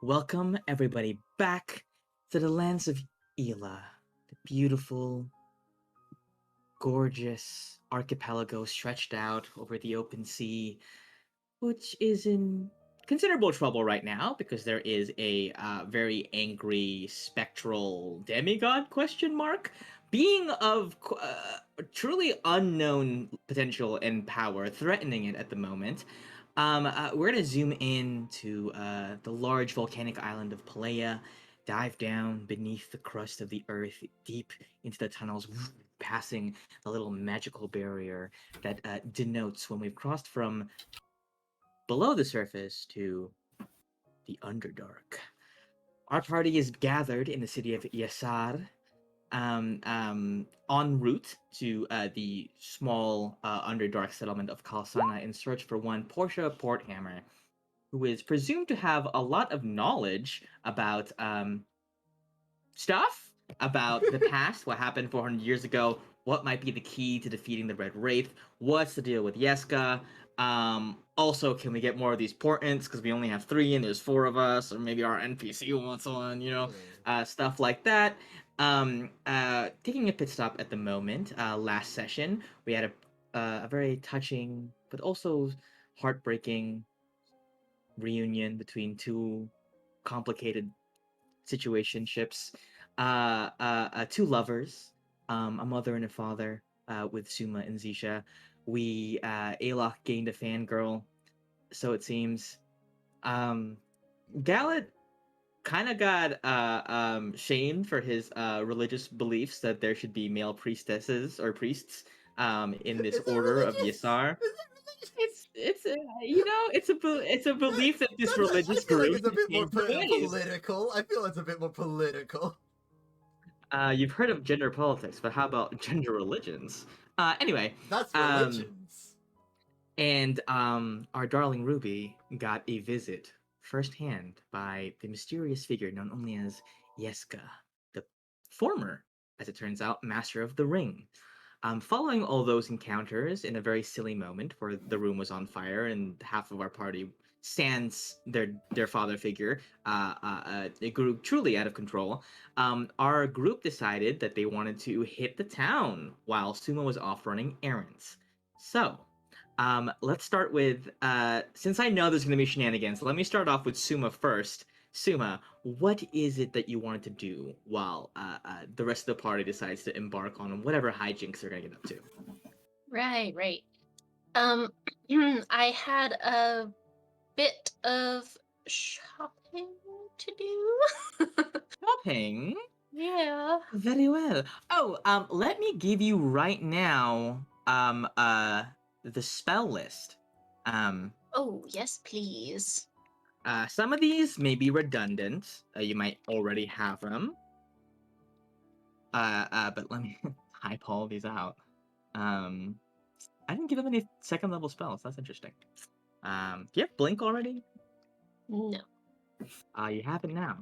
Welcome everybody back to the lands of Ela, the beautiful, gorgeous archipelago stretched out over the open sea, which is in considerable trouble right now because there is a very angry spectral demigod question mark being of truly unknown potential and power threatening it at the moment. We're gonna zoom in to the large volcanic island of Palea, dive down beneath the crust of the earth, deep into the tunnels, passing the little magical barrier that denotes when we've crossed from below the surface to the Underdark. Our party is gathered in the city of Yasar, en route to the small Underdark settlement of Kalsana in search for one Portia Porthammer, who is presumed to have a lot of knowledge about stuff about the past, what happened 400 years ago, what might be the key to defeating the Red Wraith, what's the deal with Yeska. Also, can we get more of these portents because we only have 3 and there's 4 of us, or maybe our NPC wants one, stuff like that. Taking a pit stop at the moment. Last session, we had a very touching but also heartbreaking reunion between two complicated situationships. Two lovers, a mother and a father, with Suma and Zisha. Alok gained a fangirl, so it seems. Galet kind of got shamed for his religious beliefs that there should be male priestesses or priests in this Is it order of religious? Yasar. Is it It's it's a belief that this I religious feel like group it's a has bit more changed their ways. political. I feel it's a bit more political. You've heard of gender politics, but how about gender religions? Anyway, That's um, religions. and our darling Ruby got a visit firsthand by the mysterious figure known only as Yeska, the former, as it turns out, Master of the Ring. Following all those encounters, in a very silly moment where the room was on fire and half of our party sans their father figure, it grew truly out of control. Our group decided that they wanted to hit the town while Suma was off running errands. So, let's start with since I know there's going to be shenanigans. Let me start off with Suma first. Suma, what is it that you wanted to do while the rest of the party decides to embark on whatever hijinks they're gonna get up to? Right. Um, I had a bit of shopping to do. Shopping. Yeah. Very well. Oh, let me give you right now the spell list. Um, Oh, yes, please. some of these may be redundant. You might already have them. But let me type all these out. Um, I didn't give him any second level spells. That's interesting. Do you have Blink already? No. You have it now.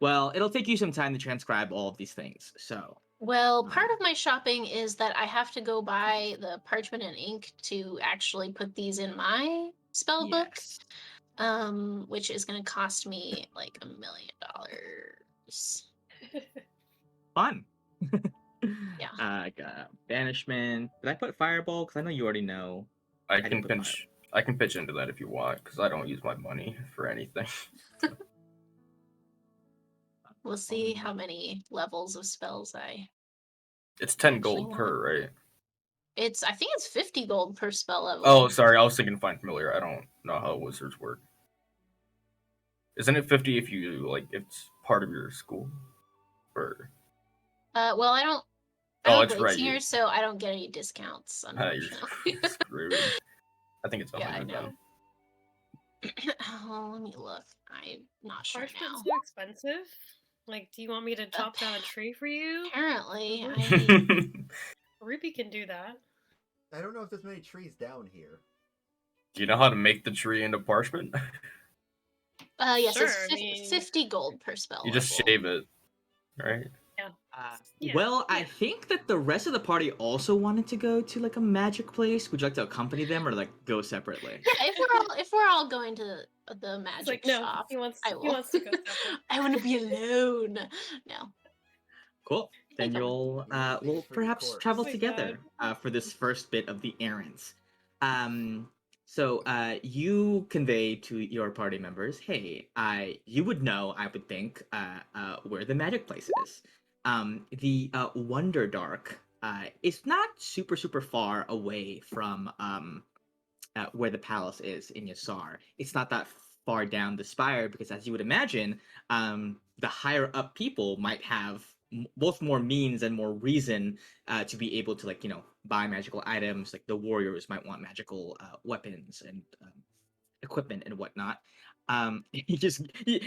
Well, it'll take you some time to transcribe all of these things. So, Well, part of my shopping is that I have to go buy the parchment and ink to actually put these in my spell book, yes, which is going to cost me like $1 million. fun. Yeah. I got banishment. Did I put fireball? Because I know you already know. I I didn't can put pinch. I can pitch into that if you want, because I don't use my money for anything. We'll see how many levels of spells I It's 10 actually gold want. per, right? I think it's 50 gold per spell level. Oh, sorry, I was thinking find familiar. I don't know how wizards work. Isn't it 50 if you if it's part of your school? Or Well, I'm oh, a it's blade right. singer, so I don't get any discounts, You're unfortunately. screwed. I think it's Yeah, I 100 know. then. Oh, let me look. I'm not sure Parchment's now. so expensive. Like, do you want me to chop down a tree for you? Apparently, Ruby can do that. I don't know if there's many trees down here. Do you know how to make the tree into parchment? yes, Sure, it's I mean, 50 gold per spell You level. just shave it, right? yeah. Yeah, Well, I yeah. think that the rest of the party also wanted to go to like a magic place. Would you like to accompany them or like go separately? Yeah, if we're all going to the He's magic like, no, shop, he wants I he will. wants to go separate. I want to be alone. No, Cool. I Then think I'm. you'll You want to will face for your perhaps corpse. travel My together God. for this first bit of the errands. Um, you convey to your party members, hey, you would know, I would think, where the magic place is. The Wonder Dark is not super far away from where the palace is in Yasar. It's not that far down the spire because, as you would imagine, the higher up people might have both more means and more reason to be able to, like, buy magical items. Like the warriors might want magical weapons and equipment and whatnot.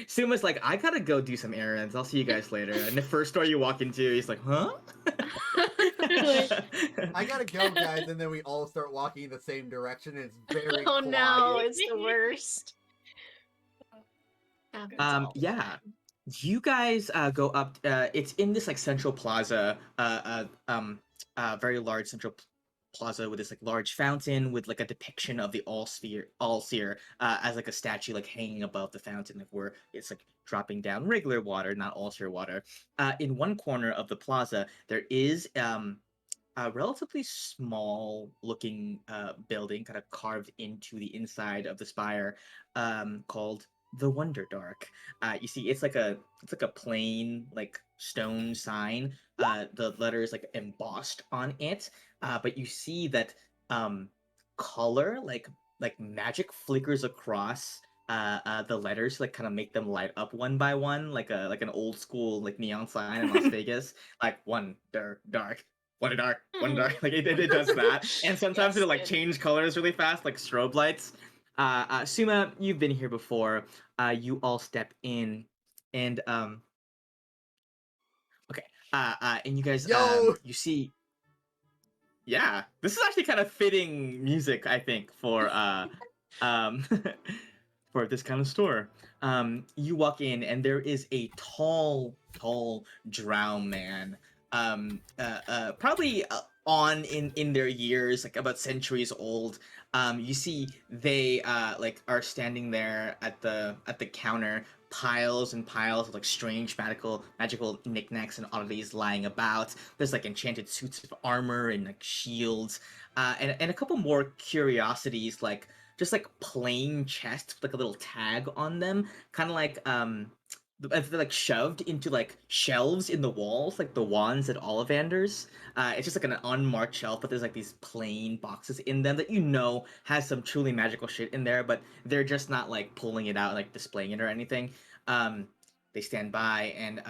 Suma's like, I gotta go do some errands. I'll see you guys later. And the first store you walk into, he's like, huh? Like, I gotta go, guys, and then we all start walking in the same direction, and it's very Oh quiet. no, it's the worst. Happens all the Yeah. time. You guys go up. It's in this like central plaza, very large central plaza with this like large fountain with like a depiction of the all seer, as like a statue like hanging above the fountain, like where it's like dropping down regular water, not all seer water. In one corner of the plaza, there is a relatively small looking building kind of carved into the inside of the spire, called the Wonder Dark. You see, it's like a plain like stone sign. The letters like embossed on it, but you see that color like magic flickers across the letters, like kind of make them light up one by one, like an old school like neon sign in Las Vegas, like Wonder Dark, Wonder Dark, Wonder Dark. Like it does that, and sometimes Yes, it'll like good. change colors really fast, like strobe lights. Suma, you've been here before. You all step in, and okay, and you guys, Yo! you see, yeah, this is actually kind of fitting music, I think, for um, for this kind of store. You walk in, and there is a tall drow man. Probably on in their years, like about centuries old. You see they like are standing there at the counter, piles and piles of like strange magical knickknacks and oddities lying about. There's like enchanted suits of armor and like shields, and a couple more curiosities, like just like plain chests with like a little tag on them, kind of like they're like shoved into like shelves in the walls, like the wands at Ollivanders. It's just like an unmarked shelf, but there's like these plain boxes in them that has some truly magical shit in there, but they're just not like pulling it out, like displaying it or anything. They stand by, and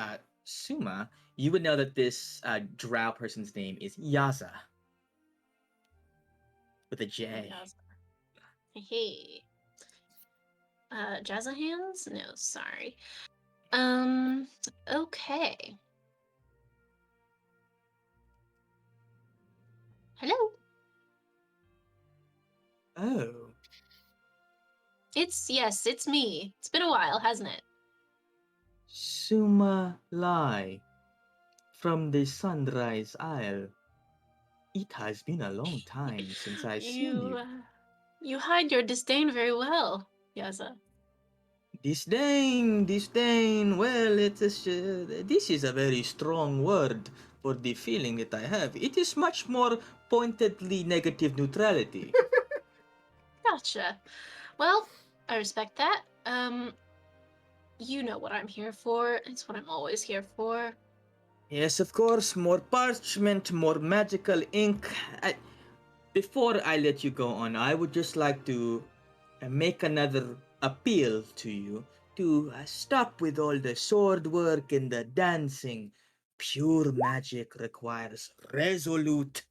Suma, you would know that this drow person's name is Yaza with a J. Jazz. Hey. Jazza hands? No, sorry. Okay. Hello. Oh, Yes, it's me. It's been a while, hasn't it? Suma Lai from the Sunrise Isle. It has been a long time since I've seen You you. you hide your disdain very well, Yaza. Disdain, disdain. Well, this is a very strong word for the feeling that I have. It is much more pointedly negative neutrality. Gotcha. Well, I respect that. You know what I'm here for. It's what I'm always here for. Yes, of course, more parchment, more magical ink. Before I let you go on, I would just like to make another appeal to you to stop with all the sword work and the dancing. Pure magic requires resolute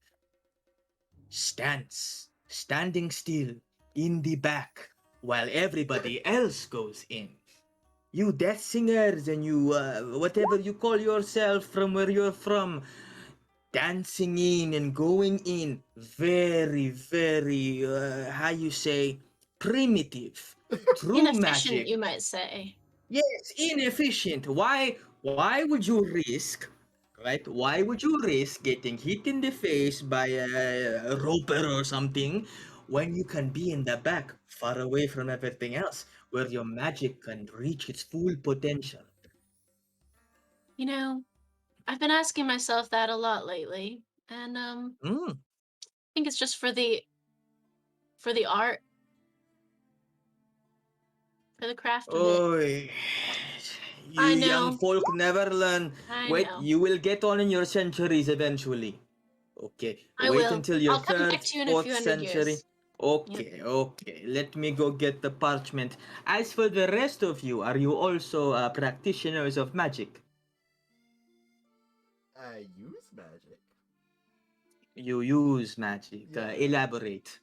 stance, standing still in the back while everybody else goes in. You death singers and you, whatever you call yourself from where you're from, dancing in and going in, very, how you say, primitive. True Inefficient, magic. you might say. Yes, inefficient. Why would you risk right? Why would you risk getting hit in the face by a roper or something when you can be in the back, far away from everything else, where your magic can reach its full potential? You know, I've been asking myself that a lot lately, and Mm. I think it's just for the art, for the craft of it. Oi, you I young know, folk never learn. I Wait, know. you will get on in your centuries eventually. Okay, I wait will. until your I'll come third, back to you in a few fourth hundred century. years. Yep. Okay, okay. Let me go get the parchment. As for the rest of you, are you also practitioners of magic? I use magic. You use magic. Yeah. Elaborate.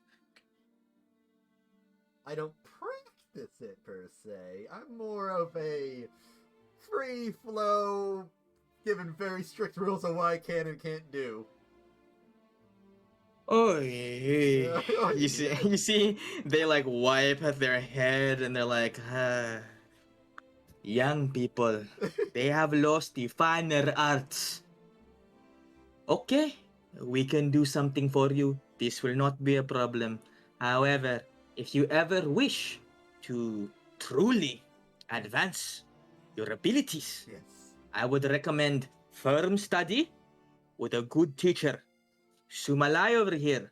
I don't practice it per se. I'm more of a free flow, given very strict rules on what I can and can't do. Oh, Oh, you see, yeah. you see, they like wipe at their head and they're like, young people, they have lost the finer arts. Okay, we can do something for you. This will not be a problem. However, if you ever wish to truly advance your abilities, Yes. I would recommend firm study with a good teacher. Sumalai over here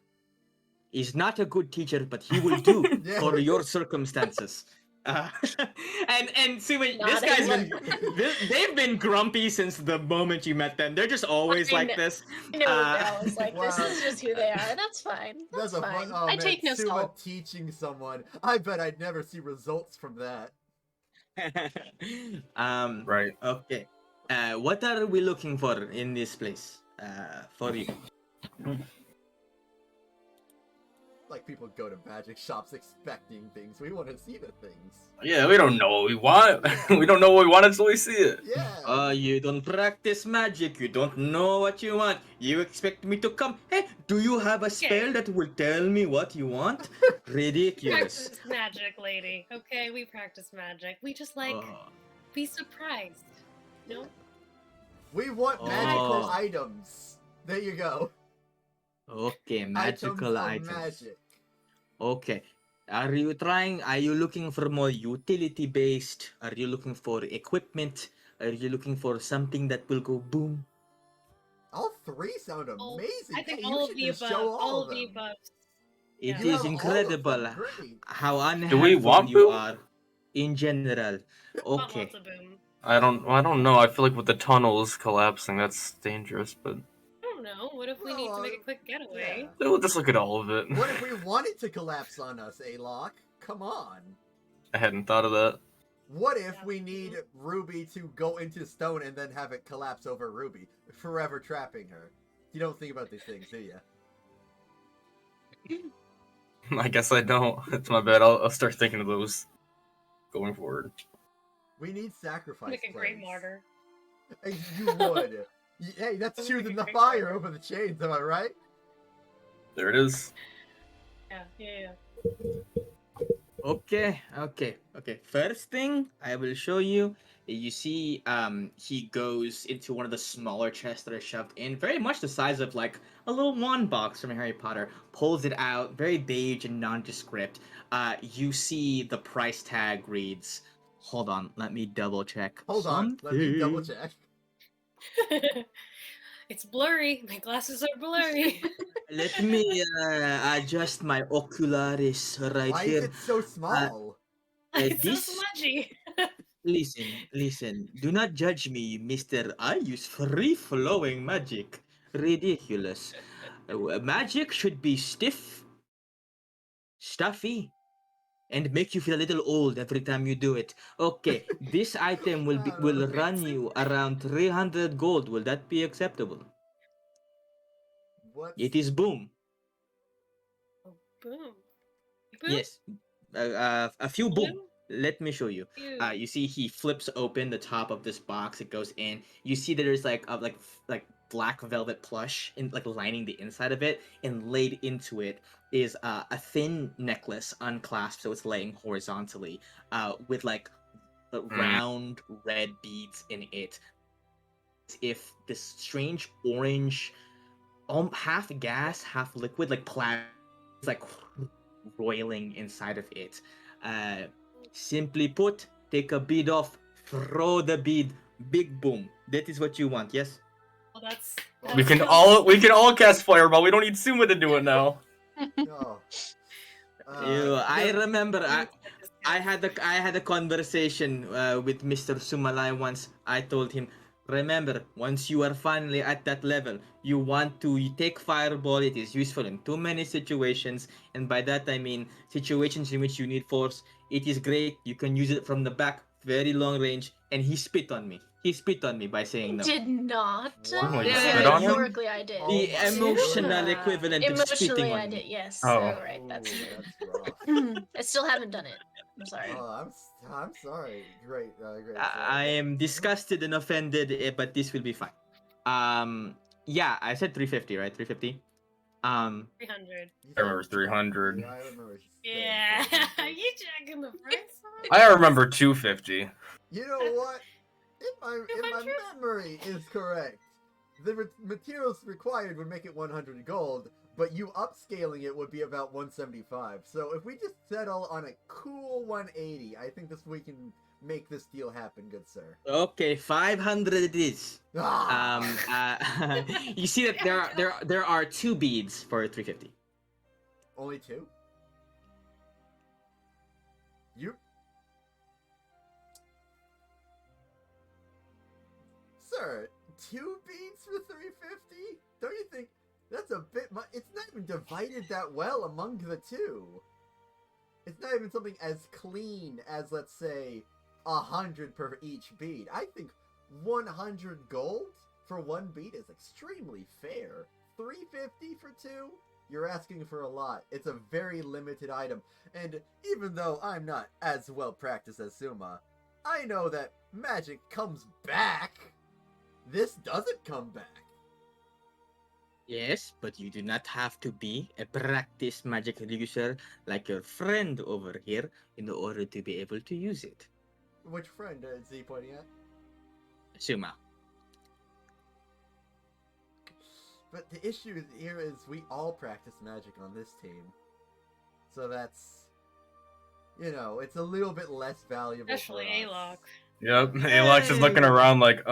is not a good teacher, but he will do Yeah. for your circumstances. Uh, and see, wait, this Nodding. guy's been they've been grumpy since the moment you met them. They're just always I like know, this. I know what Uh, they're always like. This Wow. is just who they are. That's fine. That's That's a fun. fine. Oh I man, take no Suma salt. teaching someone. I bet I'd never see results from that. Right. okay. What are we looking for in this place? For you. Like people go to magic shops expecting things. We want to see the things. Yeah, we don't know what we want. Yeah. We don't know what we want until we see it. Yeah. You don't practice magic. You don't know what you want. You expect me to come? Hey, do you have a spell Okay. that will tell me what you want? Ridiculous. Practice magic, lady. Okay, we practice magic. We just like Oh. be surprised. No? We want Oh. magical items. There you go. Okay, Items magical of items. magic. Okay. Are you looking for more utility based? Are you looking for equipment? Are you looking for something that will go boom? All three sound All- amazing. I think Hey, all you of should the just above. show All all of the of them. above. It Yeah. You is have all of incredible them. Great. how Do we unhelpful want you boom? are in general. Want Okay. lots of boom. I don't know. I feel like with the tunnels collapsing, that's dangerous. But I don't know. What if we need to make a quick getaway? Yeah. we'll just look at all of it. What if we wanted to collapse on us, Alok? Come on. I hadn't thought of that. What if we need Ruby to go into stone and then have it collapse over Ruby, forever trapping her? You don't think about these things, do you? I guess I don't. It's my bad. I'll start thinking of those going forward. We need sacrifice Make a great plans. martyr. You would. Hey, that's That'd choosing be the great fire martyr. over the chains, am I right? There it is. Yeah. Okay. First thing I will show you, you see, he goes into one of the smaller chests that are shoved in, very much the size of like a little wand box from Harry Potter. Pulls it out, very beige and nondescript. You see the price tag reads. Hold on, let me double check. Hold on, let me double check. It's blurry. My glasses are blurry. Let me adjust my ocularis right Why here. is it so small? It's so This smudgy. Listen. Do not judge me, mister. I use free flowing magic. Ridiculous. Magic should be stiff, stuffy, and make you feel a little old every time you do it. Okay, this item will Oh, run you around 300 gold. Will that be acceptable? what's It is boom. Oh, boom. Yes. A few boom. Blue? Let me show you. Ew. You see, he flips open the top of this box. It goes in. You see that there's like black velvet plush in like lining the inside of it, and laid into it is a thin necklace unclasped, so it's laying horizontally, with like round red beads in it. if this strange orange, half gas, half liquid, like plasma, is like roiling inside of it. Uh, Simply put, take a bead off, throw the bead, big boom. That is what you want, yes? Well, that's We that's can so all cast fireball. We don't need Suma to do it now. Oh. I No, remember I disgust. had a conversation with Mr. Sumalai once. I told him, remember, once you are finally at that level, you take fireball. It is useful in too many situations, and by that I mean situations in which you need force. It is great. You can use it from the back, very long range. And he spit on me. He spit on me by saying I no. did not. Oh, you Yeah, spit on him? Metaphorically, I did. Oh The my emotional goodness. equivalent of spitting Emotionally, on I me. did. Yes. Oh. All right. That's. Ooh, that's rough. I still haven't done it. I'm sorry. Oh, I'm sorry. Great, great. I am disgusted and offended, but this will be fine. Yeah, I said 350, right? 350. 300. You I said remember 300. I remember. Yeah, saying you checking the price on? I remember 250. You know what? If my 200? memory is correct, the materials required would make it 100 gold, but you upscaling it would be about 175. So if we just settle on a cool 180, I think we can make this deal happen, good sir. Okay, 500 it is. Ah! You see that there are two beads for 350. Only two? You? Sir, two beads for 350? Don't you think that's a bit much? It's not even divided that well among the two. It's not even something as clean as, let's say, 100 per each bead. I think 100 gold for one bead is extremely fair. 350 for two? You're asking for a lot. It's a very limited item. And even though I'm not as well practiced as Suma, I know that magic comes back. This doesn't come back. Yes, but you do not have to be a practiced magic user like your friend over here in order to be able to use it. Which friend is he pointing at? Suma. But the issue here is we all practice magic on this team. So that's, you know, it's a little bit less valuable Especially for us. Alok. Yep, Alox is looking around like,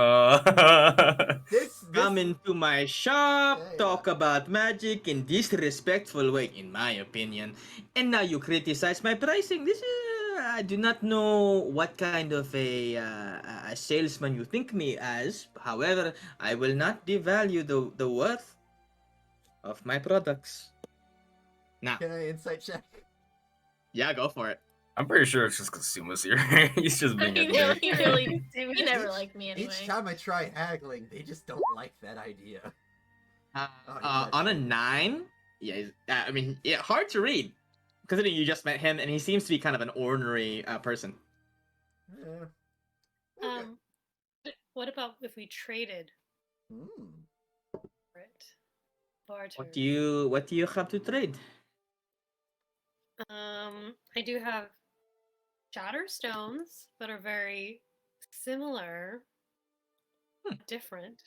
This Come into my shop, Yeah, talk about magic in disrespectful way, in my opinion. And now you criticize my pricing. This is, I do not know what kind of a salesman you think me as. However, I will not devalue the worth of my products. Now, Can I insight check? yeah, go for it. I'm pretty sure it's just because Suma's here. He's just being a He really, dick. he really, he never liked me anyway. Each time I try haggling, they just don't like that idea. On a 9, yeah, I mean, yeah, hard to read. Considering you just met him, and he seems to be kind of an ordinary person. Yeah. Okay. What about if we traded Hmm. for it? Barter. What do you have to trade? I do have shatter stones that are very similar, different.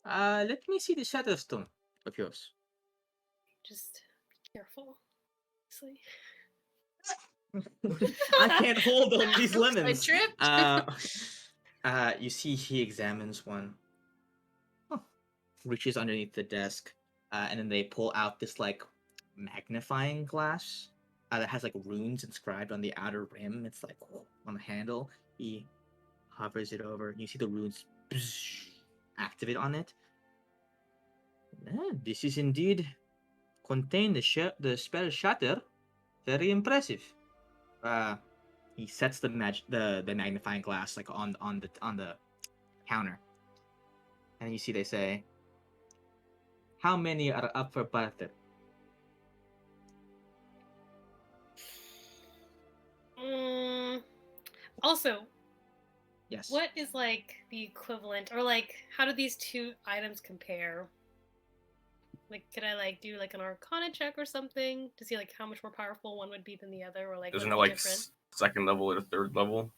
Let me see the Shadowstone of yours. Just be careful. Obviously. I can't hold all these Oops, I lemons. tripped. You see, he examines one. Huh. Reaches underneath the desk, and then they pull out this like magnifying glass that has like runes inscribed on the outer rim. It's like on the handle. He hovers it over. You see the runes activate on it. This is indeed contain the spell shatter. Very impressive. He sets the the magnifying glass like on the counter, and you see they say, "How many are up for barter?" Also, Yes. what is like the equivalent, or like how do these two items compare? Like, could I like do like an Arcana check or something to see like how much more powerful one would be than the other, or like Isn't would it be like different? second level or third level?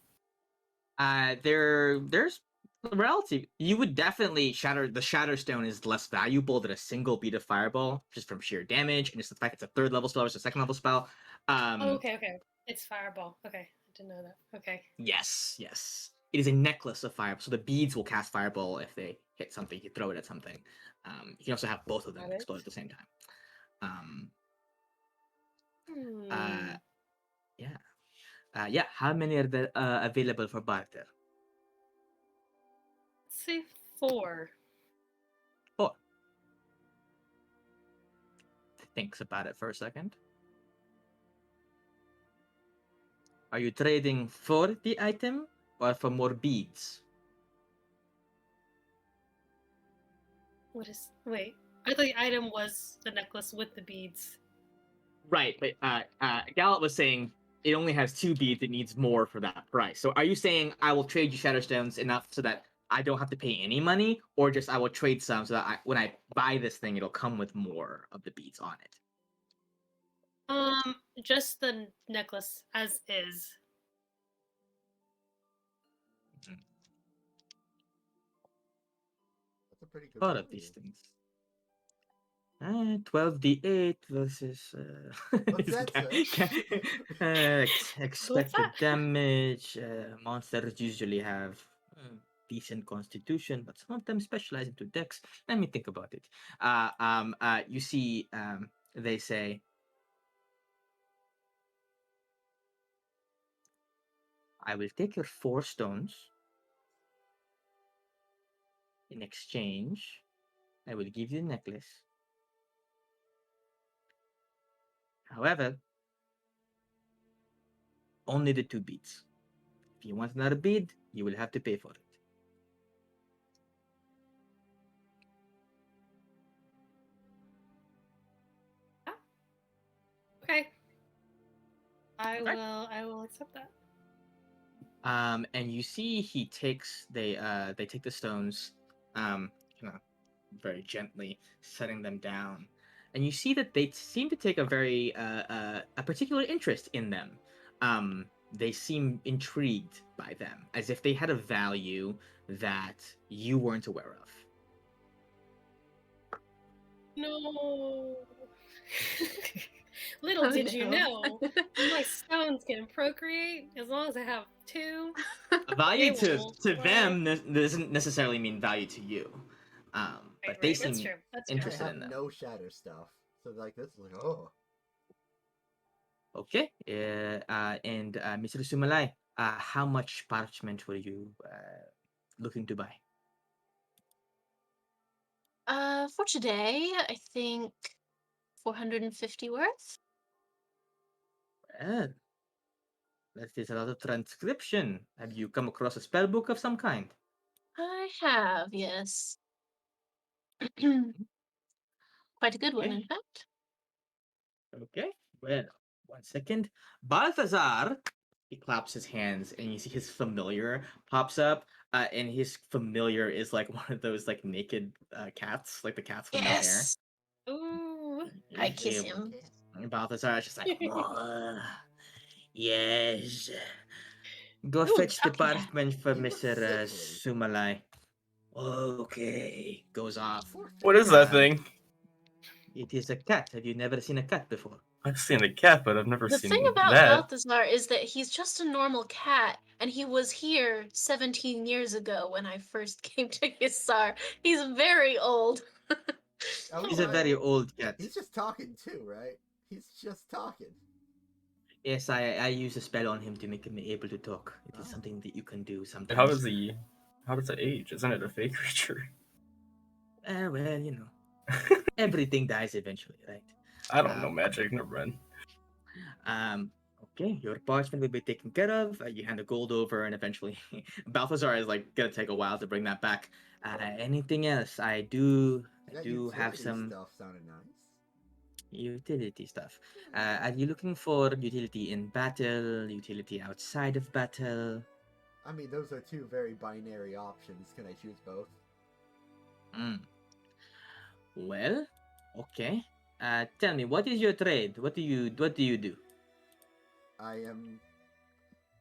There's Relative, you would definitely shatter. The shatter stone is less valuable than a single bead of fireball, just from sheer damage and just the fact it's a third level spell versus a second level spell. Oh, okay. It's fireball. Okay, I didn't know that. Okay. Yes. It is a necklace of fire, so the beads will cast fireball if they hit something. You throw it at something. You can also have both of them Got it. explode at the same time. Um, Hmm. uh, yeah, yeah. How many are there available for barter? Let's say 4. Four. Thinks about it for a second. Are you trading for the item or for more beads? What is? Wait, I thought the item was the necklace with the beads. Right, but Gallup was saying it only has 2 beads. It needs more for that price. So are you saying I will trade you Shatterstones enough so that I don't have to pay any money, or just I will trade some so that when I buy this thing, it'll come with more of the beads on it? Just the necklace as is. That's a pretty good Thought of value. these things. 12d8 versus What's that, What's that? expected damage. Monsters usually have decent constitution, but some of them specialize into dex. Let me think about it. You see, they say, I will take your 4 stones. In exchange, I will give you the necklace. However, only the 2 beads. If you want another bead, you will have to pay for it. Okay. I Okay. will accept that. And you see he takes they take the stones, you know, very gently setting them down, and you see that they seem to take a very a particular interest in them. They seem intrigued by them, as if they had a value that you weren't aware of. No. Little Oh, did you no. know, my stones can procreate as long as I have 2. A value They will. to them doesn't necessarily mean value to you, but they Right. That's seem true. That's true. I interested have in them. no shatter stuff, so like this is like Okay. And Mr. Sumalai, how much parchment were you looking to buy? For today, I think 450 worth. Well, that is a lot of transcription. Have you come across a spell book of some kind? I have, yes. Quite a good one, in Okay. fact. Okay. Well, 1 second. Balthazar, he claps his hands, and you see his familiar pops up, and his familiar is like one of those like naked cats, like the cats with no hair. Yes! Ooh. I kiss Eh, him. And Balthazar is just like, yes. Go Ooh, fetch the chocolate. parchment for he looks Mr. sickly. Sumalai. Okay. Goes off. Poor What is thing. that Uh, thing? it is a cat. Have you never seen a cat before? I've seen a cat, but I've never The thing seen about that. Balthazar is that he's just a normal cat, and he was here 17 years ago when I first came to Hisar. He's very old. Oh, He's a very old cat. He's just talking too, right? He's just talking. Yes, I use a spell on him to make him able to talk. It is Oh. something that you can do How sometimes. does he? How does it age? Isn't it a fake creature? Well, you know, everything dies eventually, right? I don't know magic. Never mind. Um, okay, your parchment will be taken care of. You hand the gold over, and eventually, Balthazar is like gonna take a while to bring that back. Anything else? I That do have utility some stuff sounded nice. utility stuff. Are you looking for utility in battle? Utility outside of battle? I mean, those are 2 very binary options. Can I choose both? Mm. Well, okay. Tell me, what is your trade? What do you do? I am.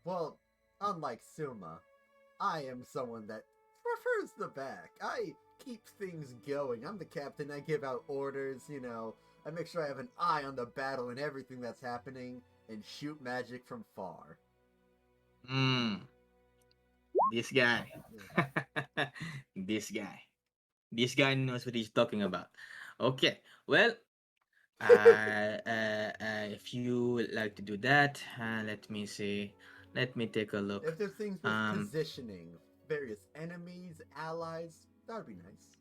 Well, unlike Suma, I am someone that prefers the back. I keep things going. I'm the captain. I give out orders, you know. I make sure I have an eye on the battle and everything that's happening and shoot magic from far. Hmm. This guy. Yeah. This guy. This guy knows what he's talking about. Okay. Well, if you would like to do that, let me see. Let me take a look. If there's things with Um, positioning, various enemies, allies, that would be nice.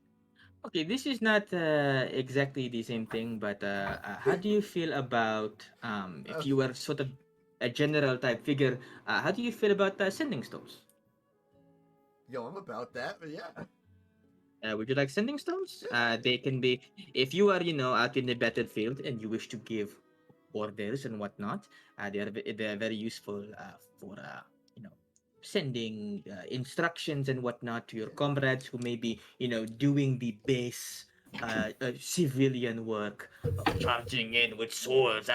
okay, this is not exactly the same thing, but how do you feel about if you were sort of a general type figure? How do you feel about sending stones? Yo, I'm about that, but yeah. Would you like sending stones? Yeah. They can be if you are, out in the battlefield and you wish to give orders and whatnot. They are very useful for sending instructions and whatnot to your Yeah. comrades who may be doing the base civilian work of charging in with swords.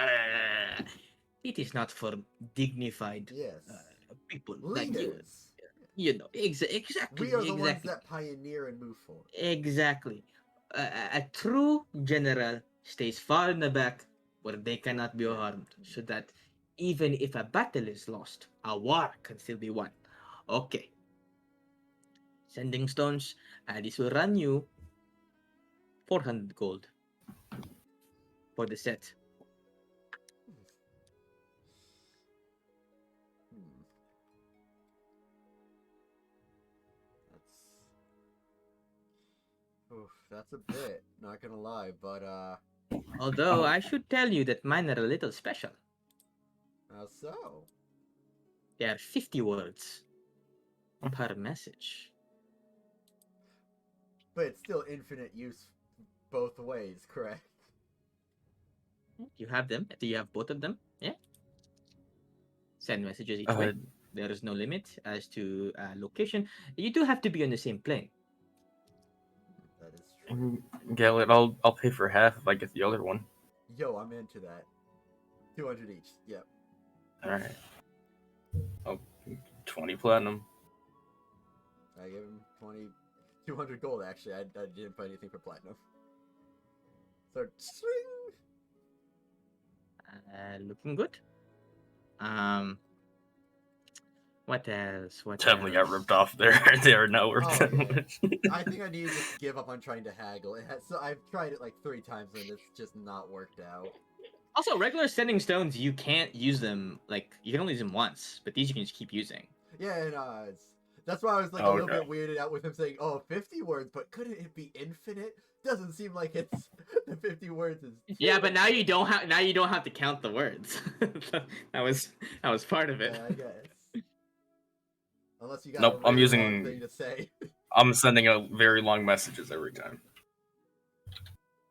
It is not for dignified Yes. people like you. Leaders. Exactly, We are the ones exactly. that pioneer and move forward. Exactly. A true general stays far in the back where they cannot be harmed, so that even if a battle is lost, a war can still be won. Okay. Sending stones. This will run you 400 gold for the set. Hmm. That's that's a bit, not gonna lie, but Although I should tell you that mine are a little special. how so? They are 50 words per message. But it's still infinite use both ways, correct? You have them? Do you have both of them? Yeah. Send messages each Uh, way. There is no limit as to location. You do have to be on the same plane. That is true. Gallet, I'll pay for half if I get the other one. Yo, I'm into that. 200 each. Yep. All right. Oh, 20 platinum. I gave him 200 gold actually. I didn't put anything for platinum. So, swing! Looking good. What else? What Definitely got else? ripped off there. They are not worth Oh, that yeah. much. I think I need to just give up on trying to haggle. So I've tried it like 3 times and it's just not worked out. Also, regular sending stones, you can't use them. Like you can only use them once, but these you can just keep using. Yeah, and that's why I was like a little Okay. bit weirded out with him saying, "Oh, 50 words," but couldn't it be infinite? Doesn't seem like it's the 50 words is. Yeah, but now you don't have to count the words. that was part of it. Yeah, I guess. Unless you got Nope, a really long thing to say. I'm sending out very long messages every time.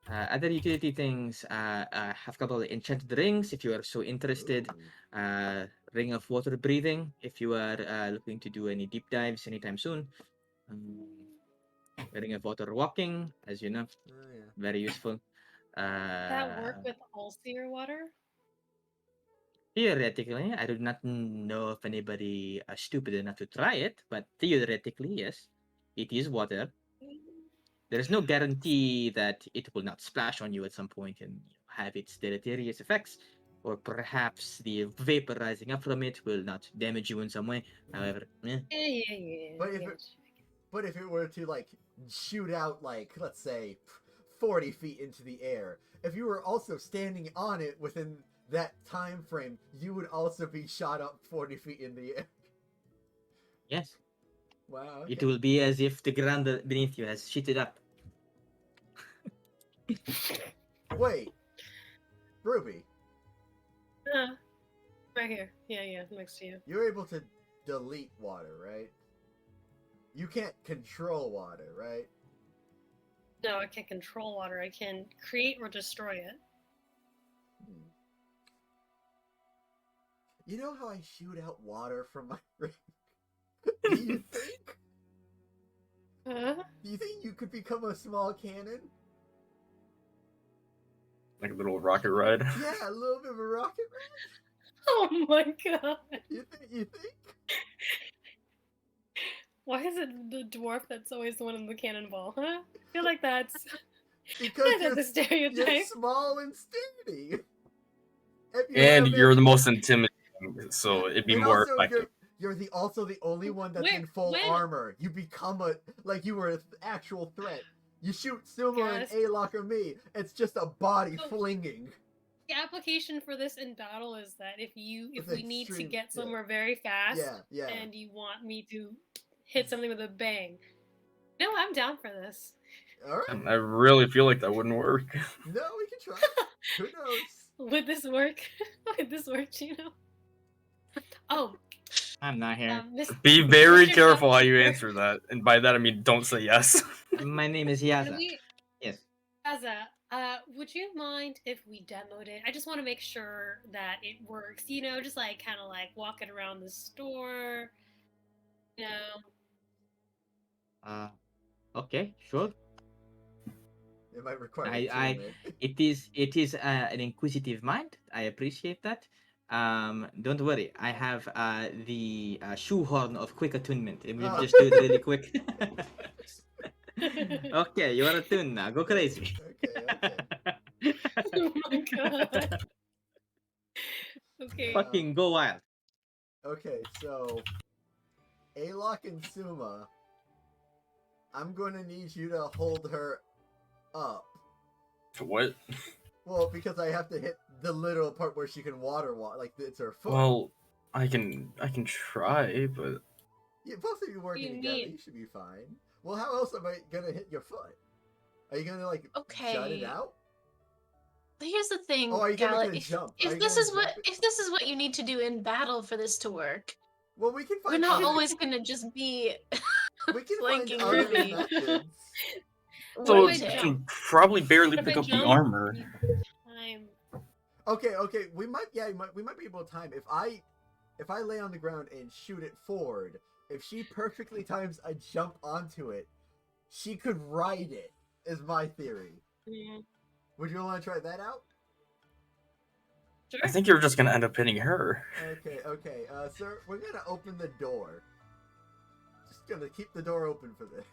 Other utility things have a couple of enchanted rings if you are so interested. Ooh. Ring of water breathing if you are looking to do any deep dives anytime soon. Ring of water walking, as you know, Oh yeah. very useful. That work with all seer water? Theoretically, I do not know if anybody stupid enough to try it, but theoretically, yes, it is water. There's no guarantee that it will not splash on you at some point and have its deleterious effects, or perhaps the vapor rising up from it will not damage you in some way. However, Yeah. But if it were to like shoot out like let's say 40 feet into the air, if you were also standing on it within that time frame, you would also be shot up 40 feet in the air. yes, Wow. Okay. it will be as if the ground beneath you has shitted up. Wait, Ruby, Right here. Yeah, next to you. you're able to delete water, right? You can't control water, right? No, I can't control water. I can create or destroy it. Hmm. You know how I shoot out water from my ring? Do you think? Huh? Do you think you could become a small cannon? Like a little rocket ride. Yeah, a little bit of a rocket ride. Oh my god. You think? Why is it the dwarf that's always the one in the cannonball? Huh? I feel like that's Because that's a you're stereotype. small and sturdy. If you And haven't, you're the most intimidating, so yeah. it'd be And more also effective. you're also the only one that's in full When armor. You become like you were an actual threat. You shoot Suma and Yes. Alok or me, it's just a body Oh. flinging. the application for this in battle is that if It's we need to extreme, get yeah. somewhere very fast Yeah. and you want me to hit something with a bang, no, I'm down for this. All right. I really feel like that wouldn't work. No, we can try. Who knows? Would this work? Would this work, Gino? Oh, I'm not here. Be very Mr. careful how you Shopkeeper, answer that, and by that I mean don't say yes. My name is can Yaza. we, Yes. Aza, would you mind if we demoed it? I just want to make sure that it works. You know, just like kind of like walking around the store. You know, Okay, sure. It might require I attunement. it is an inquisitive mind. I appreciate that. Don't worry. I have the shoehorn of quick attunement, and we'll Oh. just do it really quick. Okay, you're attuned now. Go crazy. Okay. oh my god. Okay. Fucking go wild. Okay, so Alok and Suma, I'm gonna need you to hold her up. What? Well, because I have to hit the literal part where she can water walk, like it's her foot. Well, I can try, but Yeah, both of you working You together, need- you should be fine. Well, how else am I gonna hit your foot? Are you gonna like shut it Okay. out? Here's the thing, Oh, are you Gala. gonna jump? Are If you this gonna is what jump it? if this is what you need to do in battle for this to work, Well, we can we're find not other, always gonna just be we can find flanking other Ruby. methods. so What if you I Wait, can probably barely What if pick I up the jump? armor. Time. Okay, we might we might be able to time if I lay on the ground and shoot it forward. If she perfectly times a jump onto it, she could ride it. Is my theory. Mm, Would you want to try that out? Sure. I think you're just gonna end up hitting her. Okay. Sir, we're gonna open the door. Just gonna keep the door open for this.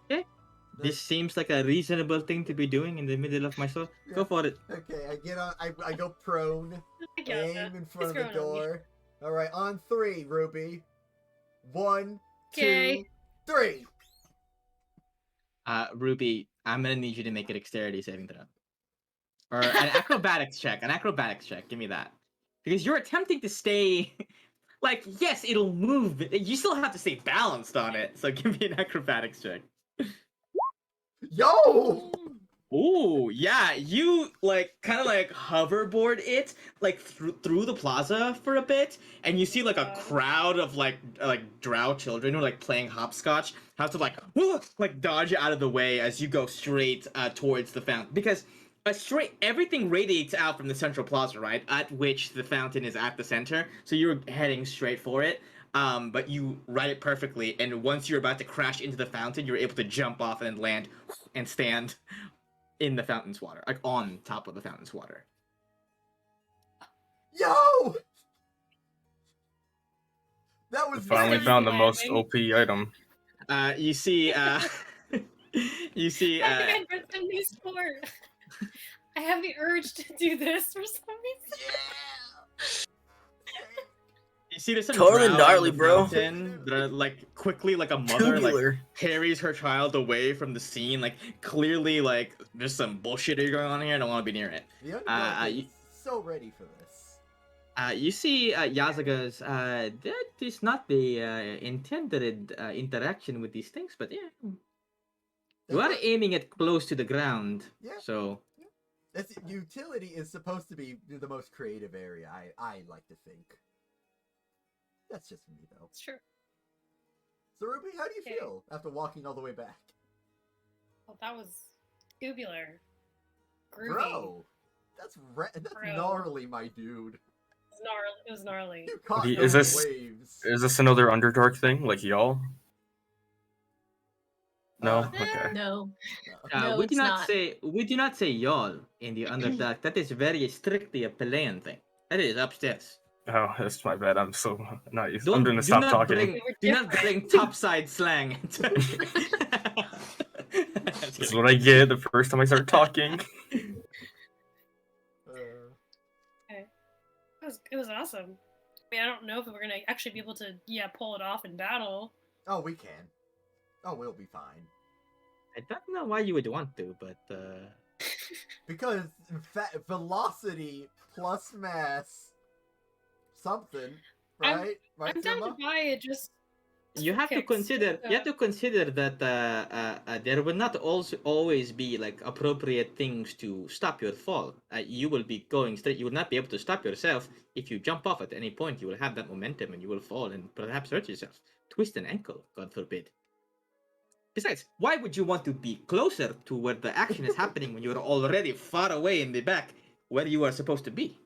Okay. This seems like a reasonable thing to be doing in the middle of my soul. Yeah. Go for it. Okay, I get on. I go prone. I got Aim that. in front of It's the growing on me. door. All right, on 3, Ruby. 1, Okay. 2, 3. Ruby, I'm gonna need you to make a dexterity saving throw. Or an acrobatics check. An acrobatics check. Give me that. Because you're attempting to stay like, yes, it'll move, but you still have to stay balanced on it. So give me an acrobatics check. Yo! Ooh, yeah, you like kind of like hoverboard it like through the plaza for a bit, and you see like a crowd of like drow children who are like playing hopscotch have to like dodge out of the way as you go straight towards the fountain, because everything radiates out from the central plaza, right, at which the fountain is at the center, so you're heading straight for it. But you ride it perfectly, and once you're about to crash into the fountain, you're able to jump off and land and stand in the fountain's water, like on top of the fountain's water. Yo! That was Finally Nice. found the most Landing. OP item. You see, you see, I think I'd rest in new sport. I have the urge to do this for some reason. you see there's some Totally drow gnarly, in the bro. fountain that are, like quickly, like a mother, like carries her child away from the scene. Like clearly, like there's some bullshit going on here. I don't want to be near it. The underdog is so ready for this. You see, Yazagas, that is not the intended interaction with these things, but yeah. You are aiming it close to the ground, Yeah. so... Utility is supposed to be the most creative area, I like to think. That's just me, though. It's true. So, Ruby, how do you Okay. feel after walking all the way back? Well, that was tubular. Groovy. Bro, that's Bro. gnarly, my dude. It was gnarly. You caught Is those this- waves. Is this another Underdark thing, like y'all? No? Okay. no. No. No, we it's do not not. say y'all in the Underdark. That is very strictly a Palayan thing. That is upstairs. Oh, that's my bad. I'm so not used. I'm Don't gonna do stop not talking. bring We were do not different. bring topside slang. This is what I get the first time I start talking. Okay. It was awesome. I mean, I don't know if we're gonna actually be able to, pull it off in battle. Oh, we can. Oh, we'll be fine. I don't know why you would want to, but Because velocity plus mass something, right? Right, I'm down to Suma? buy it just you for have to kicks. consider that there will not also always be like appropriate things to stop your fall. You will be going straight. You will not be able to stop yourself if you jump off at any point. You will have that momentum and you will fall and perhaps hurt yourself, twist an ankle, God forbid. Besides, why would you want to be closer to where the action is happening when you are already far away in the back where you are supposed to be?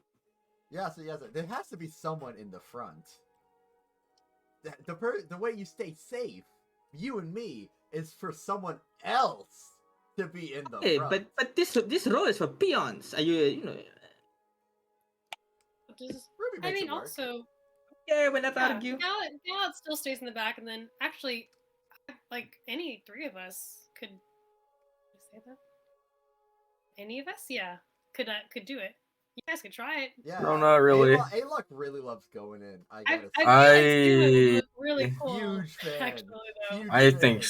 Yeah, so yes, there has to be someone in the front. The way you stay safe, you and me, is for someone else to be in the Hey, front. but this row is for peons. Are you know? Ruby I makes mean, it work. also, Yeah, we're not yeah, argue. Gallet still stays in the back, and then actually, like any three of us could say that. Any of us, yeah, could do it. You guys could try it. Yeah, No, not really. A-Luck really loves going in. I I gotta I say. feel like Suma would look really I cool. Huge fan. Actually, though. Huge I fan. think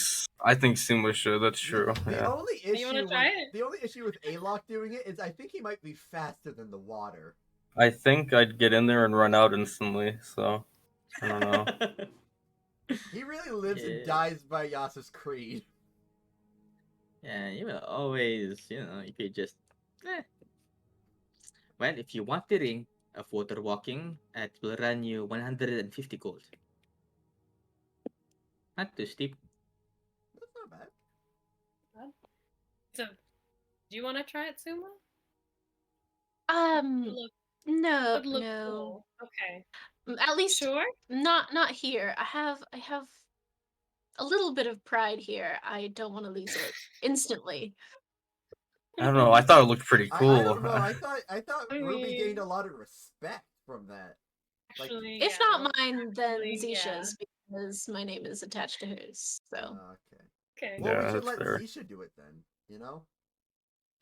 I think Suma should. That's true. The Yeah. only You wanna issue try with it? the only issue with A-Lock doing it is I think he might be faster than the water. I think I'd get in there and run out instantly. So I don't know. He really lives and Yeah. dies by Yasa's creed. Yeah, you will always, if you just, eh. Well, if you want the ring of water walking, it will run you 150 gold. Not too steep. That's not bad. So, do you want to try it, Suma? Look, No, would look no. cool. Okay. At least Sure. not here. I have a little bit of pride here. I don't want to lose it instantly. I don't know. I thought it looked pretty I cool. don't know. I thought I Ruby mean- gained a lot of respect from that. Like, Actually, If yeah, not mine, then actually, Zisha's because my name is attached to hers. So okay. Okay. Well, Yeah, we should that's let fair. Zisha do it then. You know,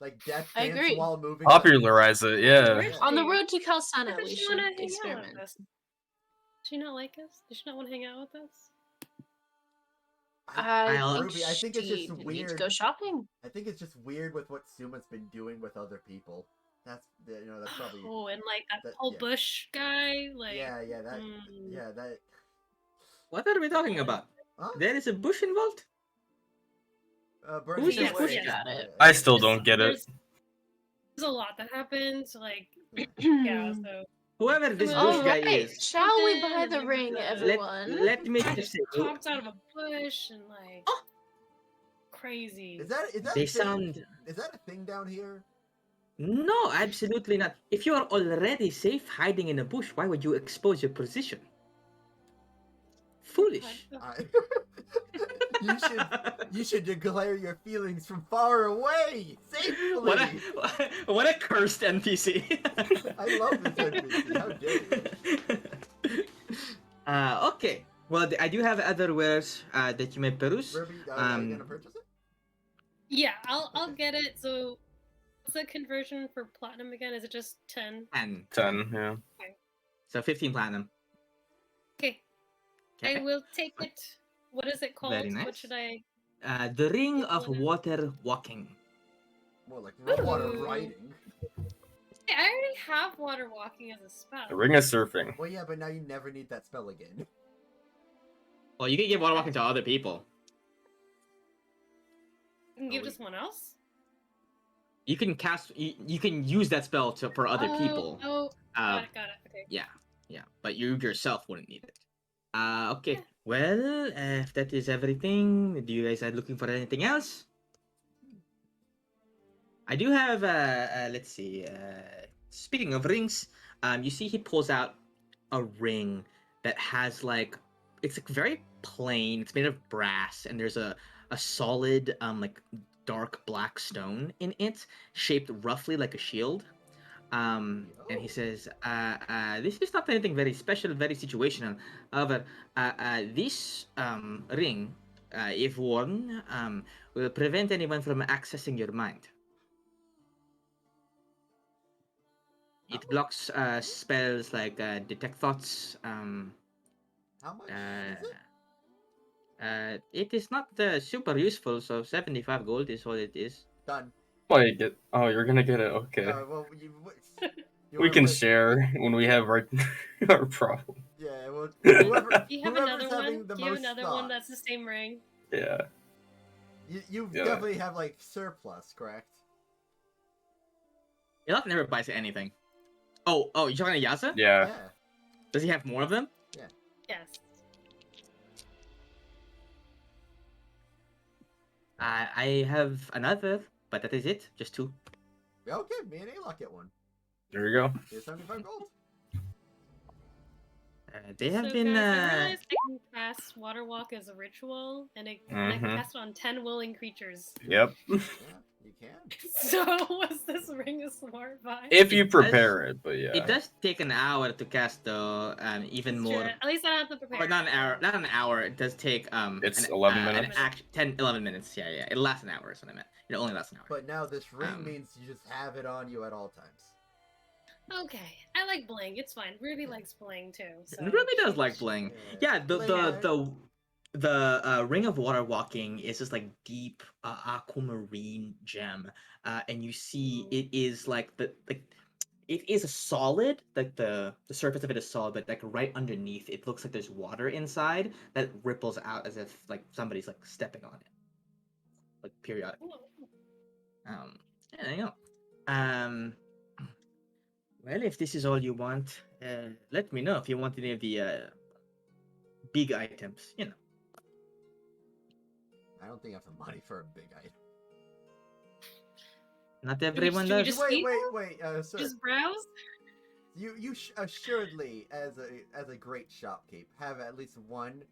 like death I dance agree. while moving. Popularize it. Yeah. Yeah. on the Interesting. road to Why Kalsana, does we she should want to hang out experiment. with us? Does she not like us? Does she not want to hang out with us? I I'll- think Ruby, I think it's just she needs weird. to go shopping. I think it's just weird with what Suma's been doing with other people. That's that's probably Oh, and like that that- Paul yeah. Bush guy, like yeah mm, that. What are we talking about? Huh? There is a bush involved? Bernie, Who's don't yes, worry yes. about it? I still There's- don't get it. There's a lot that happens. Like yeah, so Whoever this All bush guy Alright, is. shall we Something buy and the like ring, the- everyone? Let me I just just say, pops out of a bush and like Oh! crazy. is that they a thing? sound. Is that a thing down here? No, absolutely not. If you are already safe hiding in a bush, why would you expose your position? Foolish. I... you should declare your feelings from far away, safely. What a cursed NPC. I love this NPC. How dare you? Okay. Well, I do have other wares that you may peruse. Ruby, are you gonna purchase it? Yeah, I'll get it. So what's the conversion for platinum again? Is it just 10? 10. 10. Yeah. So 15 platinum. Okay. Okay. I will take it. What is it called? Very nice. What should I The Ring of Water Walking. More like water Ooh. riding. I already have water walking as a spell. The ring of surfing. Well, yeah, but now you never need that spell again. Well, you can give water walking to other people. You can give we- to someone else? You can cast. You can use that spell for other people. Oh, Uh, got it. Okay. yeah, but you yourself wouldn't need it. Okay. Yeah. Well, if that is everything, do you guys are looking for anything else? I do have. Let's see. Speaking of rings, you see he pulls out a ring that has like it's like very plain. It's made of brass, and there's a solid like dark black stone in it, shaped roughly like a shield. And he Yo. says, "This is not anything very special, very situational. However, this ring, if worn, will prevent anyone from accessing your mind. How It much? blocks spells like detect thoughts. How much Uh, is it? it is not super useful, so 75 gold is what it is. Done. Like it. Oh, you're gonna get it. Okay. Well, you We want to can put? share when we have our our problem. Yeah. Well, Do whoever you have whoever's another having one? the Do you have most another one thought. that's the same ring? Yeah. You Yeah. definitely have like surplus, correct? Elok never buys anything. Oh, you're talking to Yasa? Yeah. Yeah. Does he have more of them? Yes. I have another, but that is it. Just two. Yeah, okay, me and Alok get one. There we go. Here's 75 gold. They have So been. guys, I realized I can cast Water Walk as a ritual, and I can Mhm. cast it on 10 willing creatures. Yep. Yeah, you can. So was this ring a smart buy? If you It does- prepare it, but yeah. It does take an hour to cast, though. Even It's true. more. At least I don't have to prepare. Or not an hour. Not an hour. It does take It's an, 11 an minutes. 11 minutes. Yeah. It lasts an hour. Is what I meant. It only lasts an hour. But now this ring Um, means you just have it on you at all times. Okay, I like bling. It's fine. Ruby likes bling too. So Ruby does like bling. Yeah, Bling, the ring of water walking is this like deep aquamarine gem, and you see it is like it is a solid, like the surface of it is solid, but like right underneath it looks like there's water inside that ripples out as if like somebody's like stepping on it, like periodically. Um, yeah, there you go. Well, if this is all you want, let me know if you want any of the big items. I don't think I have the money for a big item. Not we everyone should we does. just- Wait, sir. just browse. You assuredly, as a great shopkeep, have at least one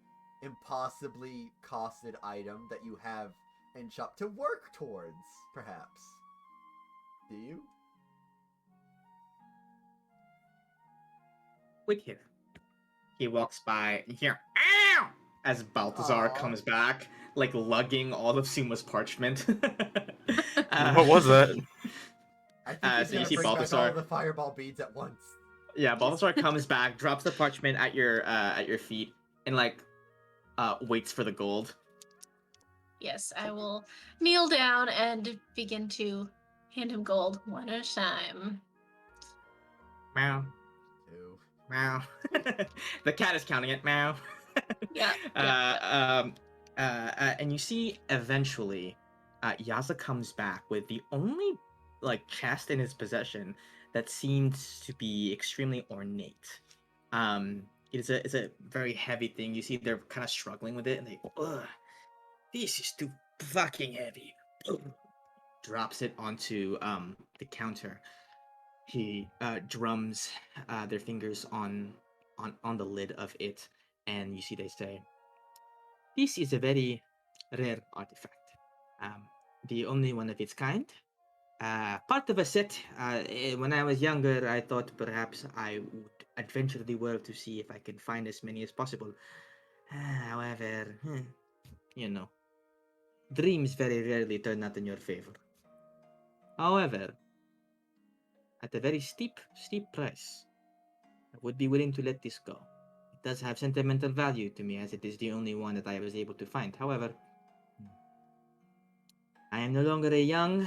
impossibly costed item that you have in shop to work towards, perhaps. Do you? Wait here. He walks by and here, ow! As Balthazar Aw. comes back, like lugging all of Suma's parchment. What was that? I think he's so you gonna see bring back all Balthazar. of the fireball beads at once. Yeah, Balthazar comes back, drops the parchment at your feet, and like waits for the gold. Yes, I will kneel down and begin to hand him gold one at a time. Meow, Two. meow. The cat is counting it. Meow. Yeah. And you see eventually, Yaza comes back with the only like chest in his possession that seems to be extremely ornate. It's a very heavy thing. You see they're kind of struggling with it, and they go, "Ugh, this is too fucking heavy." Drops it onto the counter. He drums their fingers on the lid of it, and you see they say, "This is a very rare artifact. The only one of its kind. Part of a set. When I was younger, I thought perhaps I would adventure the world to see if I can find as many as possible. However, you know, dreams very rarely turn out in your favor. However, at a very steep price, I would be willing to let this go. It does have sentimental value to me, as it is the only one that I was able to find. However, I am no longer a young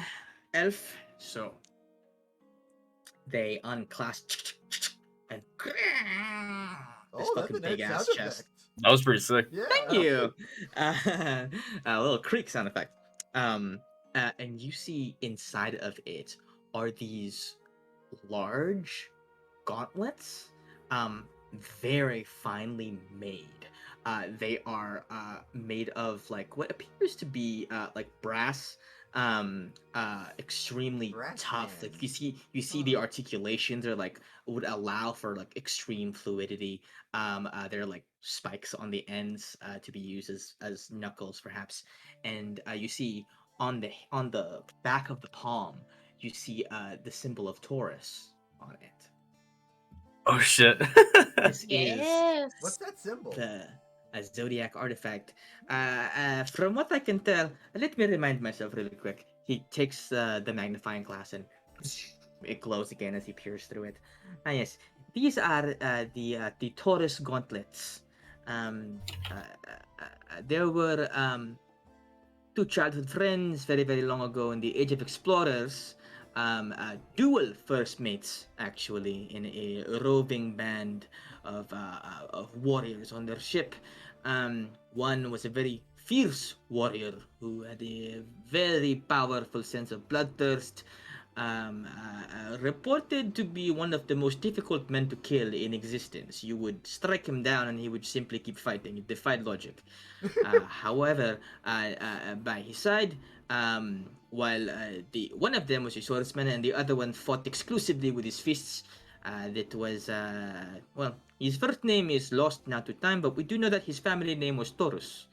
elf, so they unclasp and this Oh, that's a fucking nice big ass sound chest. effect. That was pretty sick. Yeah. Thank you. A little creak sound effect. And you see inside of it are these large gauntlets, very finely made. They are made of like what appears to be like brass, extremely Brass tough. Like bands. you see the articulations are like would allow for like extreme fluidity. There are like spikes on the ends to be used as knuckles, perhaps. And you see on the back of the palm, you see the symbol of Taurus on it. Oh shit. This is Yes. What's that symbol? a zodiac artifact. From what I can tell, let me remind myself really quick. He takes the magnifying glass and it glows again as he peers through it. Ah, yes, these are the Taurus gauntlets. Um, there were two childhood friends very, very long ago in the Age of Explorers. Dual first mates, actually, in a roving band of warriors on their ship. One was a very fierce warrior who had a very powerful sense of bloodthirst. Reported to be one of the most difficult men to kill in existence. You would strike him down and he would simply keep fighting. It defied logic. However, by his side, while the one of them was a swordsman and the other one fought exclusively with his fists. That was well, his first name is lost now to time, but we do know that his family name was Taurus.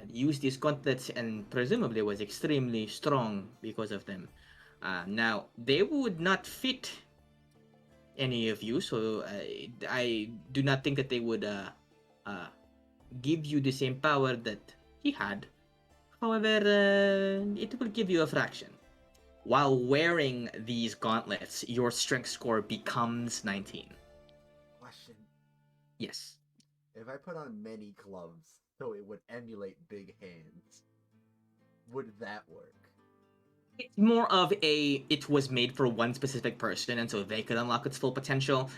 Used these gauntlets and presumably was extremely strong because of them. Now they would not fit any of you, so I do not think that they would uh, give you the same power that he had. However, it will give you a fraction. While wearing these gauntlets, your strength score becomes 19. Question. Yes. If I put on many gloves so it would emulate big hands, would that work? It's more of it was made for one specific person, and so they could unlock its full potential.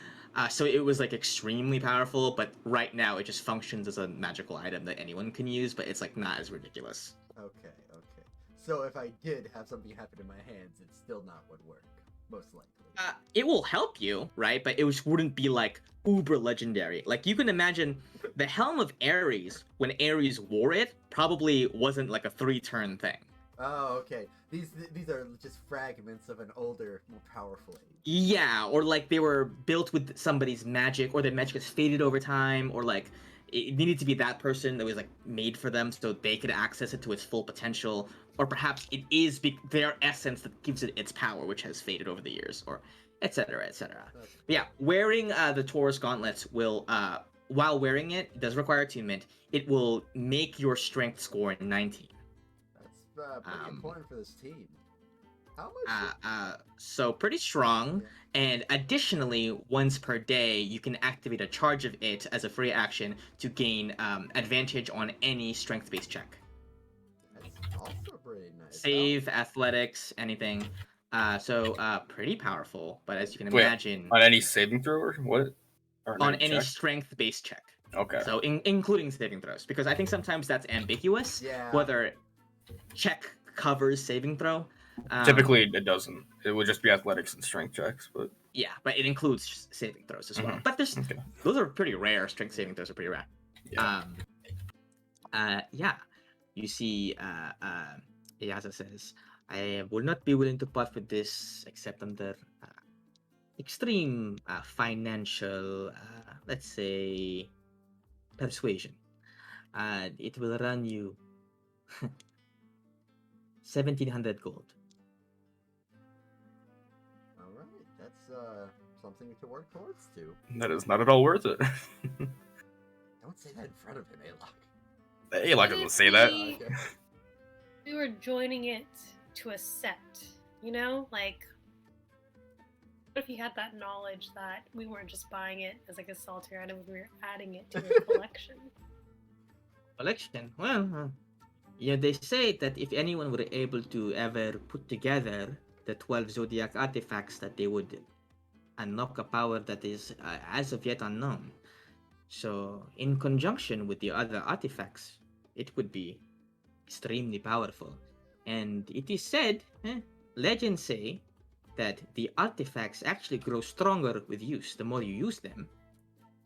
So it was like extremely powerful, but right now it just functions as a magical item that anyone can use, but it's like not as ridiculous. Okay, okay. So if I did have something happen in my hands, it still not would work. Most likely. It will help you, right? But it wouldn't be like uber legendary. Like you can imagine the Helm of Ares, when Ares wore it, probably wasn't like a 3-turn thing. Oh, okay. These are just fragments of an older, more powerful age. Yeah, or like they were built with somebody's magic, or their magic has faded over time, or like it needed to be that person that was like made for them so they could access it to its full potential, or perhaps it is their essence that gives it its power, which has faded over the years, or etc. etc. Okay. Yeah, wearing the Taurus gauntlets will, while wearing it, it does require attunement. It will make your strength score 19. That's pretty Um, important for this team. How much? So pretty strong. Yeah. And additionally, once per day, you can activate a charge of it as a free action to gain advantage on any strength-based check. That's also pretty nice. Save, athletics, anything. So pretty powerful. But as you can Wait, imagine, on any saving throw or what? Or on any check? strength-based check. Okay. So including saving throws, because I think sometimes that's ambiguous. Yeah. Whether check covers saving throw. Typically, it doesn't. It would just be athletics and strength checks, but Yeah, but it includes saving throws as well. Mhm. But there's okay. those are pretty rare. Strength saving throws are pretty rare. Yeah. Yeah. You see, Iyaza says, "I will not be willing to part with this except under extreme financial, let's say, persuasion. It will run you 1,700 gold." All right, that's something to work towards too. That is not at all worth it. Don't say that in front of him, Alok. Hey, like doesn't say that. We- Okay. We were joining it to a set, you know? Like, what if you had that knowledge that we weren't just buying it as like a solitary item, we were adding it to your collection? Collection. Well, yeah, they say that if anyone were able to ever put together the 12 zodiac artifacts, that they would unlock a power that is as of yet unknown. So, in conjunction with the other artifacts, it would be extremely powerful. And it is said, legends say, that the artifacts actually grow stronger with use. The more you use them,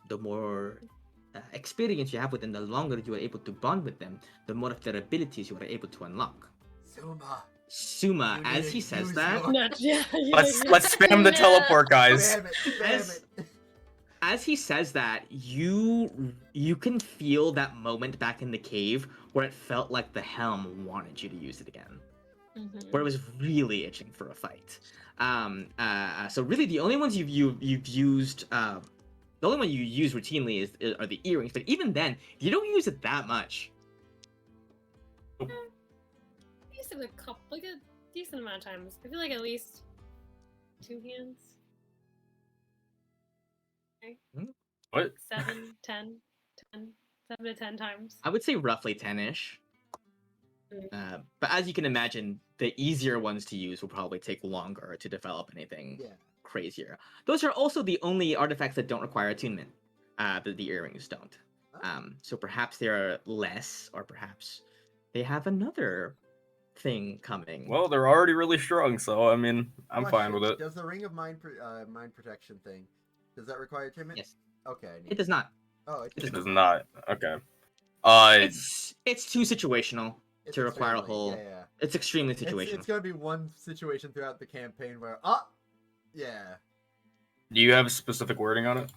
the more experience you have with them, the longer you are able to bond with them, the more of their abilities you are able to unlock. Suma. Suma, You as need he to says use that, your- Not, yeah, Let's spam the No. teleport, guys. Spam it, spam As- it. as he says that, you can feel that moment back in the cave where it felt like the helm wanted you to use it again. where it was really itching for a fight. So really, the only ones you've used, the only one you use routinely are the earrings. But even then, you don't use it that much. I used it a couple, like a decent amount of times. I feel like at least 2 hands. Okay. What? 7, 10, 10, 7 to 10 times. I would say roughly 10-ish. But as you can imagine, the easier ones to use will probably take longer to develop anything Yeah. crazier. Those are also the only artifacts that don't require attunement. The earrings don't. So perhaps they are less, or perhaps they have another thing coming. Well, they're already really strong, so I mean, I'm fine with it. Does the ring of mind protection thing, does that require attunement? Yes. Okay. I need It does not. Oh, It does not. Okay. It's too situational It's to require a extremely- whole. Yeah. It's extremely situational. It's gonna be one situation throughout the campaign where yeah. Do you have specific wording on it,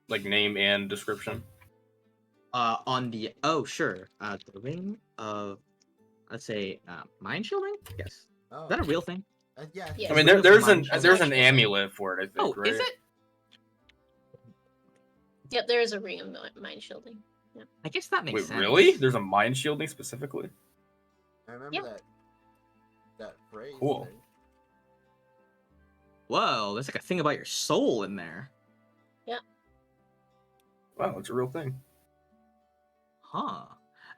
like name and description? On the sure. The ring of, let's say, mind shielding. Yes. Oh. Is that a real thing? Yeah. Yeah. I mean, Ring of there's mind an shielding. amulet for it. I think. Oh, right? is it? Yep, there is a ring of mind shielding. I guess that makes Wait, sense. really? There's a mind shielding specifically? I remember Yep. that phrase. Cool. thing. Whoa, there's like a thing about your soul in there. Wow, it's a real thing. Huh.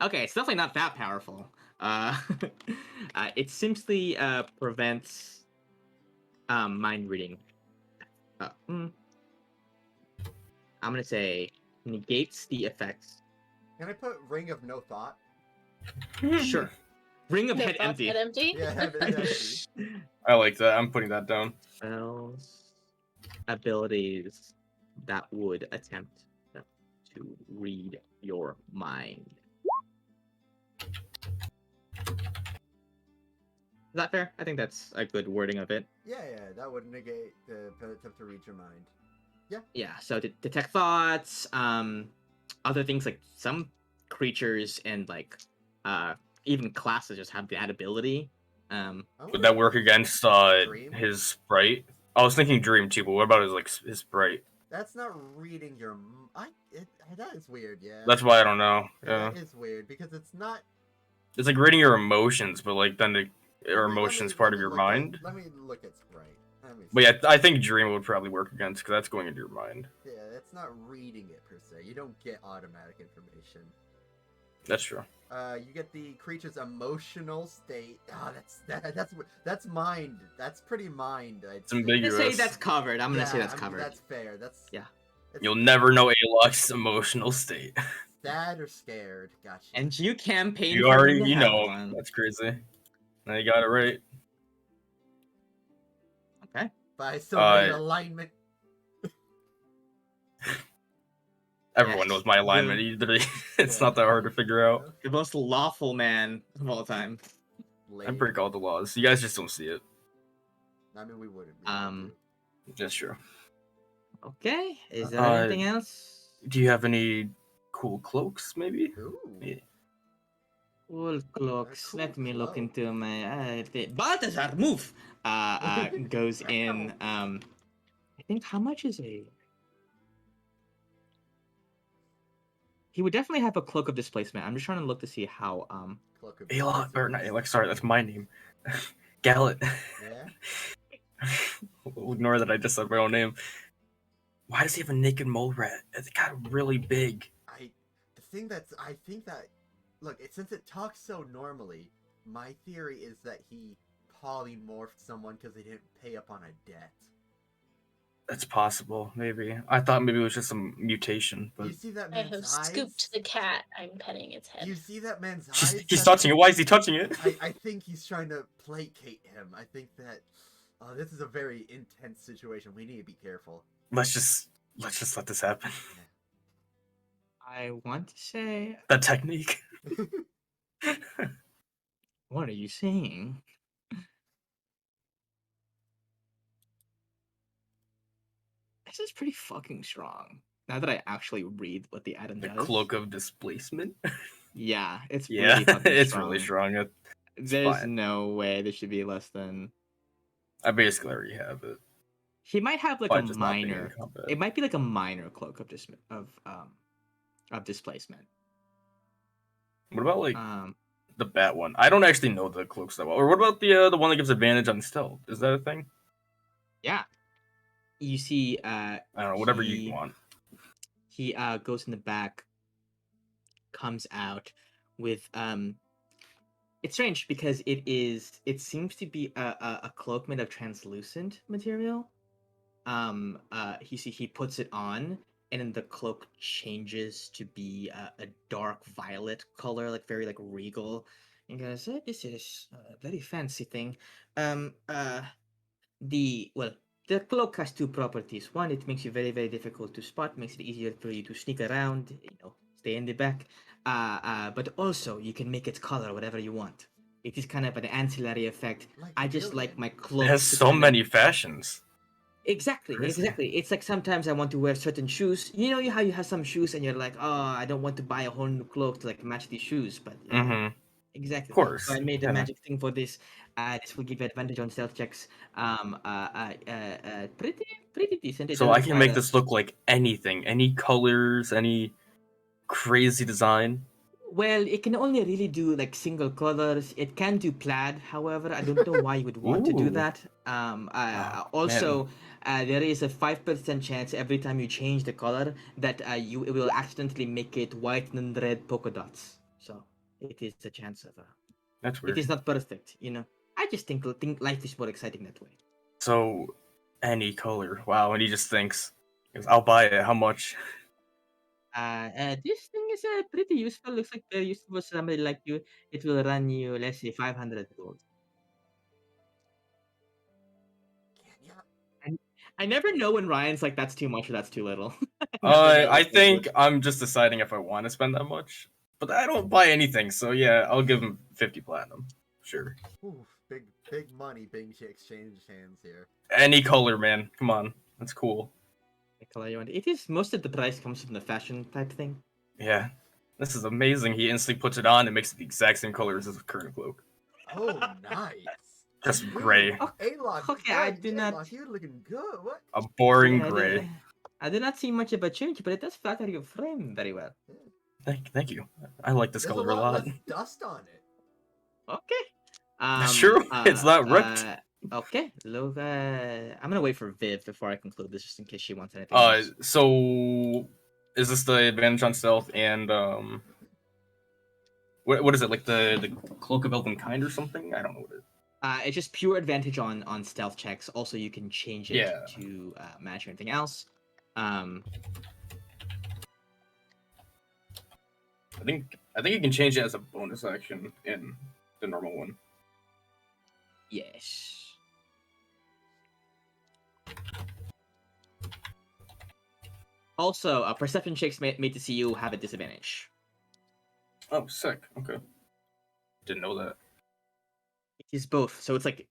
Okay, it's definitely not that powerful. It simply prevents mind reading. I'm gonna say negates the effects. Can I put ring of no thought? Sure. Ring of No head thoughts, empty. head empty? Yeah, have it empty. I like that. I'm putting that down. Spells, abilities that would attempt to read your mind. Is that fair? I think that's a good wording of it. Yeah, that would negate the attempt to read your mind. Yeah, so detect thoughts, other things like some creatures and like even classes just have that ability. I Would wonder that if work against Dream? his sprite? I was thinking dream too, but what about his sprite? That's not reading your. That is weird. Yeah. That's why I don't know. Yeah, That is weird because it's not. it's like reading your emotions, but like then Let your me- emotions let part me of your look at- mind. Let me look at Sprite. Let me But see. yeah, I think dream would probably work against because that's going into your mind. Yeah, that's not reading it per se. You don't get automatic information. That's true. You get the creature's emotional state. That's mind. That's pretty mind. It's I'm gonna ambiguous. say that's covered. I'm gonna say that's I mean, covered. that's fair. That's Yeah. It's You'll never know Alok's emotional state. sad or scared. Gotcha. And you campaign. You for him already, to you have know, one. that's crazy. Now you got it right. Okay. But I still need Uh, alignment. Everyone Yes. knows my alignment. It's not that hard to figure out. The most lawful man of all time. I break all the laws. You guys just don't see it. I mean, we wouldn't. That's true. Okay. Is there Uh, anything else? Do you have any cool cloaks, maybe? Ooh. Yeah. Cool cloaks. cool Let me look cloak. into my. Balthazar, move! Goes in. I think how much is a. He would definitely have a cloak of displacement. I'm just trying to look to see how. Cloak of Alok, or not Displacement. Alok, sorry, that's my name. Gallet. Yeah. We'll ignore that I just said my own name. Why does he have a naked mole rat? It's got really big. I think that look, since it talks so normally, my theory is that he polymorphed someone because they didn't pay up on a debt. That's possible, maybe. I thought maybe it was just some mutation, You but see that I man's have eyes? scooped the cat. I'm petting its head. You see that man's eyes? he's That's- touching it. Why is he touching it? I think he's trying to placate him. I think that this is a very intense situation. We need to be careful. Let's just let this happen. I want to say. That technique. What are you saying? This is pretty fucking strong. Now that I actually read what the item The does. cloak of displacement. Yeah, it's Yeah, really fucking it's strong. really strong. There's fine. no way this should be less than. I basically already have it He might have like a by just not being in minor. combat. It might be like a minor cloak of displacement. What about like Um, the bat one? I don't actually know the cloaks that well. Or what about the one that gives advantage on stealth? Is that a thing? yeah. You see, I don't know. Whatever you want. he goes in the back, comes out with It's strange because it seems to be a cloak made of translucent material. He puts it on, and then the cloak changes to be a dark violet color, like very like regal. And goes, this is a very fancy thing. Um, uh, well, the cloak has two properties. One, it makes you very very difficult to spot, makes it easier for you to sneak around, stay in the back. But also you can make its color whatever you want. It is kind of an ancillary effect. Like I just like chameleon. my It cloak has to so kind of many fashions. Exactly, Crazy. exactly. It's like sometimes I want to wear certain shoes. You know how you have some shoes and you're like, oh, I don't want to buy a whole new cloak to like match these shoes, but Mm-hmm. Of exactly. So course. I made a Yeah. magic thing for this. This will give you advantage on stealth checks. Pretty decent. It So doesn't I can require make this look like anything, any colors, any crazy design. Well, it can only really do like single colors. It can do plaid, however. I don't know why you would want to do Ooh. that. Oh, man. Also, there is a 5% chance every time you change the color that you it will accidentally make it white and red polka dots. So it is a chance of That's it is weird. not perfect, I just think life is more exciting that way. So, any color. Wow, and he just thinks, he goes, I'll buy it. How much? This thing is pretty useful. Looks like very useful for somebody like you. It will run you, let's say, 500 gold. Yeah. I, I never know when Ryan's like, that's too much or that's too little. I never know I which one it think is. I'm just deciding if I want to spend that much. But I don't buy anything, so yeah, I'll give him 50 platinum. Sure. Ooh, big money being exchanged hands here. Any color, man. Come on. That's cool. The color you want. It is most of the price comes from the fashion type thing. Yeah. This is amazing. He instantly puts it on and makes it the exact same color as his current cloak. Oh, nice. Just Ooh, gray. A-Lock, Okay, I hey, do not. A-Lock, you're looking good. What? A boring Yeah, gray. I do not see much of a change, but it does flatter your frame very well. Thank you. I like this There's a color a lot lot. less dust on it. Okay. That's true. It's not ripped. Okay. Look, I'm gonna wait for Viv before I conclude this, just in case she wants anything else. So is this the advantage on stealth and what is it, like the cloak of elven kind or something? I don't know what it is. It's just pure advantage on stealth checks. Also, you can change it Yeah. to match anything else. Um, I think you can change it as a bonus action in the normal one. yes. Also, perception checks made to see you have a disadvantage. Oh, sick. Okay. Didn't know that. It is both, so it's like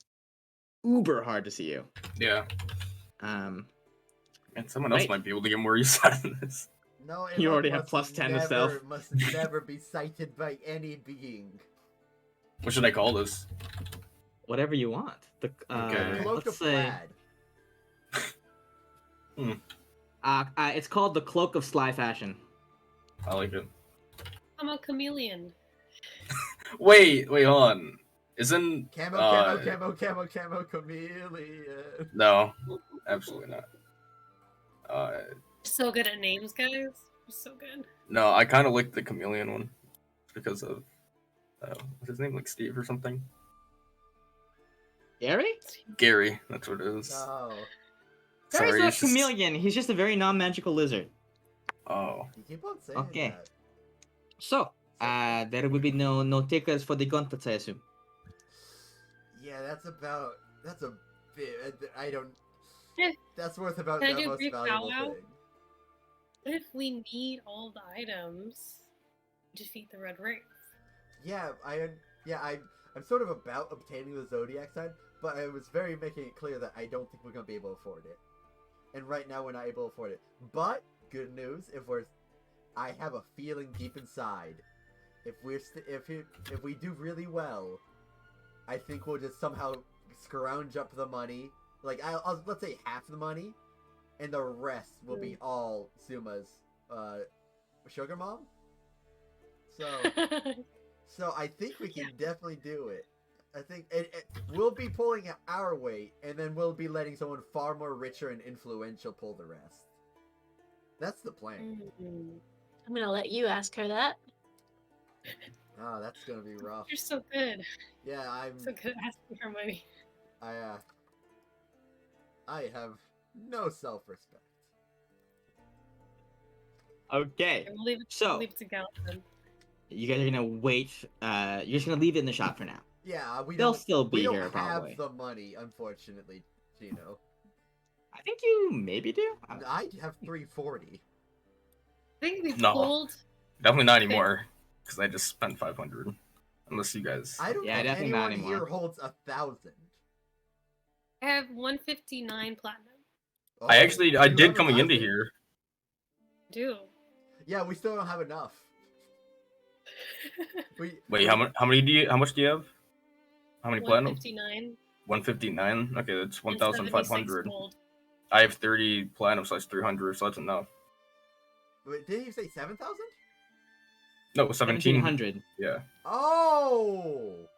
uber hard to see you. Yeah. Um, And someone else Right. might be able to get more use out of this. No, You A-Lock already have must plus 10 to stealth. Must never be sighted by any being. What should I call this? whatever you want. Okay. Cloak Let's of say plaid. it's called the Cloak of Sly Fashion. I like it. I'm a chameleon. Wait, hold on. Isn't Camo, chameleon. no, absolutely not. So good at names, guys. You're so good. No, I kind of like the chameleon one because of what's his name, like Steve or something. Gary? Gary, that's what it is. No. Gary's Sorry, not a it's just... chameleon. He's just a very non-magical lizard. Oh, You keep on saying Okay. that. So, there will be no takers for the gauntlets, I assume. Yeah, that's a bit. I don't. Eh. That's worth about Can I the do a most brief valuable powwow? thing. What if we need all the items to defeat the Red Wraith? Yeah, I'm sort of about obtaining the Zodiac sign, but I was very making it clear that I don't think we're gonna be able to afford it. And right now we're not able to afford it. But good news, I have a feeling deep inside, if we do really well, I think we'll just somehow scrounge up the money. Like, let's say half the money, and the rest will be all Suma's sugar mom. So I think we can definitely do it. I think we'll be pulling our weight, and then we'll be letting someone far more richer and influential pull the rest. That's the plan. I'm gonna let you ask her that. Oh, that's gonna be rough. You're so good. Yeah, I'm So good at asking for money. I have no self-respect. Okay. We'll leave it, So- leave it to Gallatin. You guys are gonna wait. You're just gonna leave it in the shop for now. Yeah, They'll still be we here, don't probably. have the money, unfortunately, Gino. I think you maybe do. I have 340. I think we No. pulled. Definitely not anymore, because I just spent 500. Unless you guys. I don't Yeah, think definitely not anyone anymore. here holds 1,000. I have 159 platinum. Oh, I you did have coming into 1,000? here. Do. Yeah, we still don't have enough. Wait, how many do you? How much do you have? How many platinum? 159. 159. Okay, that's and 1,500. 76 gold. I have 30 platinum, so that's 300. So that's enough. Wait, didn't you say 7,000? No, 17. 1,700. Yeah, Oh!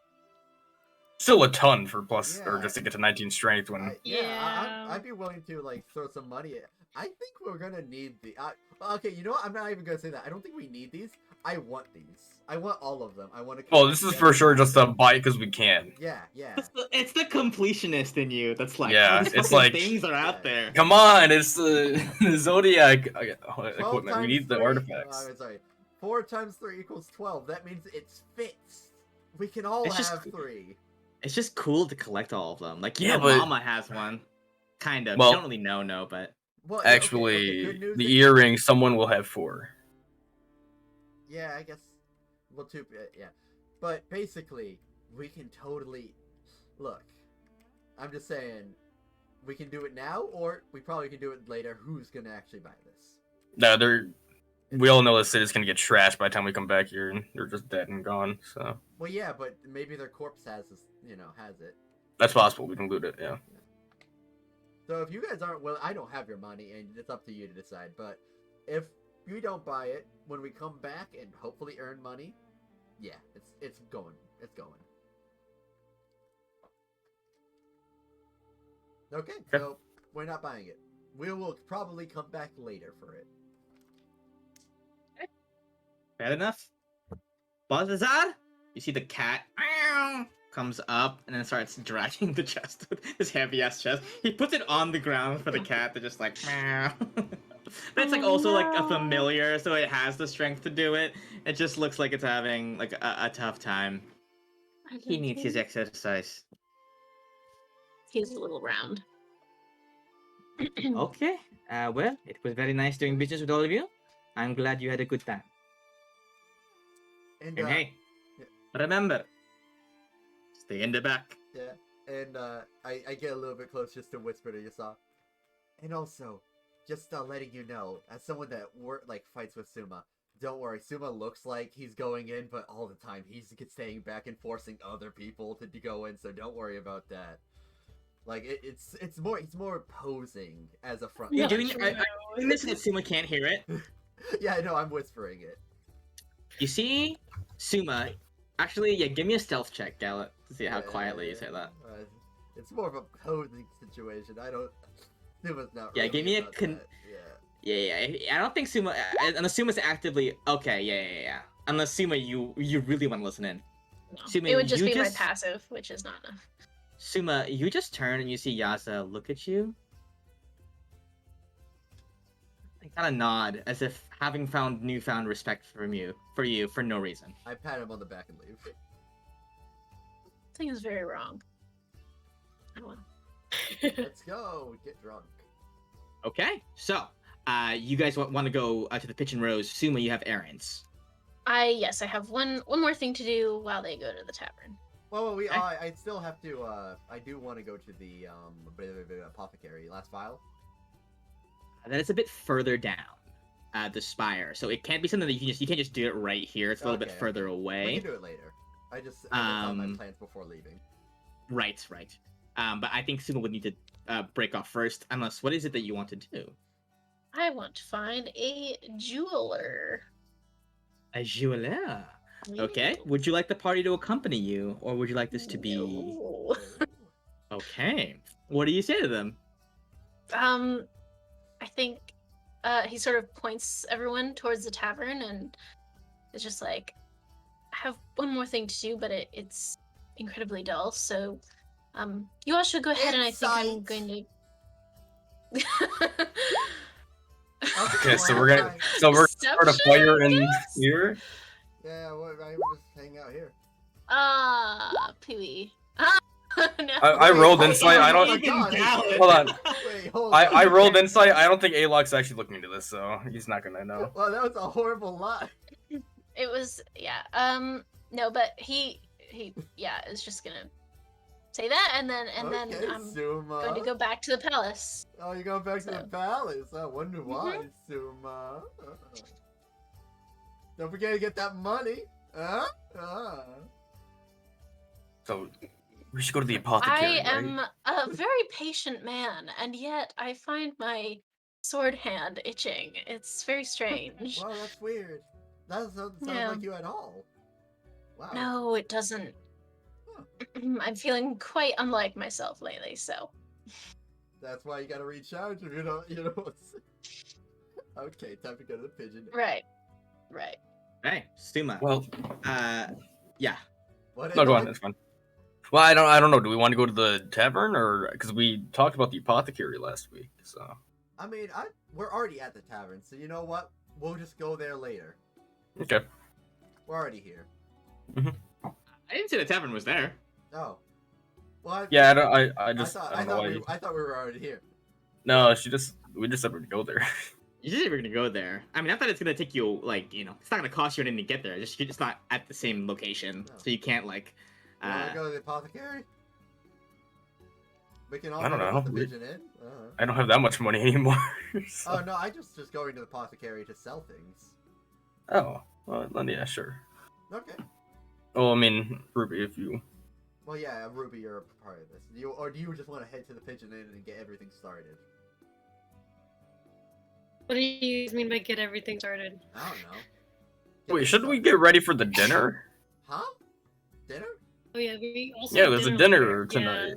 still a ton for plus, or Yeah. just to get to 19 strength when. Yeah. I'd be willing to like throw some money. I think we're gonna need the. Okay, you know what? I'm not even gonna say that. I don't think we need these. I want these. I want all of them. I want to. Well, this is for sure just a buy because we can. Yeah, yeah. It's the completionist in you that's like, Yeah, oh, these it's fucking like- things are out Yeah. there. Come on, it's the Zodiac 12 equipment. We times need the 3 artifacts. I'm sorry. 4 times 3 equals 12. That means it fits. We can all It's just- have 3. It's just cool to collect all of them. Like, Yeah, yeah, but- Mama has one. Kind of. Well- You don't really know, but Well, yeah, okay, Actually, good news the is- earring, someone will have 4. Yeah, I guess. Well, 2. Yeah, but basically, we can totally look. I'm just saying, we can do it now, or we probably can do it later. Who's gonna actually buy this? No, we all know the city's gonna get trashed by the time we come back here, and they're just dead and gone. So Well, yeah, but maybe their corpse has this, has it. that's possible. We can loot it. Yeah. So if you guys aren't willing, I don't have your money, and it's up to you to decide. But if you don't buy it, when we come back and hopefully earn money, yeah, it's going. It's going. Okay, so we're not buying it. We will probably come back later for it. bad enough. Balthazar, you see the cat comes up and then starts dragging the chest with his heavy ass chest. He puts it on the ground for the cat to just like. But it's like also like a familiar, so it has the strength to do it. It just looks like it's having like a tough time. He needs his exercise. He's a little round. Okay. Well, it was very nice doing business with all of you. I'm glad you had a good time. And And hey, yeah. remember, stay in the back. yeah, and I get a little bit close just to whisper to Yasa. And also, just letting you know, as someone that fights with Suma, don't worry. Suma looks like he's going in, but all the time he's staying back and forcing other people to go in. So don't worry about that. Like it's more posing as a front. You're Yeah, doing, true. are you doing this so that Suma can't hear it? Yeah, I know. I'm whispering it. You see, Suma. Actually, yeah, give me a stealth check, Gallet, to see how Yeah, quietly you yeah. say that. It's more of a posing situation. I don't. Suma's not. Yeah, really give me a about con- that. Yeah. Yeah. I don't think Suma. Unless Suma's actively okay. Yeah. Unless Suma, you really want to listen in. No. Suma, It would just you be just- my passive, which is not enough. Suma, you just turn and you see Yasa look at you. And kind of nod, as if having found newfound respect for you for no reason. I pat him on the back and leave. I think it's very wrong. I don't want. Let's go. Get drunk. Okay, so you guys want to go to the Pitch and Rose. Suma, you have errands. Yes, I have one more thing to do while they go to the tavern. Well, Okay. I still have to. I do want to go to the apothecary. Last file. Then it's a bit further down the spire, so it can't be something that you can't just do it right here. It's a little bit Okay, further We away. can do it later. I just thought my Um, plans before leaving. Right, right. But I think Suma would need to break off first. Unless, what is it that you want to do? I want to find a jeweler. A jeweler. Okay. Would you like the party to accompany you, or would you like this to be? No. Okay. What do you say to them? I think he sort of points everyone towards the tavern and it's just like, I have one more thing to do, but it's incredibly dull. So, you all should go ahead, and I think I'm Insight. going to. Okay, so well, we're gonna start a Deception, fire I in guess? here. Yeah, well, I would just hang out here. Pee-wee. Ah, no. I Wait, rolled hold insight. on, I don't. hold on. Hold on. Wait, hold I on. rolled insight. I don't think Alok's actually looking into this, so he's not gonna know. Well, that was a horrible lie. It was, yeah. No, but he is just gonna say that, and then Okay, I'm Suma. going to go back to the palace. Oh, you're going back to the So- palace. I wonder why, Suma. Don't forget to get that money. So we should go to the apothecary. I am Right? a very patient man, and yet I find my sword hand itching. It's very strange. Wow, that's weird. That doesn't sound Yeah. like you at all. Wow. No, it doesn't. Huh. I'm feeling quite unlike myself lately, so. That's why you gotta recharge if you don't. Okay, time to go to the pigeon. Right. Right. Hey, Suma. Well, Yeah. What no, is go it? on. That's fine. Well, I don't know. Do we want to go to the tavern or because we talked about the apothecary last week? So I mean, we're already at the tavern, so you know what? We'll just go there later. okay. We're already here. I didn't say the tavern was there. Oh. Well, Yeah, I just thought, I don't know why. I thought we were already here. No, we just said we'd go there. You just were gonna go there. I mean, I thought it's gonna take you like, it's not gonna cost you anything to get there. You're just not at the same location, No. so you can't like. You wanna go to the apothecary? We can all I don't go know. to the pigeon inn. I don't have that much money anymore. so- Oh no, I just going to the apothecary to sell things. Oh, well, then yeah, sure. Okay. Oh, I mean, Ruby, if you. Well, yeah, Ruby, you're a part of this. Do you just want to head to the pigeon inn and get everything started? What do you mean by get everything started? I don't know. Wait, things shouldn't we started. get ready for the dinner? Huh? Dinner? Oh yeah, we also Yeah, have there's a later. dinner Yeah. tonight.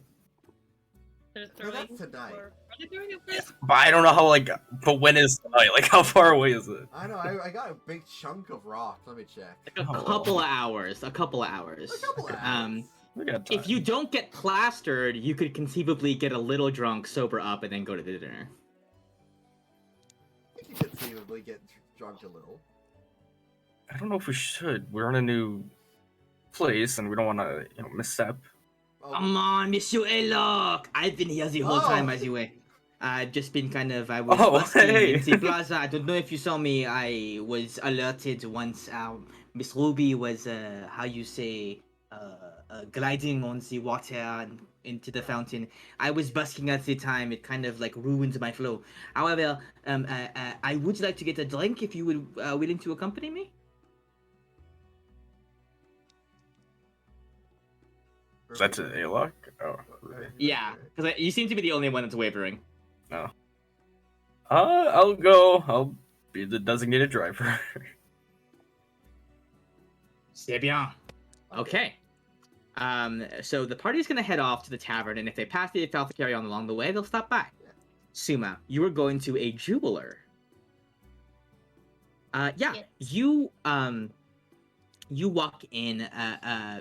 They're No, throwing. that's tonight. Are they throwing it first? But I don't know how but when is tonight? Like how far away is it? I know. I got a big chunk of rock. Let me check. A Oh. couple of hours. A couple of hours. A couple of Um, hours. We got time. If you don't get plastered, you could conceivably get a little drunk, sober up, and then go to the dinner. You can conceivably get drunk a little. I don't know if we should. We're in a new place and we don't want to, misstep. Oh, Come on, Monsieur Elok! I've been here the whole time, Oh. by the way. I've just been I was Oh, busking hey. in the plaza. I don't know if you saw me. I was alerted once Miss Ruby was, gliding on the water and into the fountain. I was busking at the time. It kind of ruined my flow. However, I would like to get a drink if you would willing to accompany me. Is that to Alok? Oh. Ruby. Yeah, because you seem to be the only one that's wavering. I'll go. I'll be the designated driver. C'est bien. Okay. So the party's gonna head off to the tavern, and if they pass the apothecary on along the way, they'll stop by. Suma, you are going to a jeweler. Yeah, Yes. you walk in.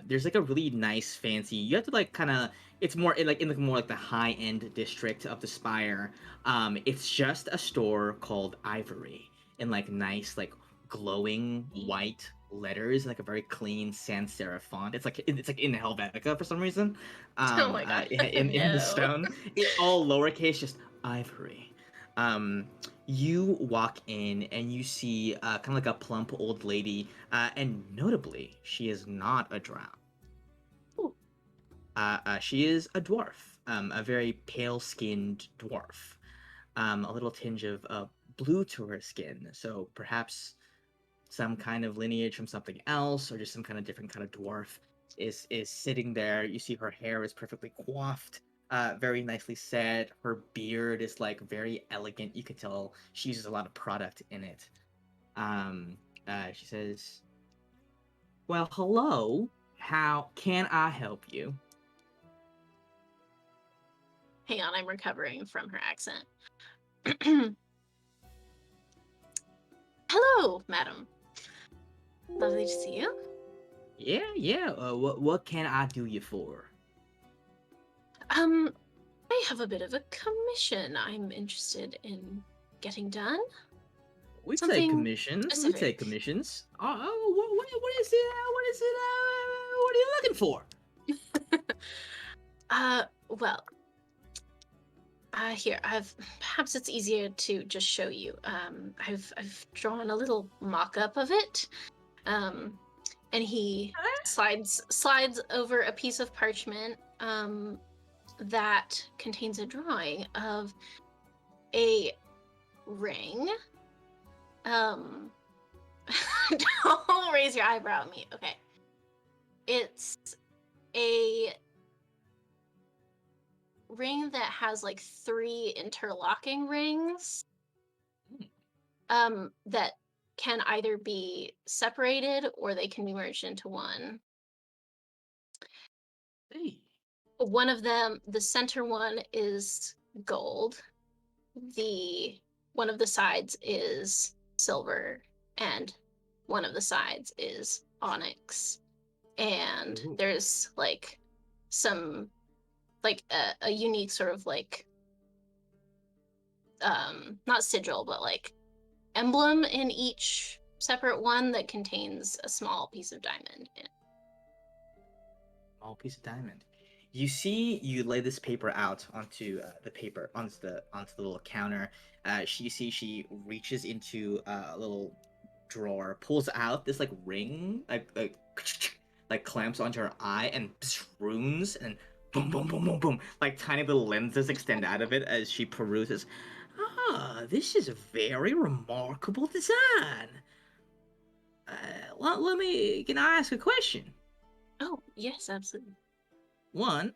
There's a really nice, fancy. You have to it's more in more the high end district of the Spire. It's just a store called Ivory in nice glowing white letters and a very clean sans serif font. It's like in Helvetica for some reason. Oh my God. In the No. stone, it's all lowercase, just Ivory. You walk in and you see kind of a plump old lady, and notably, she is not a drow. Ooh. She is a dwarf, a very pale-skinned dwarf. A little tinge of blue to her skin, so perhaps some kind of lineage from something else, or just some kind of different kind of dwarf. is sitting there. You see her hair is perfectly coiffed, very nicely set. Her beard is like very elegant. You could tell she uses a lot of product in it. Um, she says, "Well, hello. How can I help you?" Hang on, I'm recovering from her accent. Hello, madam. Lovely to see you. Yeah. What can I do you for? I have a bit of a commission I'm interested in getting done. We take Something commissions. We take specific. commissions. What is it? What is it? What are you looking for? Well, here I've perhaps it's easier to just show you. I've drawn a little mock-up of it. And he slides over a piece of parchment that contains a drawing of a ring. Don't raise your eyebrow at me. Okay. It's a ring that has like 3 interlocking rings that can either be separated or they can be merged into one. Hey. One of them, the center one, is gold. One of the sides is silver, and one of the sides is onyx. And Ooh. there's like some like a unique sort of like not sigil but like emblem in each separate one that contains a small piece of diamond in it. Small piece of diamond. You lay this paper out onto the paper onto the little counter. She reaches into a little drawer, pulls out this like ring, like clamps onto her eye and runes and boom boom boom boom boom, like tiny little lenses extend out of it as she peruses. Ah, this is a very remarkable design. Let me. Can I ask a question? Oh, yes, absolutely. One,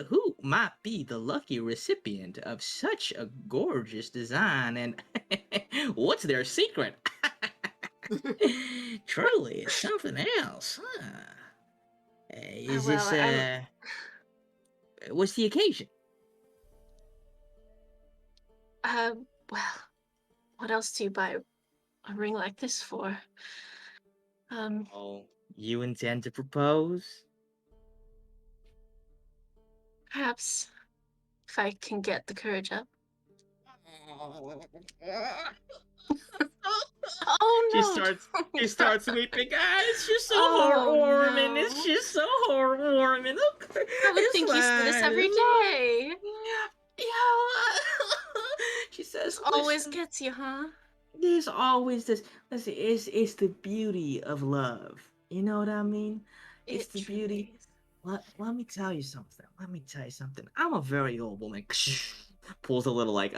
who might be the lucky recipient of such a gorgeous design, and what's their secret? Truly, it's something else. Huh? Is Well, this what's the occasion? uh, well, what else do you buy a ring like this for? Oh, you intend to propose? Perhaps if I can get the courage up. She Oh starts no! she starts weeping. Ah, it's just so Oh heartwarming. It's no! just so heartwarming. I would It's think you say this fine. every It's fine. day. Yeah. She This says, always "Listen, gets you, huh? there's always this. Listen, it's the beauty of love. You know what I mean? It's It the beauty. truly is. Let me tell you something. Let me tell you something. I'm a very old woman." Pulls a little like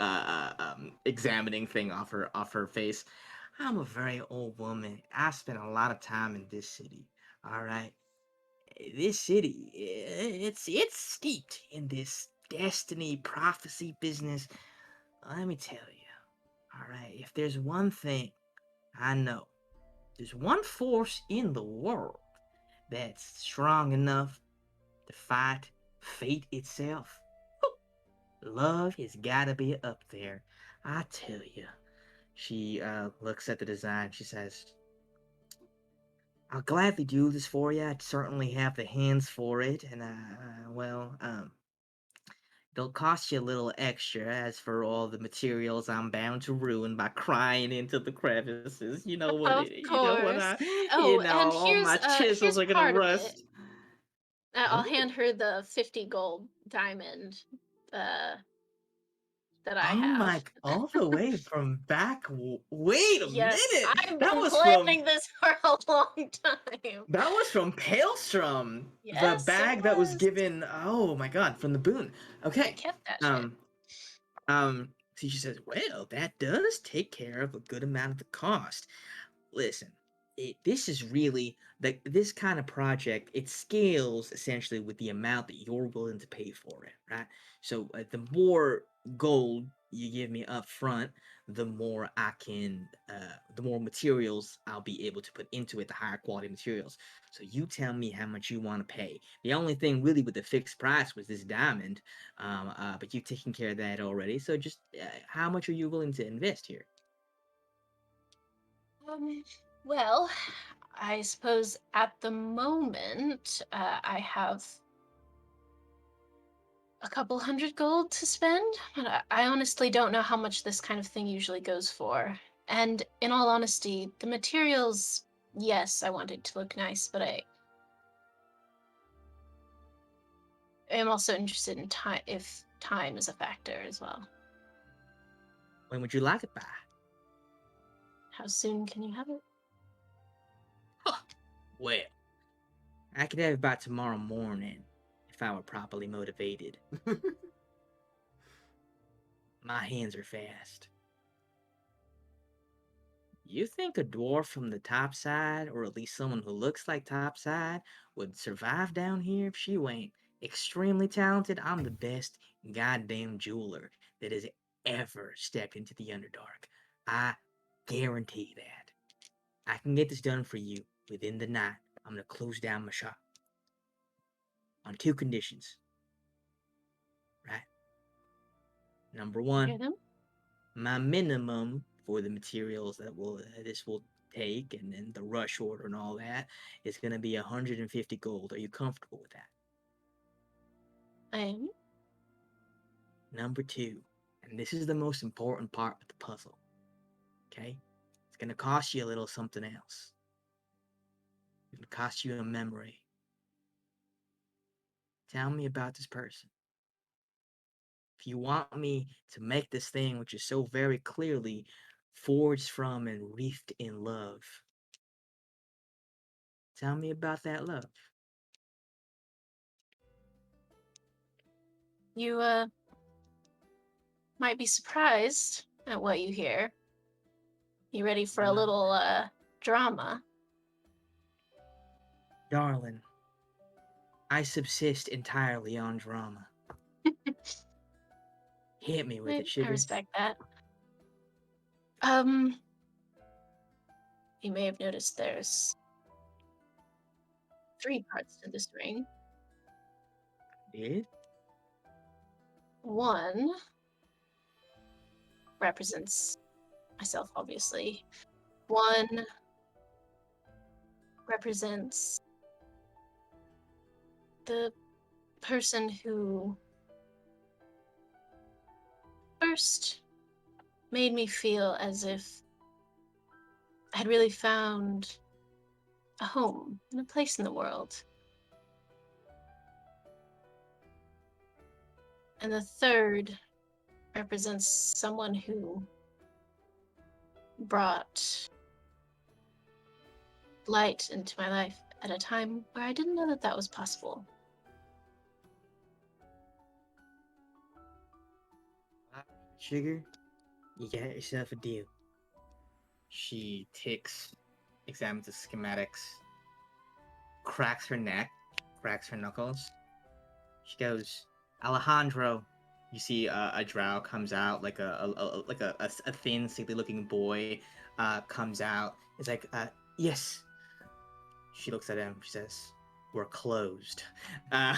examining thing off her face. I'm a very old woman. I spent a lot of time in this city. All right, this city, it's steeped in this destiny prophecy business. Let me tell you. All right, if there's one thing I know, there's one force in the world that's strong enough to fight fate itself. Love has gotta be up there. I tell you. She looks at the design. She says, "I'll gladly do this for you. I'd certainly have the hands for it, and it'll cost you a little extra. As for all the materials, I'm bound to ruin by crying into the crevices. You know what? Of course. All my chisels Here's are gonna part of it. rust." I'll Oh, hand her the 50 gold diamond uh that I oh have. my! All the way from back. Wait a Yes, minute. I've That been was from planning this for a long time. That was from Palestrom, the Yes, it bag that was was. given. Oh my god, from the boon. I Okay. kept that shit. Um. See, she says, "Well, that does take care of a good amount of the cost. Listen, this is really this kind of project. It scales essentially with the amount that you're willing to pay for it, right? So the more gold you give me up front, the more the more materials I'll be able to put into it, the higher quality materials. So you tell me how much you want to pay. The only thing really with the fixed price was this diamond, but you've taken care of that already. So just how much are you willing to invest here? Um, well, I suppose at the moment, I have a couple hundred gold to spend, but I honestly don't know how much this kind of thing usually goes for. And in all honesty, the materials, yes, I want it to look nice, but I am also interested in time, if time is a factor as well. When would you like it by? How soon can you have it? Well, I could have it by tomorrow morning if I were properly motivated. My hands are fast. You think a dwarf from the top side, or at least someone who looks like top side, would survive down here if she ain't extremely talented? I'm the best goddamn jeweler that has ever stepped into the Underdark. I guarantee that. I can get this done for you within the night. I'm gonna close down my shop on two conditions, right? Number You hear one, them? my minimum for the materials that will this will take, and then the rush order and all that, is going to be 150 gold. Are you comfortable with that? I am. Number two, and this is the most important part of the puzzle, okay? It's going to cost you a little something else. It's going to cost you a memory. Tell me about this person. If you want me to make this thing, which is so very clearly forged from and wreathed in love, tell me about that love. You might be surprised at what you hear. You ready for a little drama? Darling, I subsist entirely on drama. Hit me with it, I sugar. respect that. Um, you may have noticed there's three parts to this ring. Did? One represents myself, obviously. One represents the person who first made me feel as if I had really found a home and a place in the world. And the third represents someone who brought light into my life at a time where I didn't know that that was possible. Sugar, you got yourself a deal. She takes, examines the schematics, cracks her neck, cracks her knuckles. She goes, Alejandro. You see a drow comes out, like a thin, sickly-looking boy, comes out. It's like, yes. She looks at him. She says, "We're closed." Uh,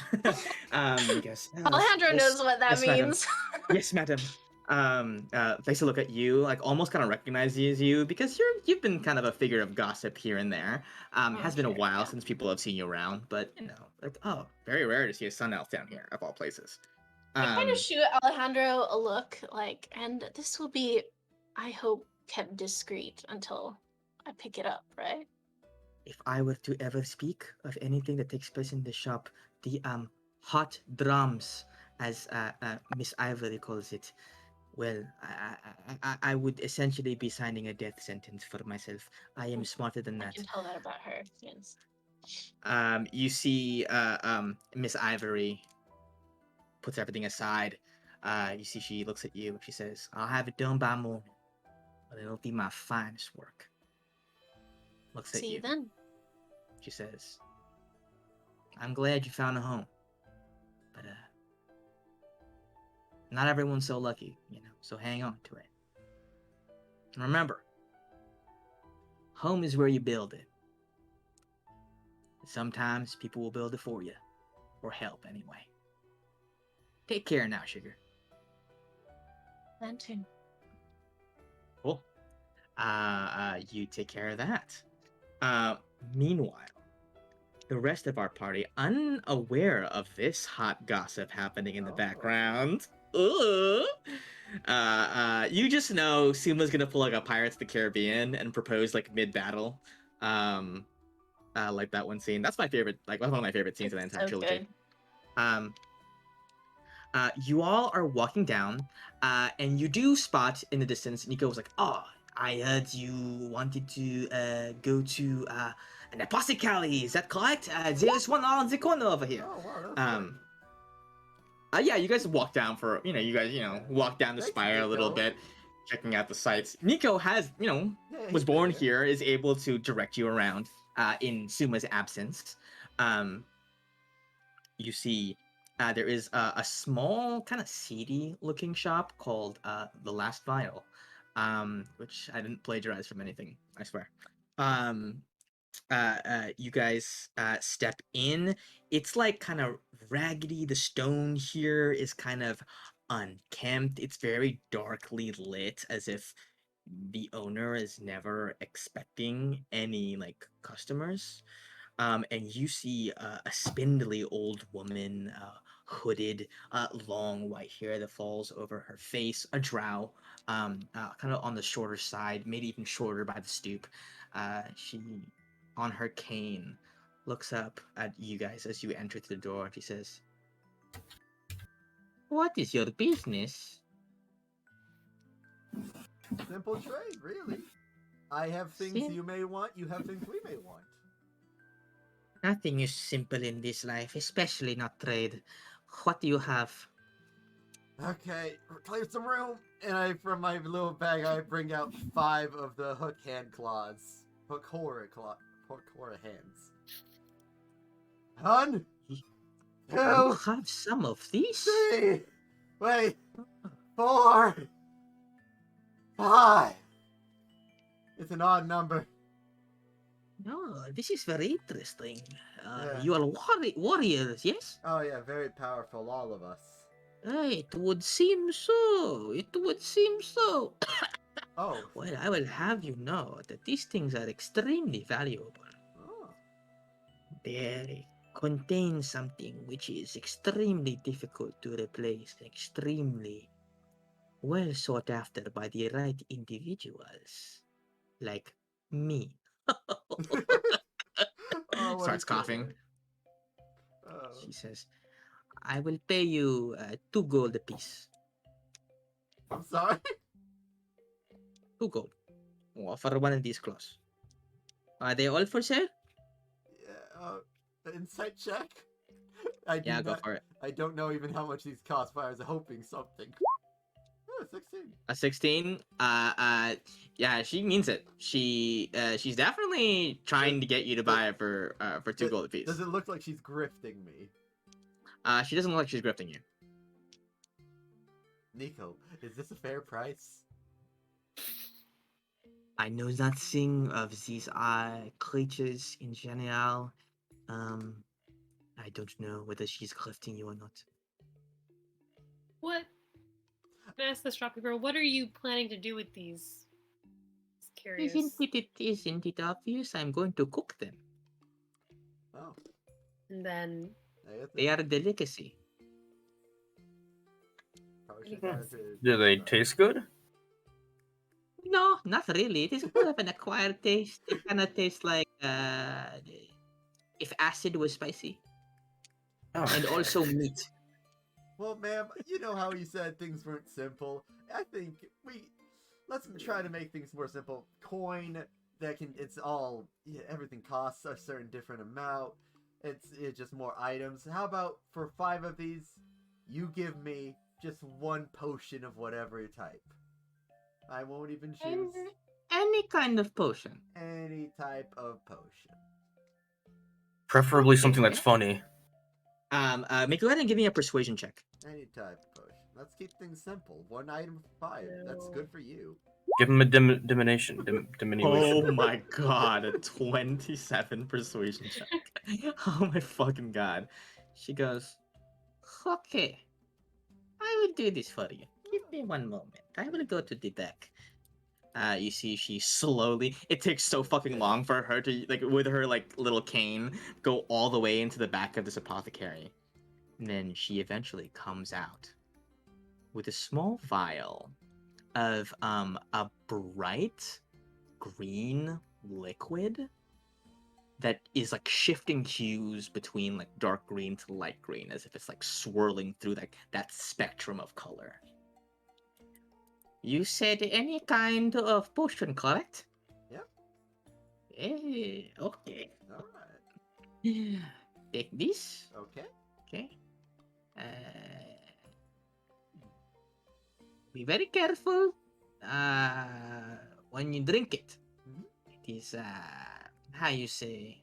he goes, Alejandro yes, knows what that yes, madam. means. Yes, madam. Takes a look at you, like almost kind of recognizes you because you've been kind of a figure of gossip here and there. Has been a Sure, while yeah. since people have seen you around, but like, oh, very rare to see a sun elf down here of all places. I kind of shoot Alejandro a look, like, and this will be, I hope, kept discreet until I pick it up, right? If I were to ever speak of anything that takes place in the shop, the hot drums, as Miss Ivory calls it, well, I would essentially be signing a death sentence for myself. I am smarter than I that. can tell that about her. Yes. You see, Miss Ivory puts everything aside. You see, she looks at you. She says, "I'll have it done by morning, but it'll be my finest work." looks at See you. you then. She says, I'm glad you found a home. But, not everyone's so lucky, so hang on to it. And remember, home is where you build it. Sometimes people will build it for you. Or help, anyway. Take care now, Sugar. Then too. Cool. You take care of that. Meanwhile, the rest of our party, unaware of this hot gossip happening in the background. Ooh. You just know Suma's gonna pull like a Pirates of the Caribbean and propose like mid-battle. Like that one scene. That's my favorite, like one of my favorite scenes in the It's entire so trilogy. good. You all are walking down, and you do spot in the distance. Nico was like, "Oh, I heard you wanted to go to an apothecary. Is that correct? There's one on the corner over here." Oh, wow, that's Yeah, you guys walk down for walk down the Thanks, spire a little Nico. bit, checking out the sights. Nico has Yeah, was he's been born here. here, is able to direct you around in Suma's absence. You see there is a small, kind of seedy looking shop called The Last Vial, which I didn't plagiarize from anything, I swear. You guys step in. It's like kind of raggedy. The stone here is kind of unkempt. It's very darkly lit, as if the owner is never expecting any like customers. And you see a spindly old woman, hooded, long white hair that falls over her face, a drow, kind of on the shorter side, maybe even shorter by the stoop. She, on her cane, looks up at you guys as you enter the door. She says, "What is your business?" Simple trade, really. I have things you may want, you have things we may want. Nothing is simple in this life, especially not trade. What do you have? Okay, clear some room. And from my little bag, I bring out 5 of the hook hand claws. Hook horror hands. 1, You 2, have some of these? 3, wait, 4, 5. It's an odd number. No, this is very interesting. Yeah. You are warriors, yes? Oh yeah, very powerful, all of us. It would seem so. It would seem so. Oh. Well, I will have you know that these things are extremely valuable. Oh. They contain something which is extremely difficult to replace, extremely well sought after by the right individuals, like me. Oh, what Starts a killer. coughing. Oh. She says, I will pay you 2 gold apiece. I'm sorry. 2 gold. Well, for one of these claws. Are they all for sale? Yeah, insight check? I do Yeah, go not, for it. I don't know even how much these cost, but I was hoping something. Oh, 16. A 16? Yeah, she means it. She's definitely trying to get you to buy it for 2 gold apiece. Does it look like she's grifting me? She doesn't look like she's grifting you. Nico, is this a fair price? I know nothing of these creatures in general. I don't know whether she's grifting you or not. What? Can I ask the shopkeeper, what are you planning to do with these? Just curious. Isn't it obvious? I'm going to cook them. Oh. And then They are a delicacy. Probably should have to- Do they taste good? No, not really. It is more of an acquired taste. It kind of tastes like if acid was spicy. Oh. And also meat. Well, ma'am, you know how you said things weren't simple. I think let's try to make things more simple. Coin it's all, everything costs a certain different amount. It's just more items. How about for 5 of these, you give me just 1 potion of whatever type. I won't even choose. Any kind of potion. Any type of potion. Preferably something that's Okay. funny. Make go ahead and give me a persuasion check. Any type of potion. Let's keep things simple. 1 item for 5. That's good for you. Give him a diminution. Diminution. Oh my god, a 27 persuasion check. Oh my fucking god. She goes, okay, I will do this for you. Give me one moment. I will go to the back. You see, she slowly. It takes so fucking long for her to, like, with her like little cane, go all the way into the back of this apothecary. And then she eventually comes out with a small vial of a bright green liquid that is like shifting hues between like dark green to light green, as if it's like swirling through like that spectrum of color. You said any kind of potion, correct? Yep. Okay. Alright. Take this. Okay. Okay. Be very careful when you drink it. Mhm. It is, how you say,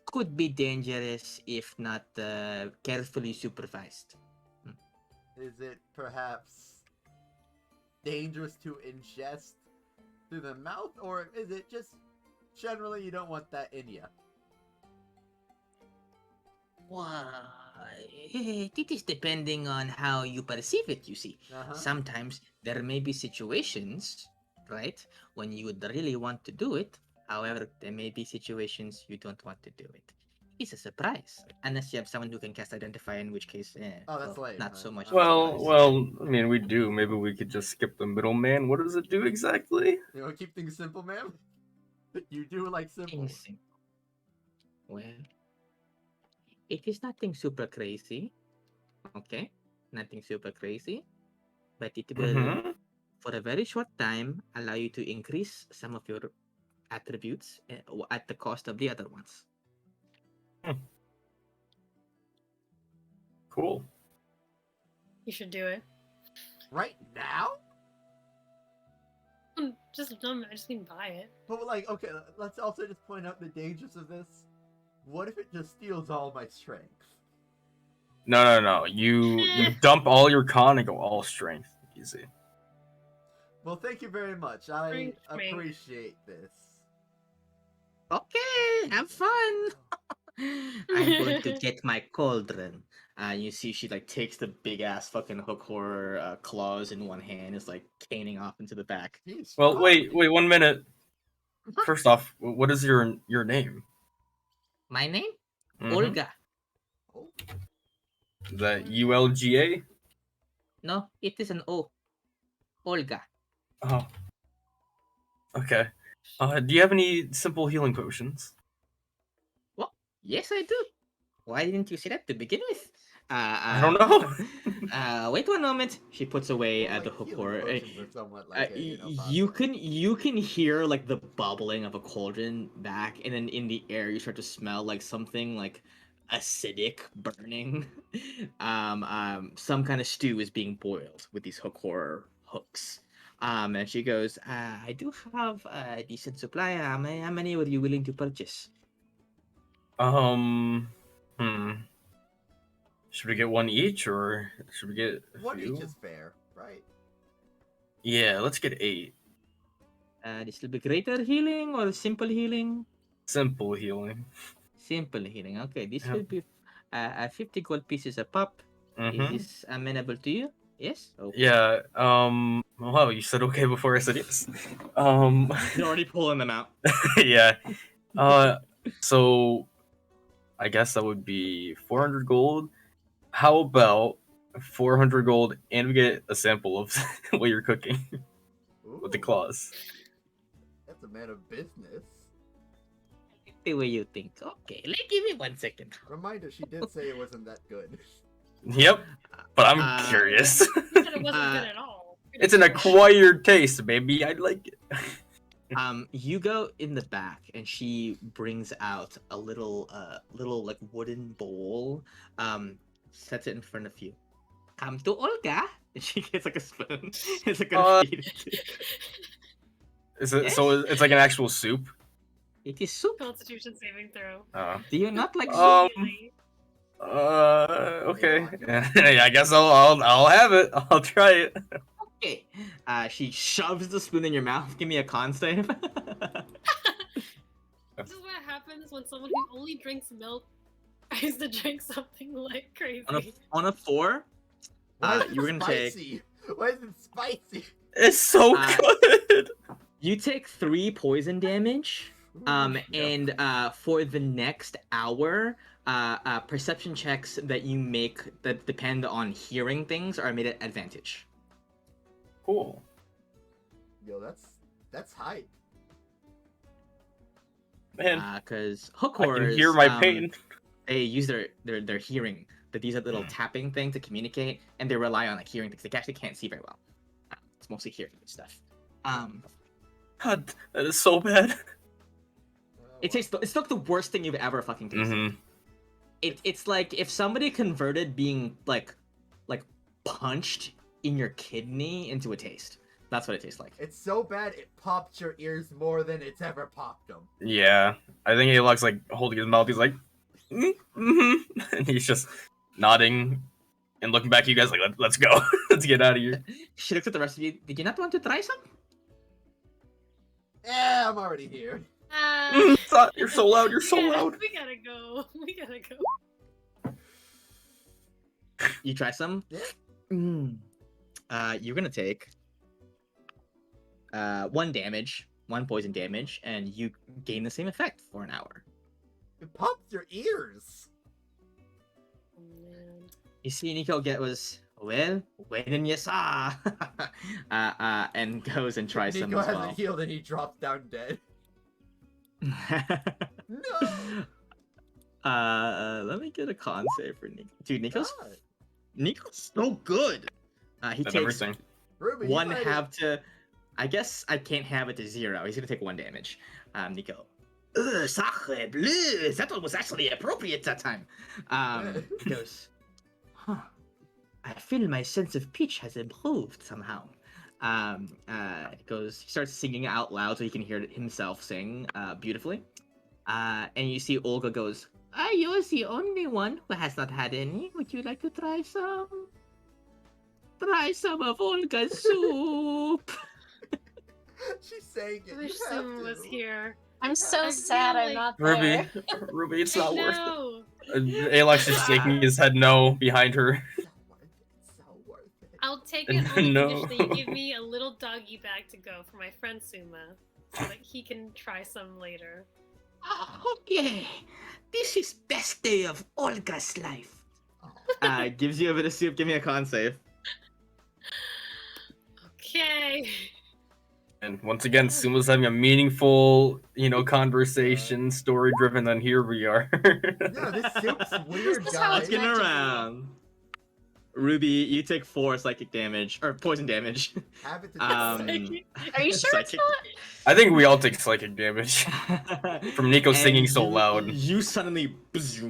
could be dangerous if not carefully supervised. Is it perhaps dangerous to ingest through the mouth, or is it just generally you don't want that in you? Well, it is depending on how you perceive it, you see. Uh-huh. Sometimes there may be situations, right, when you would really want to do it. However, there may be situations you don't want to do it. It's a surprise. Unless you have someone who can cast Identify, in which case, Oh, that's well, lame. not so much. I'm Well, surprised. I mean, we do. Maybe we could just skip the middleman. What does it do exactly? You know, keep things simple, ma'am. You do like simple. Things simple. Well, it is nothing super crazy. Okay? Nothing super crazy. But it will, Mm-hmm. for a very short time, allow you to increase some of your attributes at the cost of the other ones. Cool. You should do it. Right now? I just need to buy it. But like, okay, let's also just point out the dangers of this. What if it just steals all my strength? No. You dump all your con and go all strength. Easy. Well, thank you very much. I Strength. appreciate this. Okay, have fun. I'm going to get my cauldron. You see, she like takes the big ass fucking hook horror claws in one hand, is like caning off into the back. Jeez, Well, fuck. wait 1 minute. First off, what is your name? My name, Mhm. Olga. Oh, Is that ULGA? No, it is an O. Olga. Oh. Okay. Do you have any simple healing potions? Well, yes, I do. Why didn't you say that to begin with? I don't know. Wait 1 moment. She puts away well, like, the hook healing horror. potions are somewhat like a, You possible. can hear like the bubbling of a cauldron back, and then in the air you start to smell like something like acidic burning. Some kind of stew is being boiled with these hook horror hooks. And she goes, I do have a decent supply. How many were you willing to purchase? Hmm. Should we get one each, or should we get a One few? each is fair, right? Yeah, let's get 8. This will be greater healing or simple healing? Simple healing. Simple healing. Okay, this Yep. will be 50 gold pieces a pop. Is Mm-hmm. this amenable to you? Yes? Okay. Yeah. Wow, you said okay before I said yes. You're already pulling them out. Yeah. So I guess that would be 400 gold. How about 400 gold and we get a sample of what you're cooking with the Ooh, claws? that's a man of business. The way you think. Okay, give me 1 second. Reminder, she did say it wasn't that good. Yep. But I'm Uh, curious. You said it wasn't Uh, good at all. It's an acquired taste, baby. I like it. You go in the back, and she brings out a little like wooden bowl. Sets it in front of you. Come to Olga. And she gets like a spoon. It's like Uh, gonna feed it to you. Is it Yes? so? It's like an actual soup. It is soup. Constitution saving throw. Do you not like soup? Immediately. Okay. Hold Yeah, I guess I'll have it. I'll try it. Okay. She shoves the spoon in your mouth. Give me a con save. This is what happens when someone who only drinks milk tries to drink something like crazy. on a 4, Why is it you were gonna take. spicy? Why is it spicy? It's so good. You take 3 poison damage. Ooh, And for the next hour, perception checks that you make that depend on hearing things are made at advantage. Cool. Yo, that's hype. Man, Because hook I can horrors, hear my pain. they use their hearing, that these are little tapping thing to communicate, and they rely on like hearing things. They actually can't see very well. It's mostly hearing stuff. God, that is so bad. It's like the worst thing you've ever fucking tasted. Mm-hmm. It's like if somebody converted being like punched in your kidney into a taste. That's what it tastes like. It's so bad it popped your ears more than it's ever popped them. Yeah, I think Alok's like holding his mouth. He's like, mm-hmm, and he's just nodding and looking back at you guys like, let's go, let's get out of here. She looks at the rest of you. Did you not want to try some? Yeah, I'm already here. You're so loud. You're so loud. We gotta go. We gotta go. You try some? Yeah. You're gonna take 1 damage, 1 poison damage, and you gain the same effect for an hour. It popped your ears. Oh, man. You see Nico was, well, when you saw, and goes and tries some Nico as hasn't well. healed and he drops down dead. No. Let me get a con save for Nico. Dude, Nico's God. so good. He That's takes everything. Ruby, you 1 might half to. I guess I can't have it to 0. He's gonna take 1 damage. Nico. Sacre bleu! That one was actually appropriate that time. He goes, huh. I feel my sense of pitch has improved somehow. He starts singing out loud so he can hear himself sing beautifully. And you see Olga goes, you're the only one who has not had any. Would you like to try some? Try some of Olga's soup. She's saying it. I wish You have someone was to. here. I'm so I sad feel I'm like- not Ruby, there. Ruby, it's I not worth know. it. Alok's just shaking his head no behind her. It's so worth it. I'll take it on the No. condition that you give me a little doggy bag to go for my friend Suma, so that he can try some later. Okay, this is best day of Olga's life. Oh. Gives you a bit of soup. Give me a con save. Okay. And once again, Suma's having a meaningful, conversation, story driven, and here we are. Yeah, this soup's weird, This is how guys. it's Getting meant to be. around. Ruby, you take 4 psychic damage or poison damage. Have it to Um, Are you sure it's Psychic. not? I think we all take psychic damage from Nico singing And so loud. You suddenly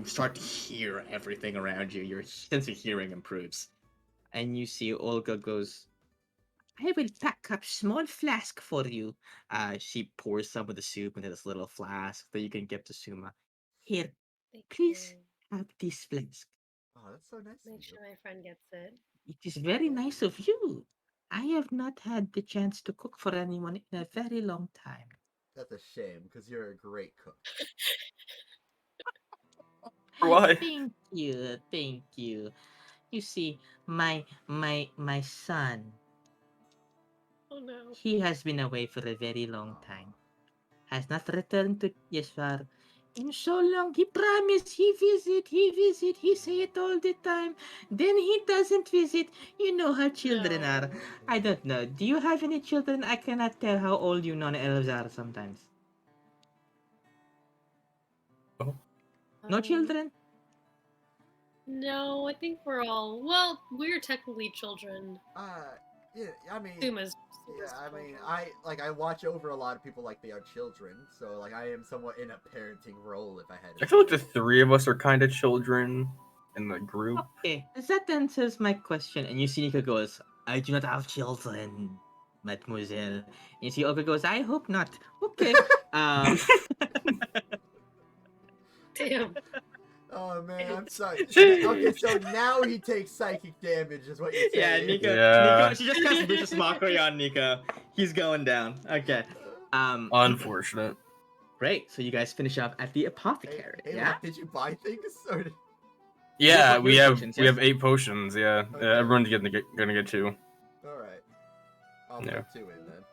start to hear everything around you. Your sense of hearing improves, and you see Olga goes, "I will pack up small flask for you." She pours some of the soup into this little flask that you can give to Suma. Here, Thank Please. you. have this flask. Oh, that's so nice. of Make you. sure my friend gets it. It is very nice of you. I have not had the chance to cook for anyone in a very long time. That's a shame, because you're a great cook. Why? Thank you, thank you. You see, my son, Oh no. he has been away for a very long time. Has not returned to Yeshwar in so long. He promised he visit, he say it all the time. Then he doesn't visit. You know how children are. No. I don't know. Do you have any children? I cannot tell how old you non-elves are sometimes. No Um, children? No, I think we're all. Well, we're technically children. Yeah, I mean, Suma's. yeah, I mean, I watch over a lot of people like they are children, so like I am somewhat in a parenting role if I had. I feel like the 3 of us are kind of children in the group. Okay, that answers my question. And you see Nika goes, I do not have children. mademoiselle. You see Olga goes, I hope not. Okay. Um, Damn. Oh man, I'm sorry. She- Okay, so now he takes psychic damage, is what you're yeah, saying. Nico. Yeah. Nico. She just cast vicious mockery on Nico. He's going down. Okay. Unfortunate. Great. So you guys finish up at the Hey, apothecary. hey, Yeah. Locke, did you buy things? Or... Yeah, po- we you have have potions, we yes? have 8 potions. Yeah, Okay. everyone's gonna get 2. Alright. I'll Yeah. put 2 in then.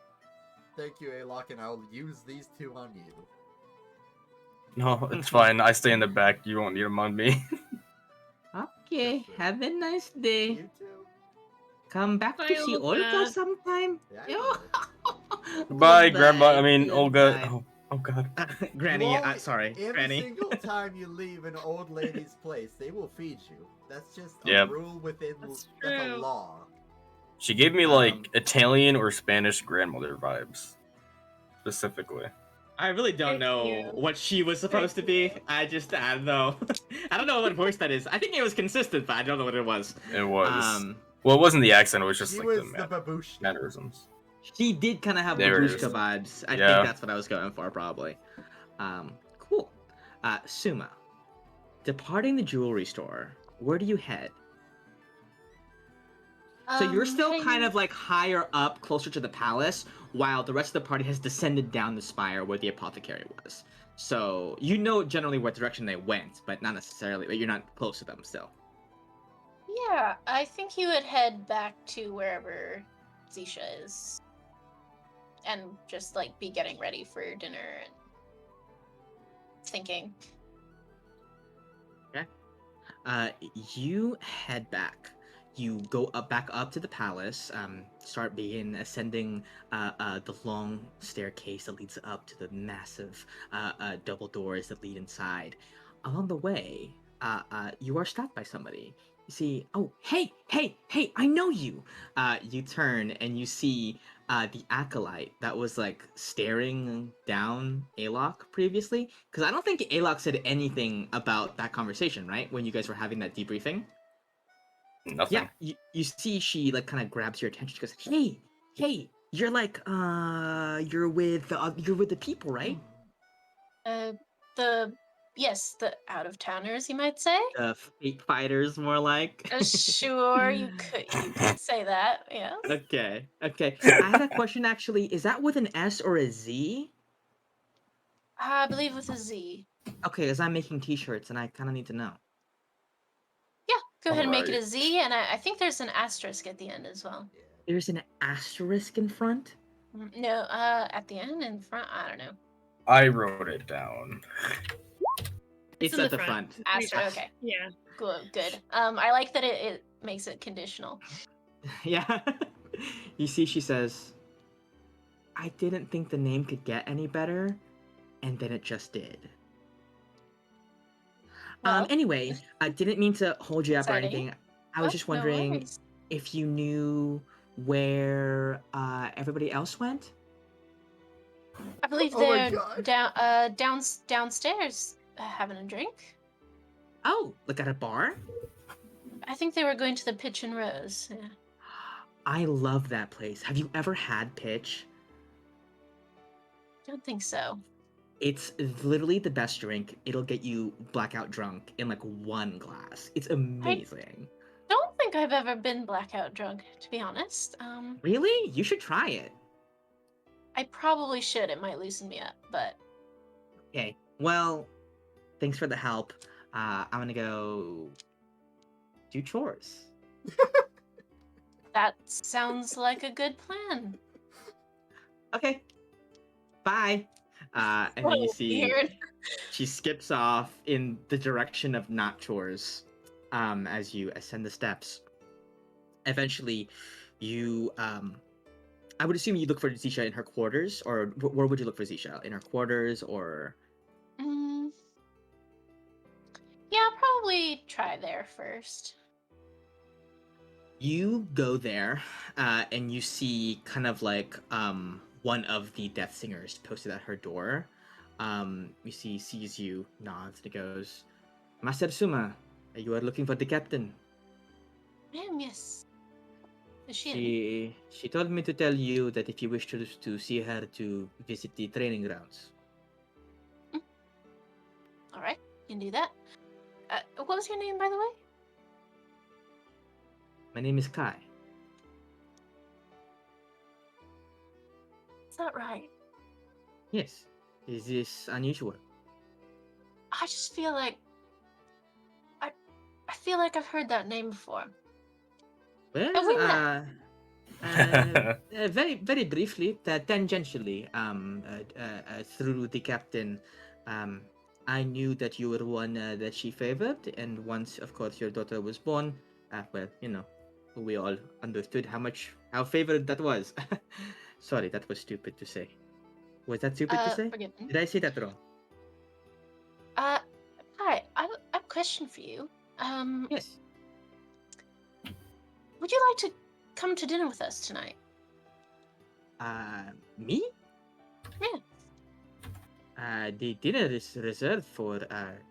Thank you, Alok, and I'll use these 2 on you. No, it's fine. I stay in the back. You won't need them on me. Okay. Yes, sir. Have a nice day. You too? Come back to Bye, see Olga. Olga sometime. Yeah, I Bye, Grandma. I mean, Goodbye. Olga. Goodbye. Oh God. Granny, You only- sorry, Every Granny. single time you leave an old lady's place, they will feed you. That's just a Yep. rule within. That's That's a true. law. She gave me like Um, Italian or Spanish grandmother vibes, specifically. I really don't Thank know you. what she was supposed to be. I don't know. I don't know what voice that is. I think it was consistent, but I don't know what it was. It was. Um, Well, it wasn't the accent. It was just She like was the the baboosh. mannerisms. she did kind of have There it babushka is. vibes. I Yeah. think that's what I was going for, probably. Cool. Suma, departing the jewelry store, where do you head? So you're still heading- kind of like higher up, closer to the palace, while the rest of the party has descended down the spire where the apothecary was. So you know generally what direction they went, but not necessarily. But you're not close to them still. Yeah, I think you would head back to wherever Zisha is. And just like be getting ready for dinner and thinking. You head back. You go back up to the palace. Begin ascending the long staircase that leads up to the massive double doors that lead inside. Along the way, you are stopped by somebody. You see, oh, hey, hey, hey, I know you. You turn and you see the acolyte that was like staring down Alok previously. Because I don't think Alok said anything about that conversation, right? When you guys were having that debriefing. Nothing. Yeah, you see she like kind of grabs your attention. She goes, "Hey, hey, you're like you're with the people, right? The yes, the out of towners, you might say. The fake fighters, more like." Sure, you could say that. Yes. Okay, okay. I had a question actually. Is that with an S or a Z? I believe with a Z. Okay, because I'm making T-shirts and I kind of need to know. Yeah, go ahead and make it Alright. a Z, and I think there's an asterisk at the end as well. There's an asterisk in front. No, at the end in front, I don't know. I wrote it down. It's in at the the front. front. Asterisk. Okay, Yeah. good. I like that it makes it conditional. Yeah. You see, she says, I didn't think the name could get any better, and then it just did. Well, Anyway, I didn't mean to hold you up or exciting. anything. I was Oh, just no wondering worries. if you knew where everybody else went? I believe Oh my they're God. downstairs having a drink. Oh, like at a bar? I think they were going to the Pitch and Rose. Yeah. I love that place. Have you ever had pitch? Don't think so. It's literally the best drink. It'll get you blackout drunk in like one glass. It's amazing. Don't think I've ever been blackout drunk, to be honest. Really? You should try it. I probably should. It might loosen me up, but Okay. Well, thanks for the help. I'm gonna go do chores. that sounds like a good plan. Okay. Bye. And then you Oh, see weird. she skips off in the direction of not chores. As you ascend the steps. Eventually, you I would assume you look for Zisha in her quarters, or where would you look for Zisha? In her quarters, or Yeah, I'll probably try there first. you go there, and you see kind of like one of the Death Singers posted at her door. You sees you, nods, and goes, Master Suma, you are looking for the captain. Ma'am, yes. Is she in? She told me to tell you that if you wish to see her, to visit the training grounds. All right, you can do that. What was your name, by the way? My name is Kai. Is that right? Yes. Is this unusual? I just feel like I feel like I've heard that name before. Well, Have we met? very briefly, tangentially, through the captain, I knew that you were one that she favored, and once, of course, your daughter was born, well, we all understood how favored that was. Sorry, that was stupid to say. Was that stupid to say? Forgive me. Did I say that wrong? Hi, I have a question for you. Yes. Would you like to come to dinner with us tonight? Me? Yeah. The dinner is reserved for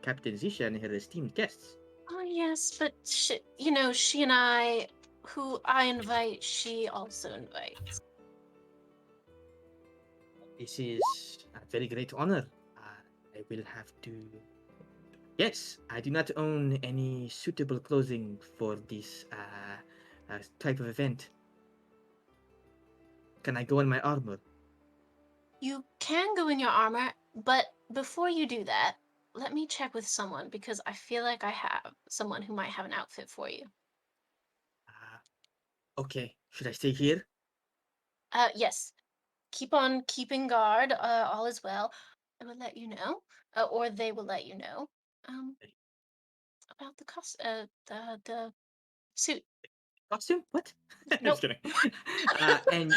Captain Zisha and her esteemed guests. Oh yes, but she and I, who I invite, she also invites. This is a very great honor. I will have to. Yes, I do not own any suitable clothing for this type of event. Can I go in my armor? You can go in your armor, but before you do that, let me check with someone because I feel like I have someone who might have an outfit for you. Okay, should I stay here? Yes. Keep on keeping guard. All is well. I will let you know, or they will let you know, about the the suit. Costume? What? I'm Nope. just kidding. And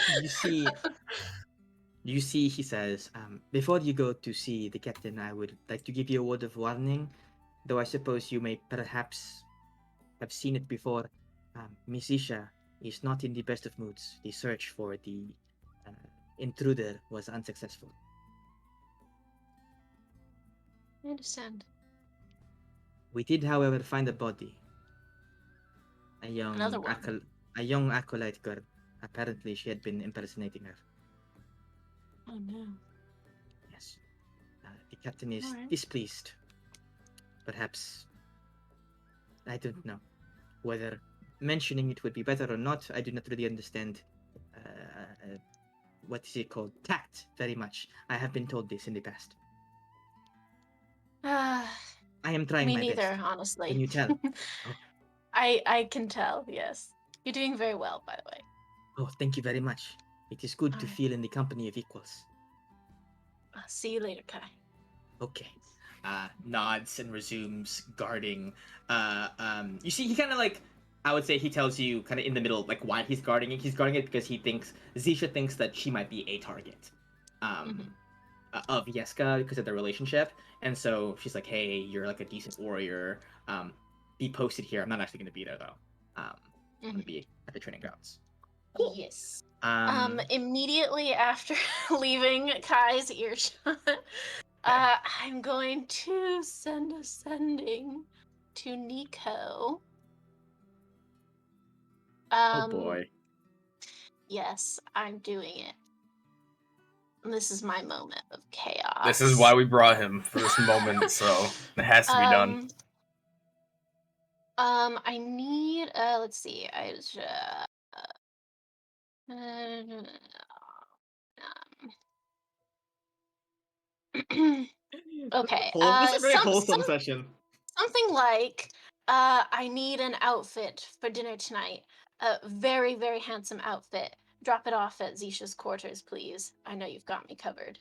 you see, he says, before you go to see the captain, I would like to give you a word of warning, though I suppose you may perhaps have seen it before. Miss Isha is not in the best of moods. The search for the uh, intruder was unsuccessful. I understand. We did, however, find a body. A Another young, one. a young acolyte girl. Apparently, she had been impersonating her. Oh no. Yes. The captain is Alright. displeased. Perhaps, I don't know whether mentioning it would be better or not. I do not really understand what is it called? Tact very much. I have been told this in the past. Uh, I am trying Me my neither, best. honestly. Can you tell? Oh, I can tell, yes. You're doing very well, by the way. oh, thank you very much. It is good to Alright. feel in the company of equals. I'll see you later, Kai. Okay. Nods and resumes guarding. You see, he kind of like, I would say he tells you kind of in the middle, like why he's guarding it. He's guarding it because Zisha thinks that she might be a target of Yeska because of their relationship. And so she's like, hey, you're like a decent warrior. Be posted here. I'm not actually going to be there though. I'm going to be at the training grounds. Cool. Yes. Um, Immediately after leaving Kai's earshot, I'm going to send a sending to Nico. oh boy. Yes, I'm doing it. This is my moment of chaos. This is why we brought him for this moment, so it has to be done. I need. Let's see. I was. Okay. This is a very wholesome session. Something like, I need an outfit for dinner tonight. A very, very handsome outfit. Drop it off at Zisha's quarters, please. I know you've got me covered.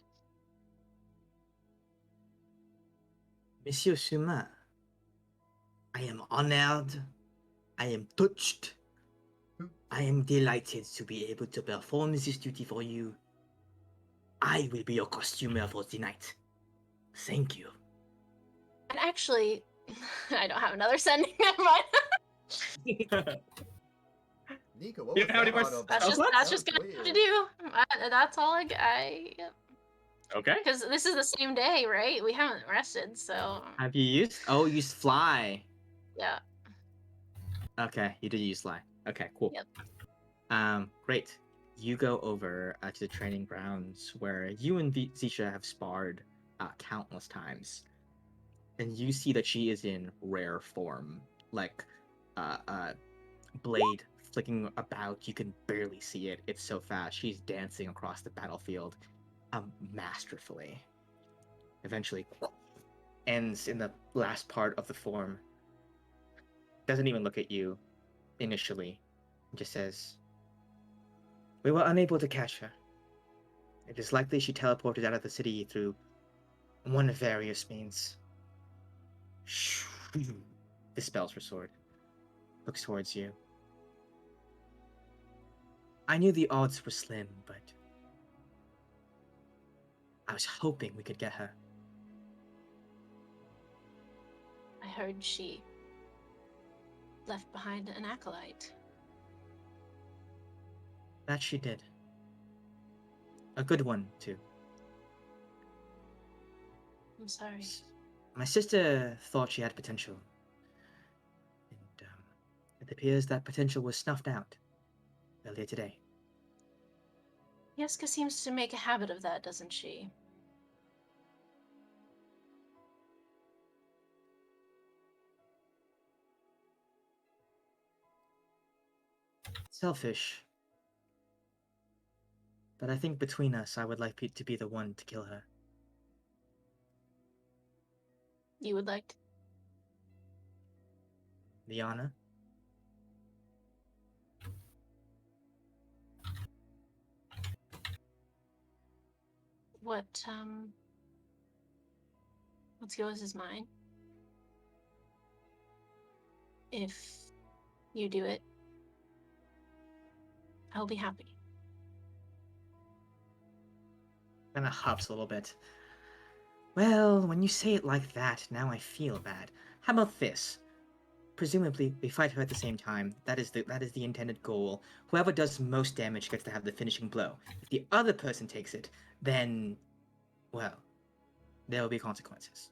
Monsieur Suma, I am honored. I am touched. I am delighted to be able to perform this duty for you. I will be your costumer for the night. Thank you. And actually, I don't have another sending. Never mind. Nico, what You was don't have any that more auto That's spells just left? that's just gonna have to do. That's all I Okay. because this is the same day, right? We haven't rested, so Have you used? Oh, you used fly. yeah. Okay, you did use fly. Okay, cool. Yep. Great. You go over to the training grounds where you and Zisha have sparred countless times, and you see that she is in rare form, like uh, uh, blade flicking about. You can barely see it. It's so fast. She's dancing across the battlefield, masterfully. Eventually, ends in the last part of the form. Doesn't even look at you initially. Just says, "We were unable to catch her. It is likely she teleported out of the city through one of various means." Dispels her sword. Looks towards you. "I knew the odds were slim, but I was hoping we could get her." I heard she left behind an acolyte. That she did. A good one, too. I'm sorry. My sister thought she had potential, and it appears that potential was snuffed out earlier today. Yeska seems to make a habit of that, doesn't she? Selfish, but I think between us, I would like to be the one to kill her. You would like to? The honor? What's yours is mine. If you do it, I'll be happy. Kind of huffs a little bit. Well, when you say it like that, now I feel bad. How about this? Presumably, we fight her at the same time. That is the intended goal. Whoever does most damage gets to have the finishing blow. If the other person takes it, then, well, there will be consequences.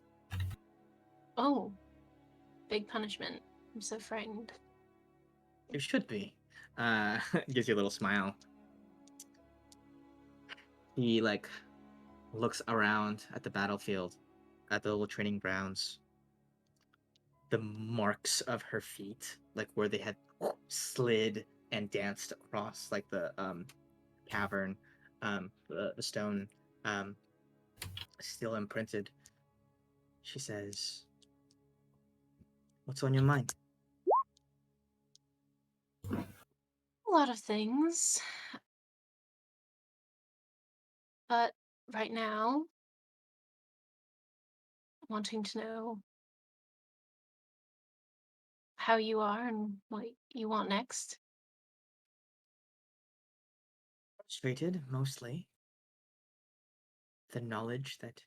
Oh, big punishment. I'm so frightened. You should be. Gives you a little smile. He looks around at the battlefield, at the little training grounds. The marks of her feet, like where they had slid and danced across like the cavern, the stone, still imprinted. She says, "What's on your mind?" A lot of things. But right now, wanting to know how you are and what you want next. Frustrated, mostly. The knowledge that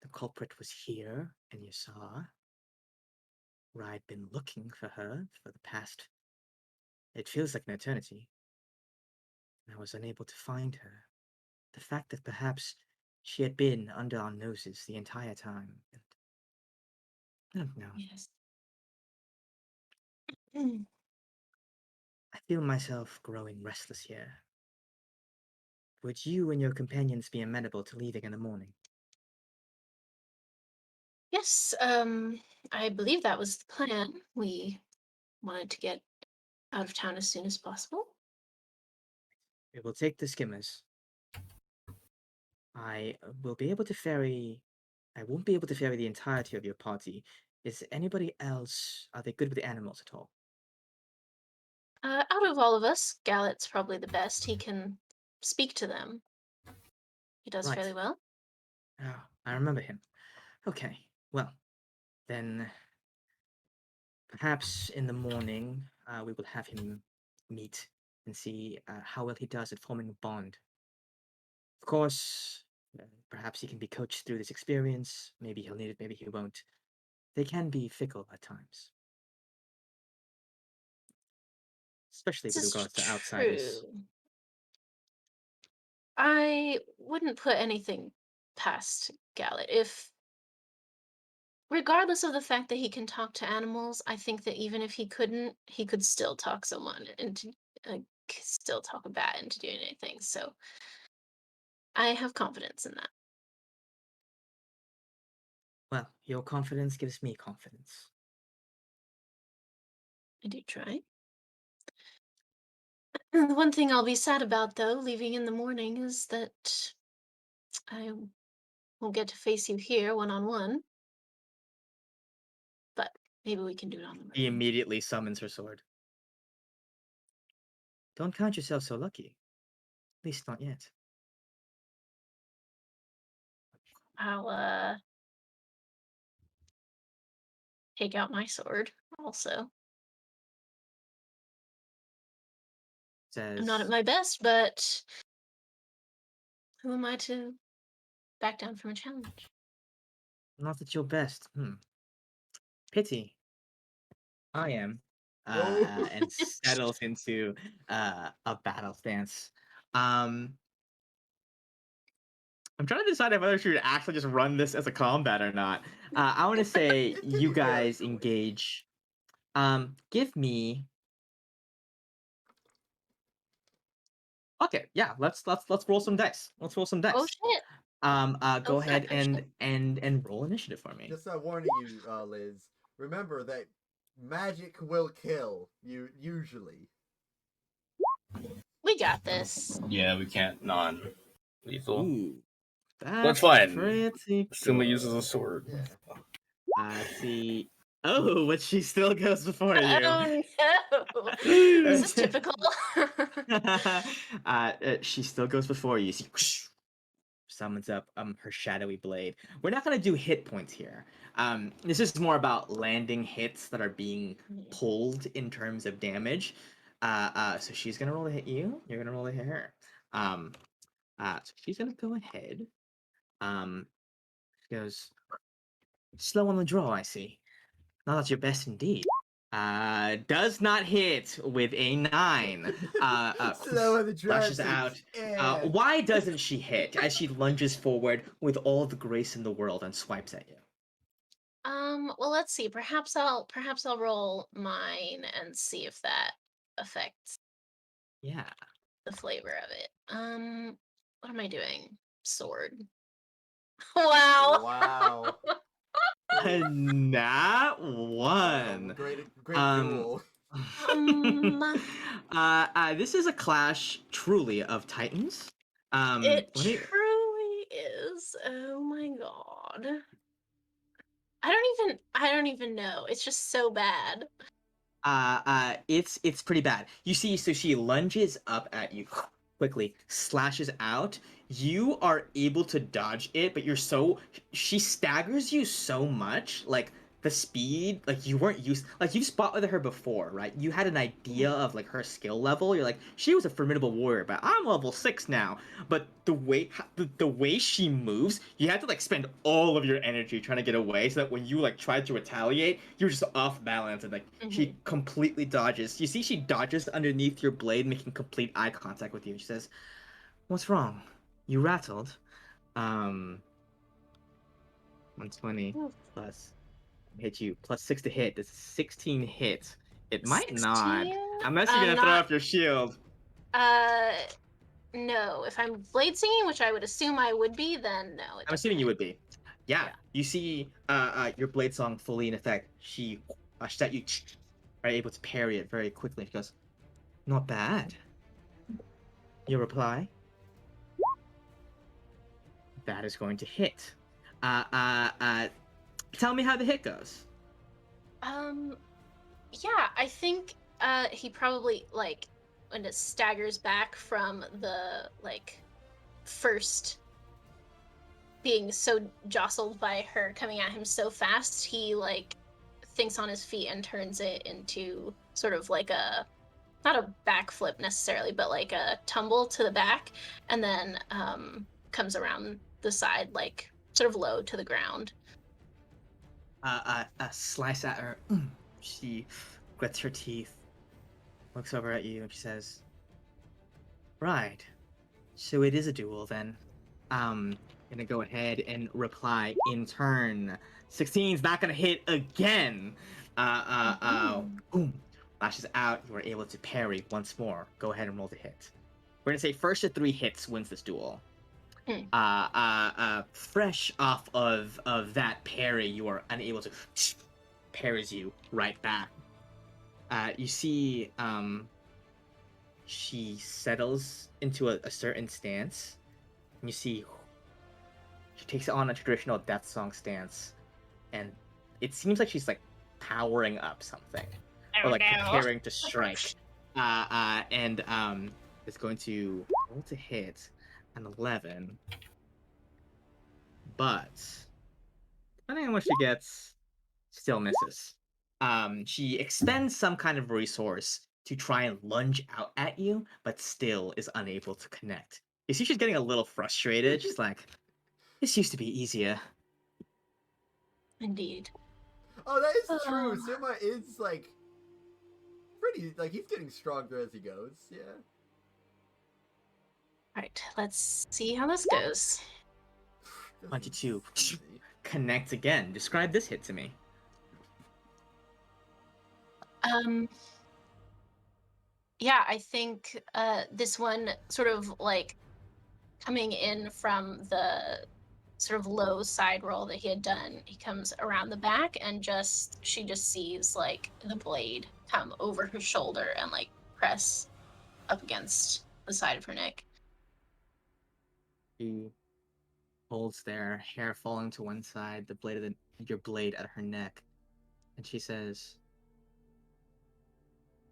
the culprit was here and you saw, where I'd been looking for her for the past, it feels like an eternity, and I was unable to find her. The fact that perhaps she had been under our noses the entire time, and I don't know. Yes. I feel myself growing restless here. Would you and your companions be amenable to leaving in the morning? Yes, I believe that was the plan. We wanted to get out of town as soon as possible. We will take the skimmers. I will be able to ferry. I won't be able to ferry the entirety of your party. Is anybody else? Are they good with animals at all? Out of all of us, Gallet's probably the best. He can speak to them. He does Right. fairly well. Oh, I remember him. Okay. Well, then perhaps in the morning we will have him meet and see how well he does at forming a bond. Of course, perhaps he can be coached through this experience. Maybe he'll need it, maybe he won't. They can be fickle at times, especially This with is regards to outsiders. true. I wouldn't put anything past Gallet. If, regardless of the fact that he can talk to animals, I think that even if he couldn't, he could still talk someone into still talk a bat into doing anything. So I have confidence in that. Well, your confidence gives me confidence. I do try. The one thing I'll be sad about, though, leaving in the morning, is that I won't get to face you here one on one. But maybe we can do it on the He road. immediately summons her sword. Don't count yourself so lucky. At least not yet. I'll take out my sword also. I'm not at Says, my best, but who am I to back down from a challenge? not at your best. Pity. I am. Oh. And settles into a battle stance. Um, I'm trying to decide if whether I should actually just run this as a combat or not. I want to say It can you be fairly guys quick. engage. Give me. Okay, yeah. Let's roll some dice. Let's roll some Oh dice. shit! Oh Go shit! ahead Oh shit! and roll initiative for me. Just warning you, Liz. Remember that magic will kill you usually. We got this. Yeah, we can't non-lethal. Ooh, That's that's fine. pretty Assume it uses a good. sword. Yeah. Let's see. Oh, but she still goes before you. Oh no! This is typical. She still goes before you. See, summons up her shadowy blade. We're not gonna do hit points here. This is more about landing hits that are being pulled in terms of damage. So she's gonna roll to hit you. You're gonna roll to hit her. So she's gonna go ahead. She goes slow on the draw. I see. Not at your best indeed. Does not hit with a 9. Slow on the drive. Flashes out. Yeah. Why doesn't she hit as she lunges forward with all the grace in the world and swipes at you? Well, let's see. Perhaps I'll roll mine and see if that affects Yeah. the flavor of it. What am I doing? Sword. Wow. Wow. Not one. Great Um, duel. Um, this is a clash truly of titans. it Let me. truly is. Oh my god. I don't even know. It's just so bad. It's pretty bad. You see, so she lunges up at you quickly, slashes out. You are able to dodge it, but she staggers you so much, like the speed, like you weren't used, like you've fought with her before, right? You had an idea of like her skill level. You're like, she was a formidable warrior, but I'm level 6 now. But the way she moves, you had to like spend all of your energy trying to get away, so that when you like tried to retaliate, you were just off balance, and like she completely dodges. You see, she dodges underneath your blade, making complete eye contact with you. She says, "What's wrong? You rattled." 120 Oof. plus hit you plus 6 to hit. That's 16 hits. It might not, 16? unless you're gonna throw Not. off your shield. Uh, no. If I'm blade singing, which I would assume I would be, then no. It I'm doesn't assuming you hit. would be. Yeah, Yeah. you see, your blade song fully in effect. She that you are able to parry it very quickly. She goes, "Not bad." Your reply? That is going to hit. Uh, uh, uh, Tell me how the hit goes. Um, yeah, I think he probably like when it staggers back from the like first being so jostled by her coming at him so fast, he like thinks on his feet and turns it into sort of like a not a backflip necessarily, but like a tumble to the back, and then comes around the side like sort of low to the ground. Slice at her. She grits her teeth, looks over at you, and she says, "Right. So it is a duel then. Gonna go ahead and reply in turn. 16's not gonna hit again. Boom. lashes out. You are able to parry once more. Go ahead and roll to hit. We're gonna say first to 3 hits wins this duel. Fresh off of that parry, you are unable to parries you right back. You see, she settles into a certain stance. And you see, she takes on a traditional death song stance, and it seems like she's like powering up something, or like preparing to strike. And it's going to roll to hit an 11, but depending on what she gets, still misses. She expends some kind of resource to try and lunge out at you, but still is unable to connect. You see, she's getting a little frustrated. She's like, "This used to be easier." Indeed. Oh, that is true. Sima is like pretty. Like he's getting stronger as he goes. Yeah. Right, let's see how this goes. 22. Connect again. Describe this hit to me. Yeah, I think this one sort of like coming in from the sort of low side roll that he had done, he comes around the back and she just sees like the blade come over her shoulder and like press up against the side of her neck. She holds there, hair falling to one side, the blade of your blade at her neck, and she says,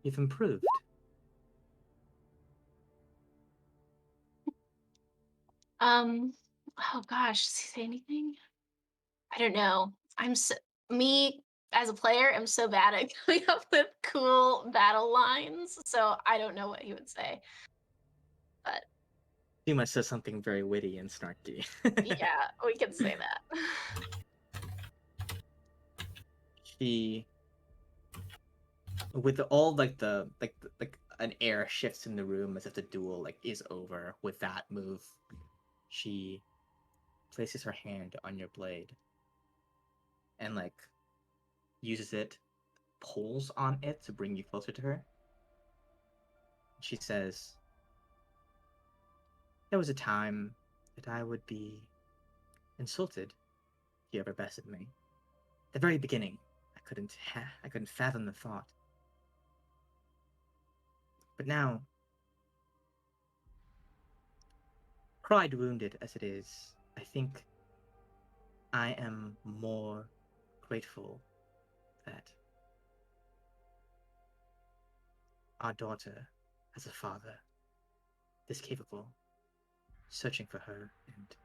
"You've improved." Oh gosh, does he say anything? I don't know. Me as a player, I'm so bad at coming up with cool battle lines, so I don't know what he would say. But Sima says something very witty and snarky. yeah, we can say that. She, with all like an air shifts in the room as if the duel like is over with that move. She places her hand on your blade and like uses it, pulls on it to bring you closer to her. She says, "There was a time that I would be insulted if you ever bested me. The very beginning, I couldn't fathom the thought. But now, pride wounded as it is, I think I am more grateful that our daughter has a father this capable, searching for her and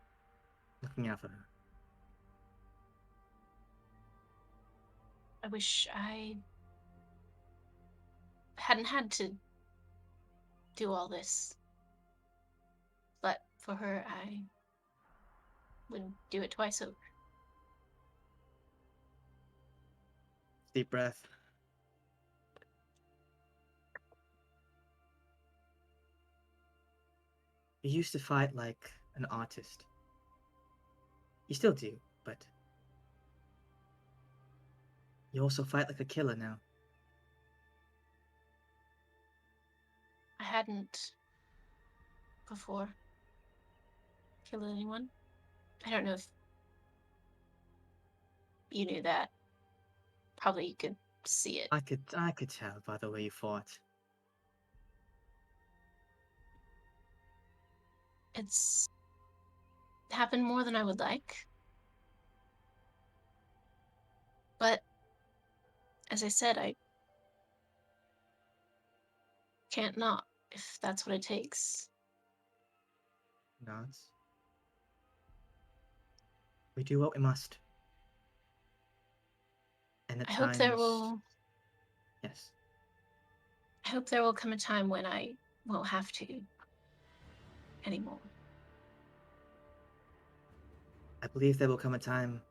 looking out for her." I wish I hadn't had to do all this. But for her, I would do it twice over. Deep breath. You used to fight like an artist. You still do, but you also fight like a killer now. I hadn't before killed anyone. I don't know if you knew that. Probably you could see it. I could tell by the way you fought. It's happened more than I would like. But as I said, I can't not if that's what it takes. Nods. We do what we must. And at I times, yes, hope there will come a time when I won't have to anymore. I believe there will come a time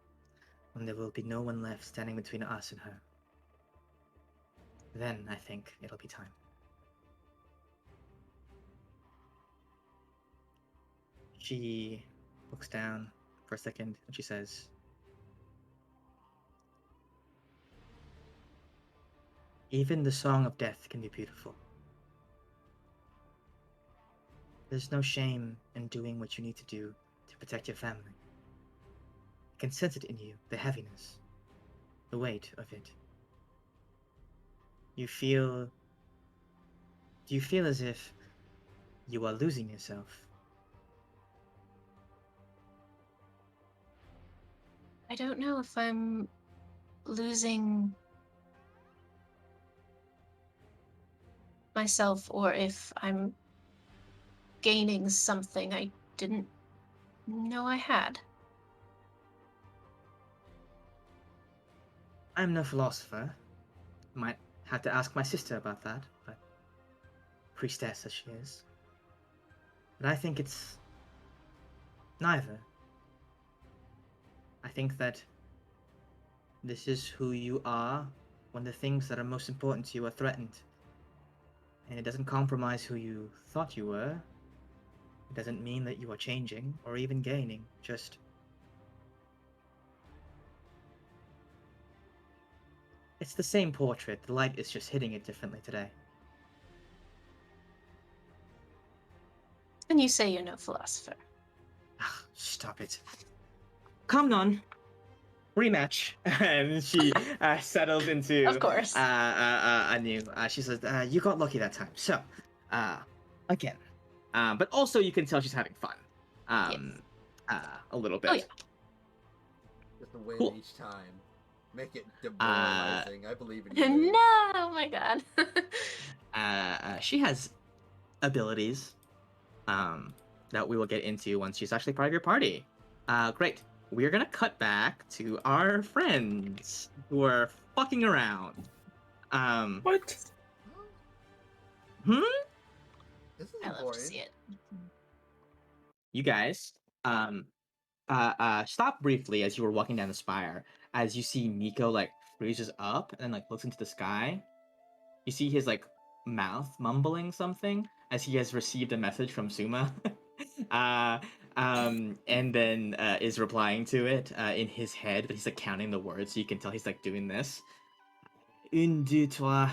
when there will be no one left standing between us and her. Then I think it'll be time. She looks down for a second and she says, Even the song of death can be beautiful. There's no shame in doing what you need to do to protect your family. I can sense it in you, the heaviness, the weight of it. You feel. Do you feel as if you are losing yourself? I don't know if I'm losing myself or if I'm gaining something I didn't know I had. I'm no philosopher. Might have to ask my sister about that, but priestess as she is. But I think it's neither. I think that this is who you are when the things that are most important to you are threatened. And it doesn't compromise who you thought you were. It doesn't mean that you are changing or even gaining. Just. It's the same portrait. The light is just hitting it differently today. And you say you're no philosopher. Stop it. Come on. Rematch. And she settles into Of course. a new. She says, "You got lucky that time." So, again, but also you can tell she's having fun. A little bit. Oh, yeah. Just a win Cool. each time. Make it demoralizing. I believe in you. No, Liz. oh my god. She has abilities that we will get into once she's actually part of your party. Great. We're gonna cut back to our friends who are fucking around. What? Hmm? This is I love to important. see it. You guys, stop briefly as you were walking down the spire, as you see Nico like freezes up and like looks into the sky. You see his like mouth mumbling something as he has received a message from Suma. uh, and then is replying to it in his head, but he's like counting the words, so you can tell he's like doing this. Une, deux, trois.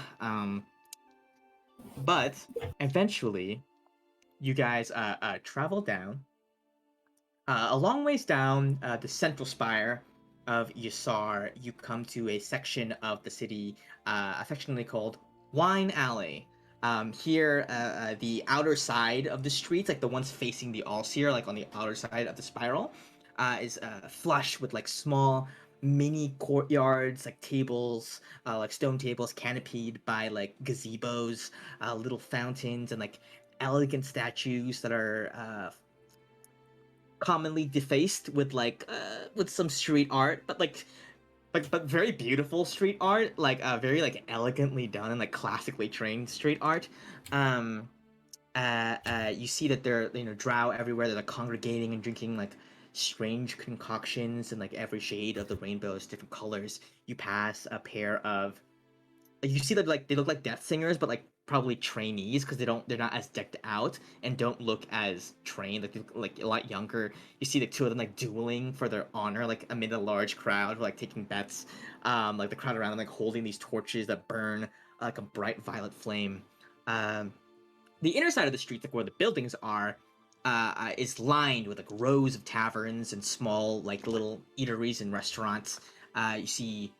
But eventually, you guys travel down a long ways down the central spire of Yasar. You come to a section of the city affectionately called Wine Alley. Here, the outer side of the streets, like the ones facing the Allseer, like on the outer side of the spiral, is flush with like small mini courtyards, like tables, like stone tables canopied by like gazebos, little fountains, and like elegant statues that are commonly defaced with some street art, but but very beautiful street art, like very like elegantly done and like classically trained street art. Um, you see that there drow everywhere. They're like congregating and drinking like strange concoctions and like every shade of the rainbow is different colors. You pass a pair of you see that like they look like death singers, but like probably trainees because they're not as decked out and don't look as trained. Like they look like a lot younger. You see the two of them like dueling for their honor, like amid a large crowd, like taking bets. Like the crowd around them like holding these torches that burn like a bright violet flame. Um, the inner side of the street, like where the buildings are, is lined with like rows of taverns and small like little eateries and restaurants. You see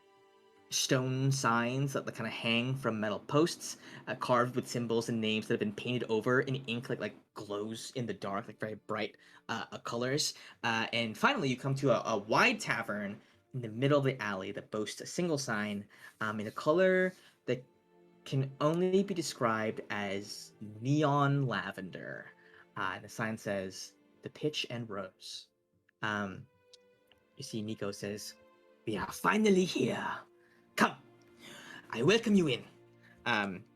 stone signs that kind of hang from metal posts, carved with symbols and names that have been painted over in ink, like glows in the dark, like very bright colors. And finally, you come to a wide tavern in the middle of the alley that boasts a single sign in a color that can only be described as neon lavender. And the sign says "The Pitch and Rose." Um, you see, Nico says, "We are finally here. Come, I welcome you in."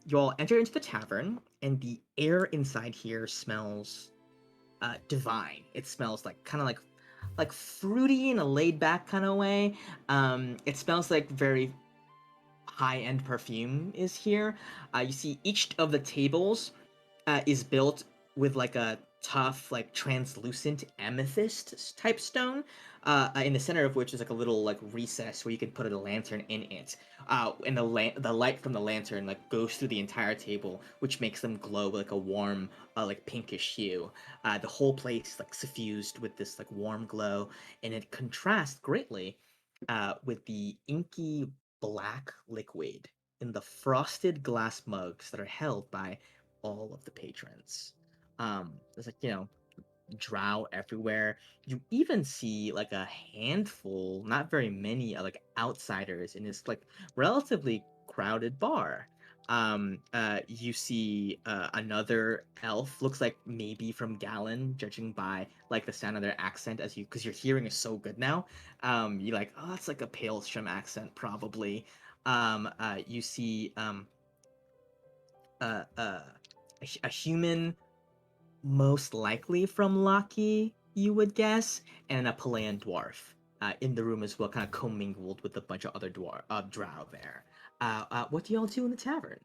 You all enter into the tavern, and the air inside here smells divine. It smells like kind of like fruity in a laid back kind of way. It smells like very high end perfume is here. You see each of the tables is built with like a tough, like translucent amethyst type stone, in the center of which is like a little like recess where you can put a lantern in it. And the light from the lantern like goes through the entire table, which makes them glow with like a warm, like pinkish hue. The whole place is like suffused with this like warm glow, and it contrasts greatly with the inky black liquid in the frosted glass mugs that are held by all of the patrons. There's like, drow everywhere. You even see like a handful, not very many, like outsiders in this like relatively crowded bar. You see another elf, looks like maybe from Gallon, judging by like the sound of their accent, as you because your hearing is so good now. You're like, oh, that's like a Palestrom accent, probably. You see uh, uh, a human, most likely from Loki, you would guess, and a Palaean dwarf in the room as well, kind of commingled with a bunch of other drow there. What do y'all do in the tavern?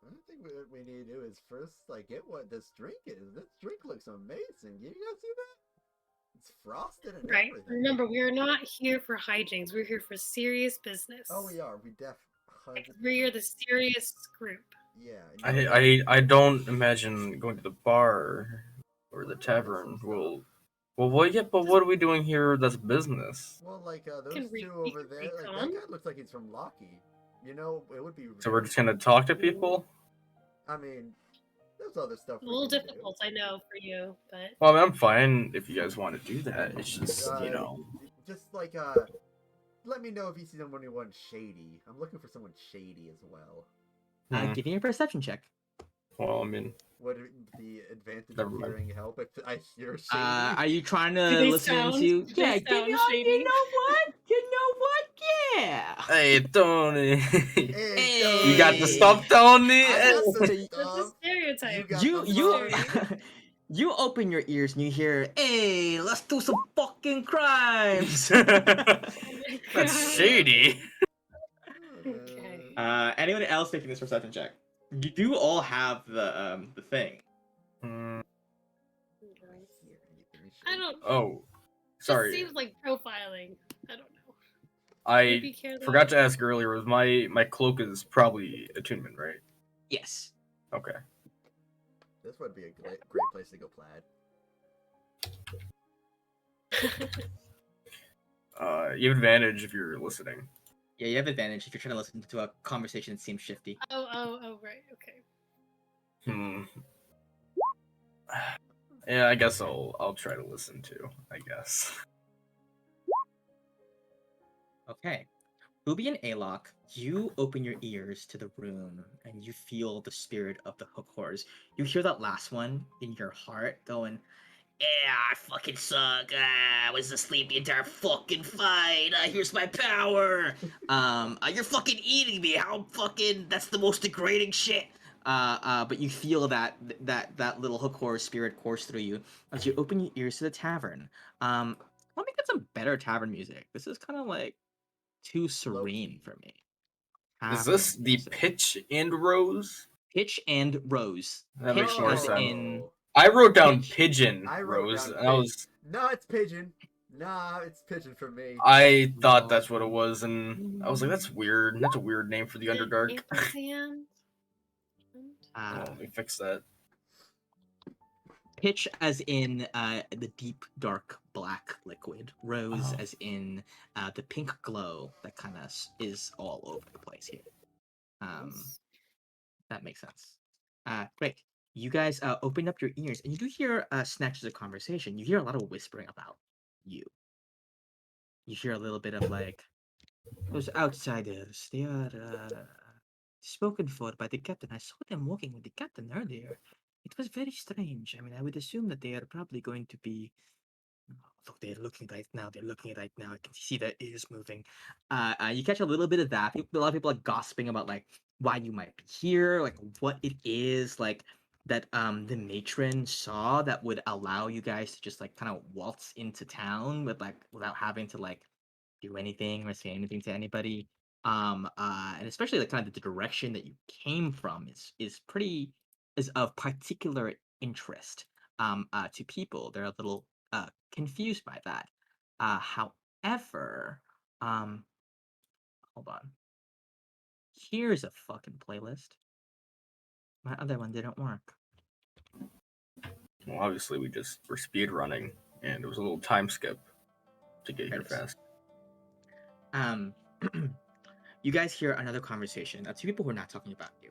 I think what we need to do is first like get what this drink is. This drink looks amazing. You guys see that? It's frosted and Right. everything. Remember, we are not here for hijinks. We're here for serious business. Oh, we are. We def. 100%. We are the serious group. Yeah. I don't imagine going to the bar or the tavern will. Well, what? Yeah, but what are we doing here? That's business. Well, like those Can we- two we over can there. Like recon? that guy looks like he's from Loki. You know, it would be. So we're just gonna talk to people. I mean, there's other stuff. A little difficult, I know, for you, but Well, I mean, I'm fine if you guys want to do that. It's just Just like let me know if you see anyone shady. I'm looking for someone shady as well. Give me a perception check. Well, I mean, Would the advantage Never of mind. hearing help if I hear shady? Are you trying to Do they listen sound- to? do they Yeah, sound you shady? know what? You know what? Yeah. hey Tony, Hey, you got the Tony. stuff, Tony. I got the So that's a stuff. stereotype. got you the you money. you open your ears and you hear, "Hey, let's do some fucking crimes." Oh my That's God. shady. Okay. Anyone else taking this perception check? You do all have the thing. Hmm, I don't. oh, Just sorry. seems like profiling. I don't know. I Maybe care that- forgot to ask earlier. Was my cloak is probably attunement, right? Yes. Okay. This would be a great place to go plaid. You have advantage if you're listening. Yeah, you have advantage if you're trying to listen to a conversation that seems shifty. Oh, right, okay. Hmm. Yeah, I guess I'll try to listen too. I guess. Okay. Ruby and Alok, you open your ears to the room and you feel the spirit of the hook horrors. You hear that last one in your heart going, "Yeah, I fucking suck. I was asleep the entire fucking fight. Here's my power. You're fucking eating me. How fucking, that's the most degrading shit." But you feel that little hook horror spirit course through you as you open your ears to the tavern. Let me get some better tavern music. This is kind of like too serene for me. Is this Tavern the music. pitch and rose? Pitch and Rose? That Pitch makes more as sense. in I wrote down Pitch. pigeon I wrote rose, down and I was No, it's pigeon. Nah, it's pigeon for me. I thought that's what it was, and I was like, that's weird. That's a weird name for the Is it Underdark. ampersand? Well, let me fix that. Pitch as in the deep dark black liquid. Rose Oh. as in the pink glow that kind of is all over the place here. That makes sense. Great. You guys open up your ears and you do hear snatches of conversation. You hear a lot of whispering about you. You hear a little bit of like, those outsiders, they are spoken for by the captain. I saw them walking with the captain earlier. It was very strange. I mean, I would assume that they are probably going to be. Look, they're looking right now. They're looking right now. I can see their ears moving. You catch a little bit of that. A lot of people are gossiping about like why you might be here, like what it is, like that the matron saw that would allow you guys to just like kind of waltz into town with like without having to like do anything or say anything to anybody. And especially like kind of the direction that you came from is pretty is of particular interest to people. They're a little confused by that. However, hold on. Here's a fucking playlist. My other one didn't work. Well, obviously we just were speed running, and it was a little time skip to get here Right. fast. You guys hear another conversation. Two people who are not talking about you.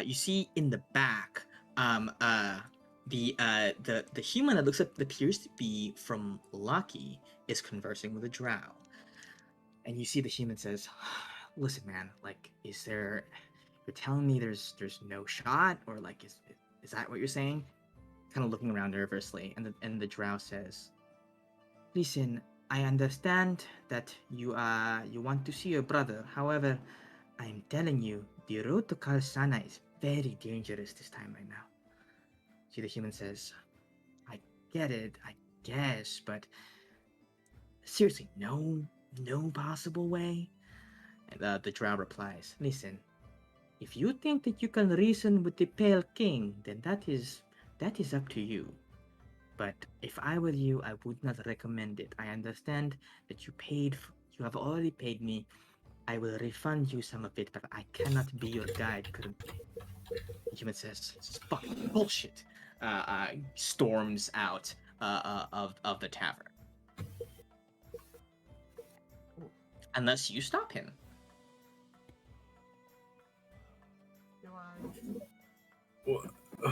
You see in the back, the human that appears to be from Lucky is conversing with a drow, and you see the human says, "Listen, man. Like, is there? You're telling me there's no shot, or like, is that what you're saying?" Kind of looking around nervously, and the drow says, "Listen, I understand that you want to see your brother. However, I'm telling you, the road to Kalsana is very dangerous this time right now." See, the human says, "I get it, I guess, but seriously, no possible way." And the drow replies, "Listen, if you think that you can reason with the Pale King, then that is up to you. But if I were you, I would not recommend it. I understand that you have already paid me. I will refund you some of it, but I cannot be your guide currently." The human says, "This is fucking bullshit." Storms out of the tavern. Unless you stop him. Do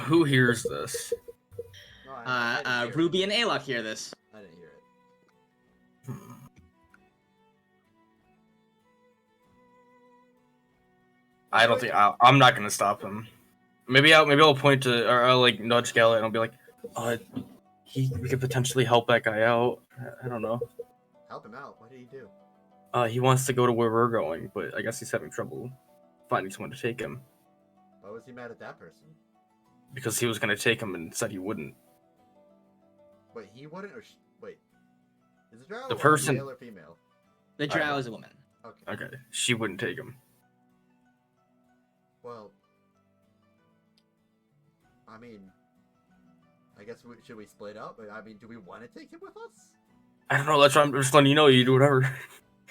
Who hears this? No, I didn't hear Ruby and Alok hear this. it. I didn't hear it. I don't think I'm not gonna stop him. Maybe I'll point to or I'll like nudge Gala and I'll be like, we could potentially help that guy out. I don't know. Help him out. What did he do? He wants to go to where we're going, but I guess he's having trouble finding someone to take him Why was he mad at that person? because he was gonna take him and said he wouldn't. Wait, he wouldn't, or wait, is the drow The a person- male or female? The drow is a woman. Okay. Okay, she wouldn't take him. Well, I mean, I guess should we split up? I mean, do we want to take him with us? I don't know. That's why I'm just letting you know. You do whatever.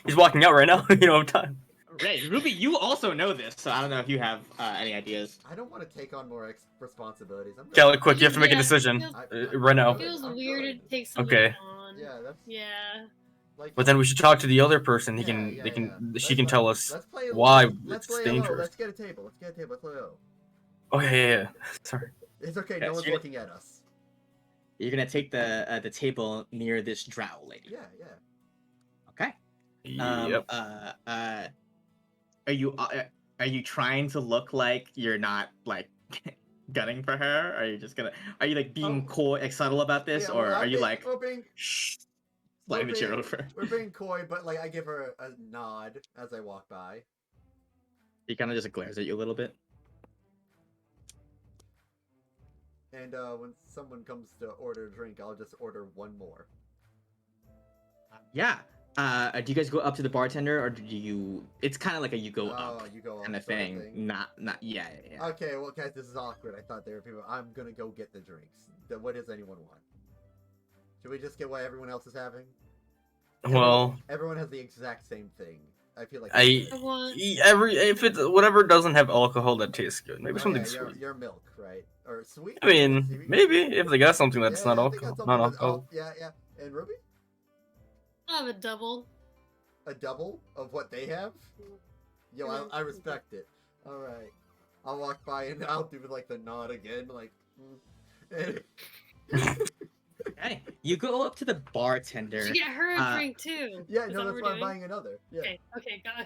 He's walking out right now. You don't have time. Right, Ruby, you also know this, so I don't know if you have any ideas. I don't want to take on more responsibilities. I'm Gala, good. quick! You have to make a Yeah, decision feels- right now. It feels I'm weird good. to take someone Okay. on. Yeah, that's Yeah. like. But then we should talk to the other person. He Yeah, can. yeah, they can. yeah. She can tell us Let's play. why Let's it's play low. dangerous. Let's get a table. Let's get a table. Let's play low. Oh yeah. Sorry. It's okay. Yeah, No one's you're- looking at us. You're gonna take the table near this drow lady. Yeah, yeah. Okay. Yep. Are you trying to look like you're not like gunning for her? Are you just gonna? Are you like being Oh. coy, like subtle about this, Yeah, or well, are you like we're being sliding we're the chair being- over? we're being coy, but like I give her a nod as I walk by. He kind of just glares at you a little bit. And when someone comes to order a drink, I'll just order one more. Yeah. Do you guys go up to the bartender, or do you? It's kind of like a you go Oh, up you go kind of up sort thing. Not. Yeah. Okay, well, guys, this is awkward. I thought there were people. I'm gonna go get the drinks. What does anyone want? Should we just get what everyone else is having? Well, Everyone has the exact same thing. I feel like I want. if it's whatever doesn't have alcohol that tastes good, maybe Oh, something yeah, sweet. your milk, right? Or sweet? I mean, Sweet? maybe if they got something that's Yeah, not I think alcohol, that's not something that's- alcohol. oh, yeah, yeah. And Ruby? I'll have a double. A double of what they have? Yo, I respect it. Alright. I'll walk by and I'll do like the nod again, like. Okay. You go up to the bartender. To get her a drink too. Yeah, Is no, that that's what why we're I'm doing? buying another. Yeah. Okay, got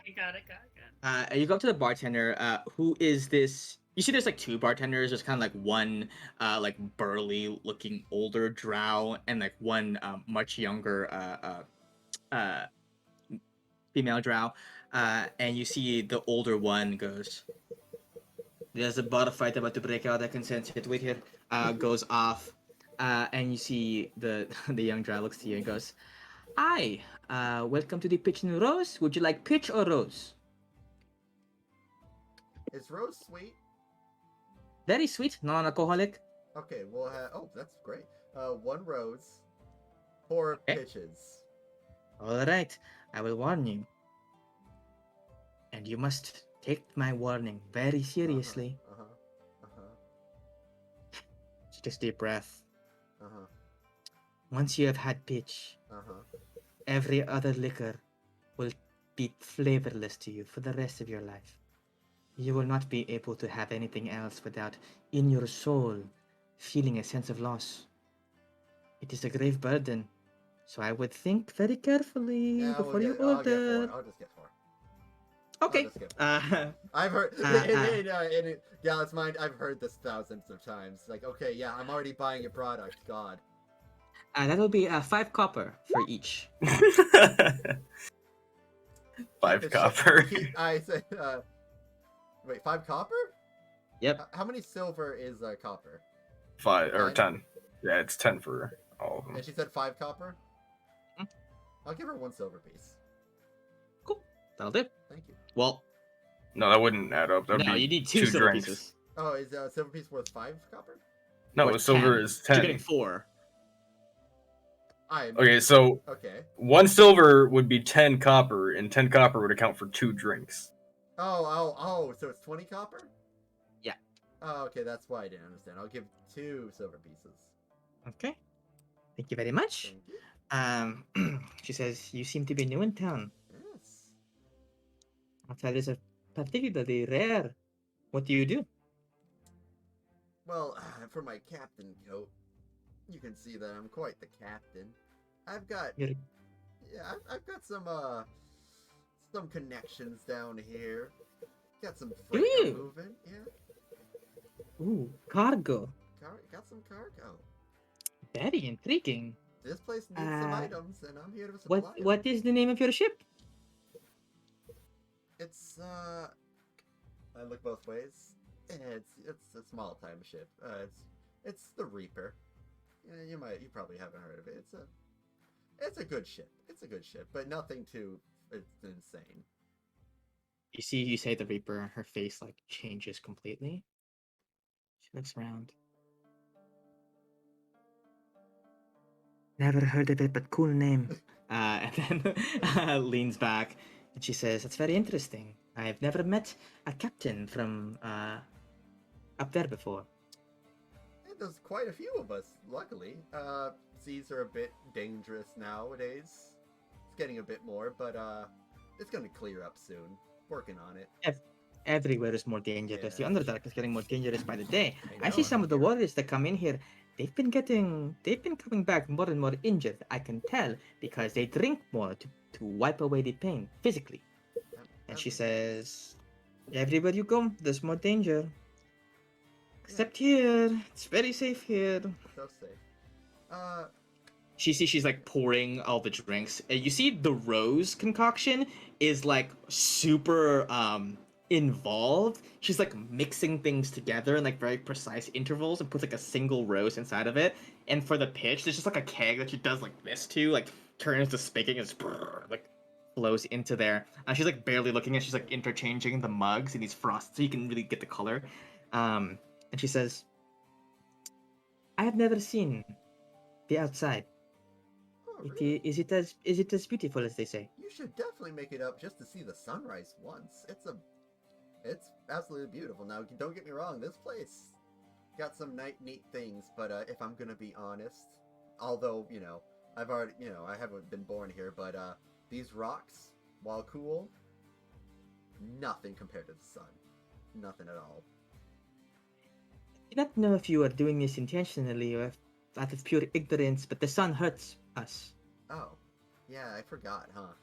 it. You go up to the bartender. Who is this? You see, there's like two bartenders. There's kind of like one, like burly-looking older drow, and like one much younger, female drow. And you see the older one goes. There's a bar fight about to break out. I can sense it. Wait here. Goes off. And you see the the young drow looks to you and goes, "Hi, welcome to the Pitch and Rose. Would you like pitch or rose?" Is Rose sweet? Very sweet, non-alcoholic. Okay, we'll have. Oh, that's great. 1 rose, 4 Okay. pitches. All right, I will warn you. And you must take my warning very seriously. Uh huh. Uh huh. Just deep breath. Uh huh. Once you have had pitch, Uh huh. every other liquor will be flavorless to you for the rest of your life. You will not be able to have anything else without, in your soul, feeling a sense of loss. It is a grave burden, so I would think very carefully Yeah, we'll before you get. I'll get 4. order. I'll just get 4. I'll Okay. just get 4. I've heard Gallus mind. I've heard this thousands of times. Like, okay, yeah, I'm already buying your product. God. That'll be 5 copper for each. 5 Keep it copper. I said. Wait, 5 copper? Yep. How many silver is copper? 5 or 10? 10. Yeah, it's 10 for all of them. And she said 5 copper. Mhm. I'll give her 1 silver piece. Cool. That'll do. Thank you. Well, No, that wouldn't add up. That would no, be you need 2 2 silver drinks. pieces. Oh, is a silver piece worth 5 copper? No, Worth silver 10. is You're 10. getting 4. Okay, so Okay. 1 silver would be 10 copper, and 10 copper would account for 2 drinks. Oh, so it's 20 copper? Yeah. Oh, okay, that's why I didn't understand. I'll give 2 silver pieces. Okay. Thank you very much. Thank you. She says, you seem to be new in town. Yes. That is a particularly rare. What do you do? Well, for my captain coat, you can see that I'm quite the captain. I've got You're... I've got some connections down here. Got some Do freight I'm you? moving. Yeah, Ooh, cargo. got some cargo. Very intriguing. This place needs some items, and I'm here to What supply 'em. What is the name of your ship? It's I look both ways. It's a small time ship. It's the Reaper. Yeah, you probably haven't heard of it. It's a good ship. It's a good ship, but nothing too it's insane. You see, you say the Reaper, her face like changes completely. She looks around. Never heard of it, but cool name. And then leans back and she says, "That's very interesting. I've never met a captain from up there before." And there's quite a few of us, luckily. Seas are a bit dangerous nowadays. It's getting a bit more, but it's gonna clear up soon. Working on it. Everywhere is more dangerous. The Yeah. Underdark is getting more dangerous by the day. I I see know, some of the yeah. warriors that come in here. They've been coming back more and more injured. I can tell because they drink more to wipe away the pain physically. And she says, "Everywhere you go, there's more danger. Except here, it's very safe here." So safe. She's like pouring all the drinks. You see the rose concoction is like super involved. She's like mixing things together in like very precise intervals and puts like a single rose inside of it. And for the pitch, there's just like a keg that she does like this to, like turns the spigot and just like flows into there. She's like barely looking at. She's like interchanging the mugs and these frosts so you can really get the color. And she says, "I have never seen the outside. Oh, really? Is it as beautiful as they say?" You should definitely make it up just to see the sunrise once. It's absolutely beautiful. Now, don't get me wrong, this place got some neat things, but if I'm gonna be honest, although, I've already, I haven't been born here, but these rocks, while cool, nothing compared to the sun. Nothing at all. I do not know if you are doing this intentionally or if out of pure ignorance, but the sun hurts us. Oh, yeah, I forgot, huh?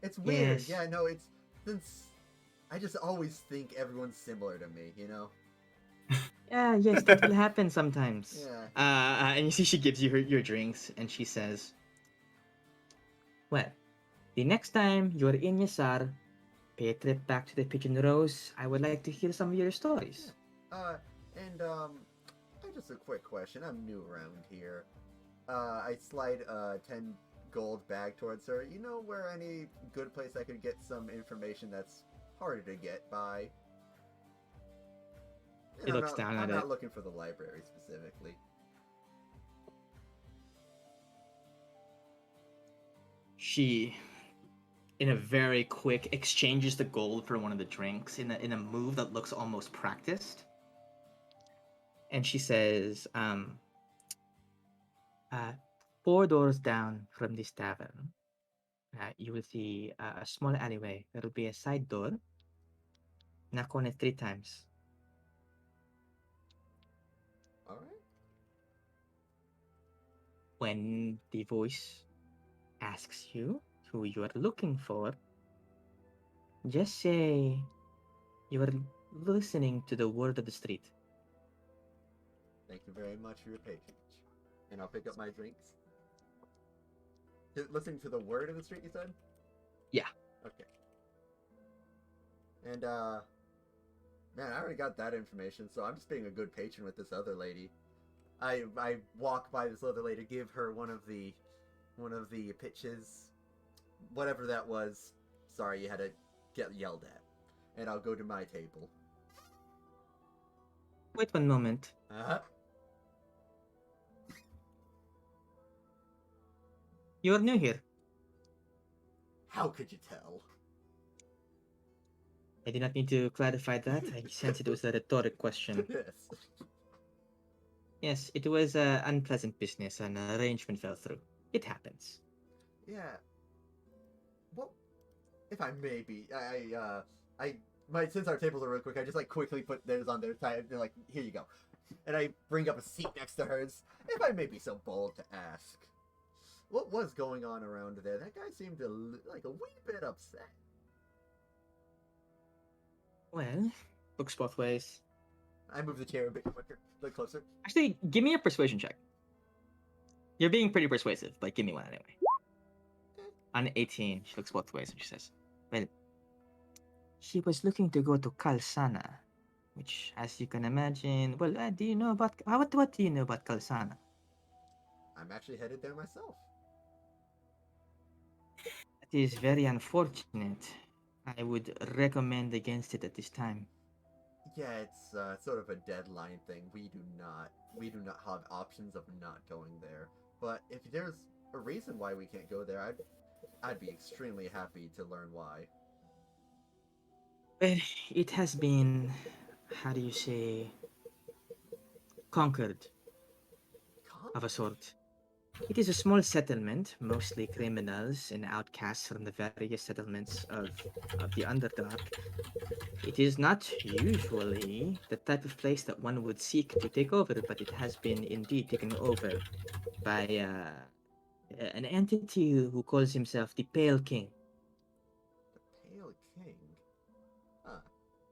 It's weird. Yes. Yeah, no, it's since I just always think everyone's similar to me, you know? Yes, that will happen sometimes. Yeah. And you see she gives you your drinks, and she says, "Well, the next time you're in Yasar, pay a trip back to the Pigeon Rose. I would like to hear some of your stories." Just a quick question. I'm new around here. I slide a 10 gold bag towards her. You know where any good place I could get some information that's harder to get by? He looks down I'm at not it. looking for the library specifically. She, in a very quick, exchanges the gold for one of the drinks in a move that looks almost practiced. And she says, uh, 4 doors down from this tavern, you will see a small alleyway. There will be a side door. Knock on it 3 times. All right. When the voice asks you who you are looking for, just say you are listening to the word of the street. Thank you very much for your patience. And I'll pick up my drinks. Listening to the word of the street, you said? Yeah. Okay. And, man, I already got that information, so I'm just being a good patron with this other lady. I walk by this other lady, give her one of the pitches, whatever that was. Sorry, you had to get yelled at. And I'll go to my table. Wait one moment. Uh-huh. You are new here. How could you tell? I do not need to clarify that. I sense it was a rhetoric question. Yes. Yes, it was an unpleasant business. An arrangement fell through. It happens. Yeah. Well, if I may be, since our tables are real quick, I just like quickly put theirs on their side. They're like, here you go, and I bring up a seat next to hers. If I may be so bold to ask, what was going on around there? That guy seemed like a wee bit upset. Well, looks both ways. I move the chair a bit quicker, a bit closer. Actually, give me a persuasion check. You're being pretty persuasive, but give me one anyway. On 18, she looks both ways and she says, well, he was looking to go to Kalsana, which, as you can imagine, well, do you know about, what do you know about Kalsana? I'm actually headed there myself. It is very unfortunate. I would recommend against it at this time. Yeah, it's sort of a deadline thing. We do not have options of not going there. But if there's a reason why we can't go there, I'd be extremely happy to learn why. Well, it has been, how do you say, conquered of a sort. It is a small settlement, mostly criminals and outcasts from the various settlements of the Underdark. It is not usually the type of place that one would seek to take over, but it has been indeed taken over by an entity who calls himself the Pale King. The Pale King? Huh.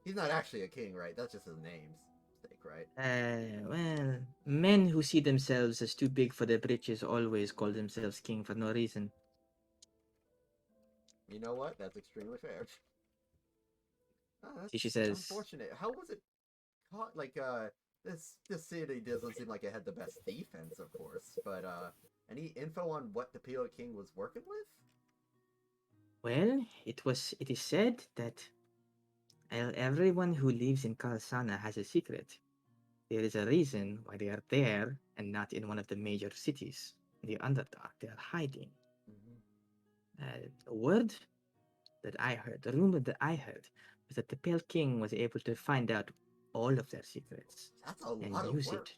He's not actually a king, right? That's just his name's mistake, right? Well, men who see themselves as too big for their britches always call themselves king for no reason. You know what? That's extremely fair. She That's says, unfortunate. How was it caught? Like, this city doesn't seem like it had the best defense, of course. But any info on what the Pale King was working with? well, it is said that everyone who lives in Kalsana has a secret. There is a reason why they are there and not in one of the major cities. The Underdark, they are hiding. The word that I heard, the rumor that I heard, was that the Pale King was able to find out all of their secrets That's a and lot of use work. it.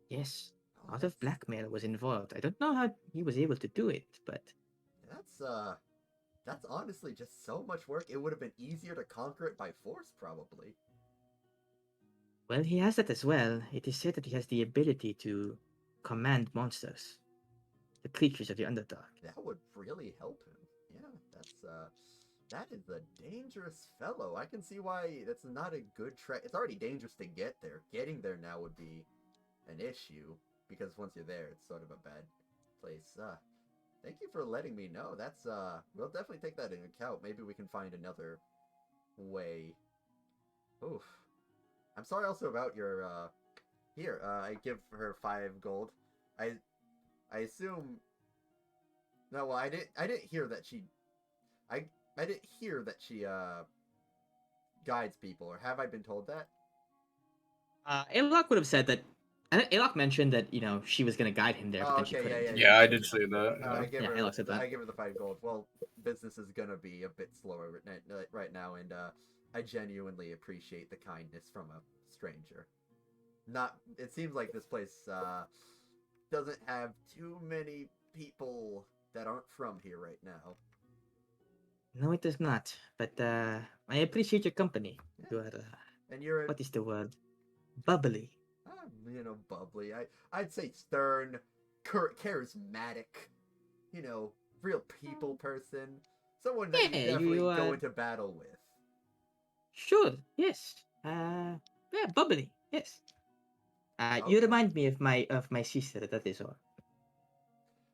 Yes, Oh, a lot of blackmail was involved. I don't know how he was able to do it, but that's honestly just so much work. It would have been easier to conquer it by force, probably. well, he has that as well. It is said that he has the ability to command monsters, the creatures of the Underdark. That would really help him. Yeah, that is a dangerous fellow. I can see why that's not a good trek. It's already dangerous to get there. Getting there now would be an issue because once you're there, it's sort of a bad place. Thank you for letting me know. That's we'll definitely take that into account. Maybe we can find another way. Oof. I'm sorry also about your here, I give her 5 gold. I assume no, well, I didn't hear that she I didn't hear that she guides people, or have I been told that? Alok would have said that. I think Alok mentioned that she was gonna guide him there, but Oh, then she okay, couldn't. Yeah, I did say that. I Yeah. give Yeah, her. Alok said that. I give her the 5 gold. Well, business is gonna be a bit slower right now, and I genuinely appreciate the kindness from a stranger. Not. It seems like this place doesn't have too many people that aren't from here right now. No, it does not. But I appreciate your company. You are And you're what is the word? Bubbly. bubbly. I'd say stern, charismatic. Real people person. Someone that you Yeah, definitely you go into battle with. sure. Yes. Yeah, bubbly. Yes. You Okay. remind me of my sister. That is all.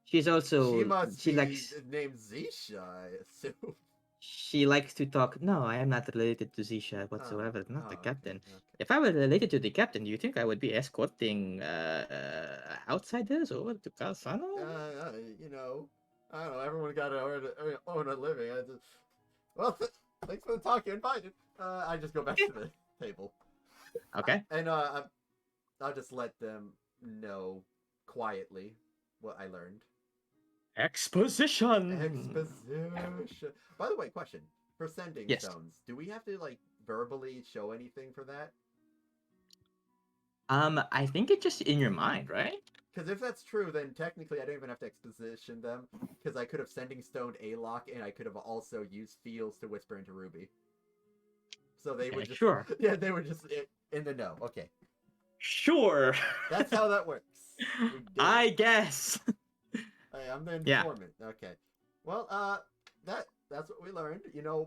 She's She also must she be likes named Zisha, I assume. she likes to talk. No, I am not related to Zisha Oh, whatsoever. Not the okay, captain. okay. If I were related to the captain, do you think I would be escorting outsiders over to Calzano? You know, I don't know. Everyone got to earn a living. Well, thanks for the talk. You're invited. I just go back to the table, Okay. and I'll just let them know quietly what I learned. Exposition. Exposition. By the way, question for sending Yes. stones. Do we have to verbally show anything for that? I think it's just in your mind, right? Because if that's true, then technically I don't even have to exposition them. Because I could have sending stoned Alok, and I could have also used Fields to whisper into Ruby. So they would Okay, just, sure. yeah, they were just in the know. Okay, Sure. that's how that works. We do I it. guess. Hey, I'm the Yeah. informant. Okay. Well, that's what we learned.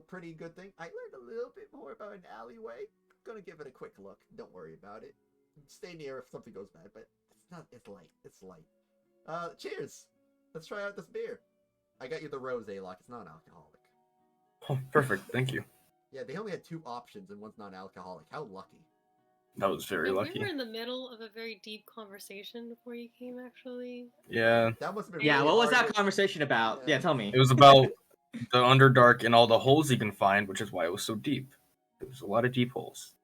Pretty good thing. I learned a little bit more about an alleyway. Gonna give it a quick look. Don't worry about it. Stay near if something goes bad, but it's not. It's light. It's light. Cheers. Let's try out this beer. I got you the rose, Alok. It's non-alcoholic. Oh, perfect. Thank you. Yeah, they only had 2 options, and one's non-alcoholic. How lucky. That was very We lucky. were in the middle of a very deep conversation before you came, actually. Yeah. That must have been Yeah, really what was hard that conversation about? Yeah. Yeah, tell me. It was about the Underdark and all the holes you can find, which is why it was so deep. There's a lot of deep holes.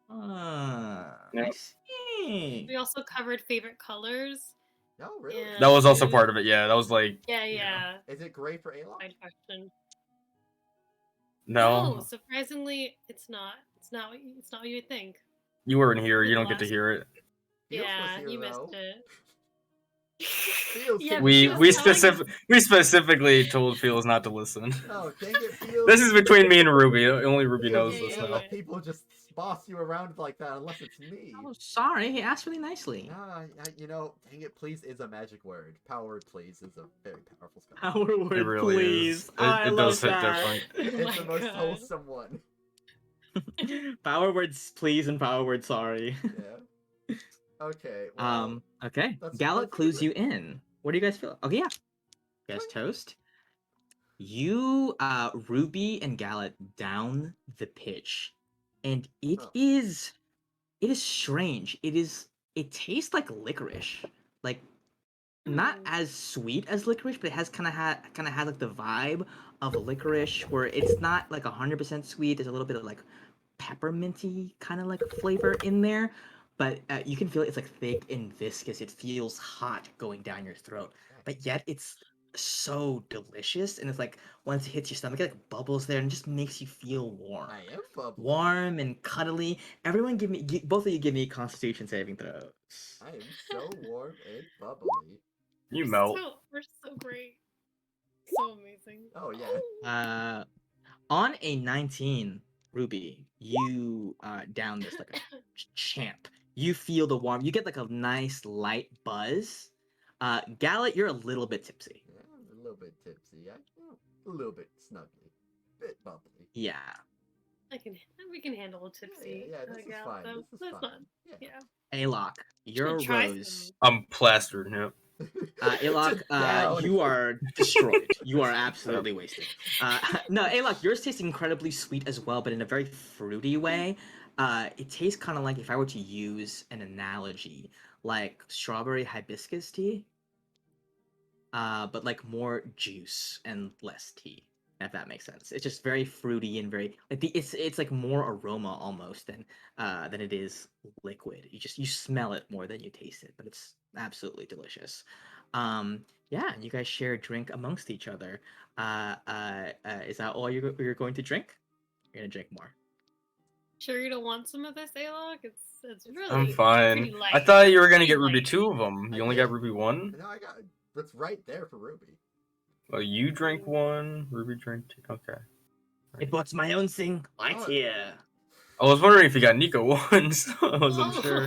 I see. We also covered favorite colors. Oh, really? And That was also food. part of it. Yeah, that was like Yeah. Is it gray for Alok? Side question. no. No, surprisingly, it's not. It's not what you would think. You weren't here. For You the don't get to last- hear it. Fields was Yeah, here, you missed though. it. Fields, Yeah, can but you she We was we telling us- specifically told Fields not to listen. Oh, dang it, Fields. This is between me and Ruby. Only Ruby knows Fields, you this can't now. let people just boss you around like that unless it's me. Oh, sorry. He asked really nicely. Dang it, please is a magic word. Power word, please is a very powerful spell. Power It word, really please. is. I It love does hit that. different. Oh It's the my most God. wholesome one. Power words, please, and power word, sorry. Yeah. Okay, well, Okay. let's Gallet do clues it. you in. What do you guys feel? Okay, yeah. You guys Fine. toast. You, Ruby and Gallet down the pitch, and it Oh. is strange. It tastes like licorice, like not Hmm. as sweet as licorice, but it has kind of has like the vibe of licorice, where it's not like 100% sweet. There's a little bit of like pepperminty kind of like flavor in there, but you can feel it's like thick and viscous. It feels hot going down your throat, but yet it's so delicious. And it's like once it hits your stomach, it like bubbles there and just makes you feel warm, I am bubbly. warm and cuddly. Everyone, both of you give me Constitution saving throws. I am so warm and bubbly. You melt. We're so great. So amazing. Oh, yeah. On a 19, Ruby, you down this like a champ. You feel the warm. You get like a nice light buzz. Gallet, you're a little bit tipsy. Yeah, I'm a little bit tipsy. A little bit snuggly. Bit bubbly. Yeah. We can handle a tipsy. Yeah, this is gal, fine. so This is that's fine. not- Yeah. Alok, you're a try rose. some. I'm plastered. Yep. Alok, Just down. you are destroyed. You are absolutely wasted. No, Alok, yours tastes incredibly sweet as well, but in a very fruity way. It tastes kind of like, if I were to use an analogy, like strawberry hibiscus tea. But like more juice and less tea. if that makes sense. It's just very fruity and very like it's like more aroma almost than it is liquid. You smell it more than you taste it, but it's absolutely delicious. Yeah, you guys share a drink amongst each other. Is that all you're going to drink? You're gonna drink more. Sure, you don't want some of this, Alok? It's really I'm pretty fine. light. I thought you were gonna Pretty get Ruby light. 2 of them. I You only did. got Ruby 1? No, I got that's right there for Ruby. Well, you drank 1, Ruby drank 2. Okay. I bought my own thing right Oh. here. I was wondering if you got Nico 1, so I wasn't sure.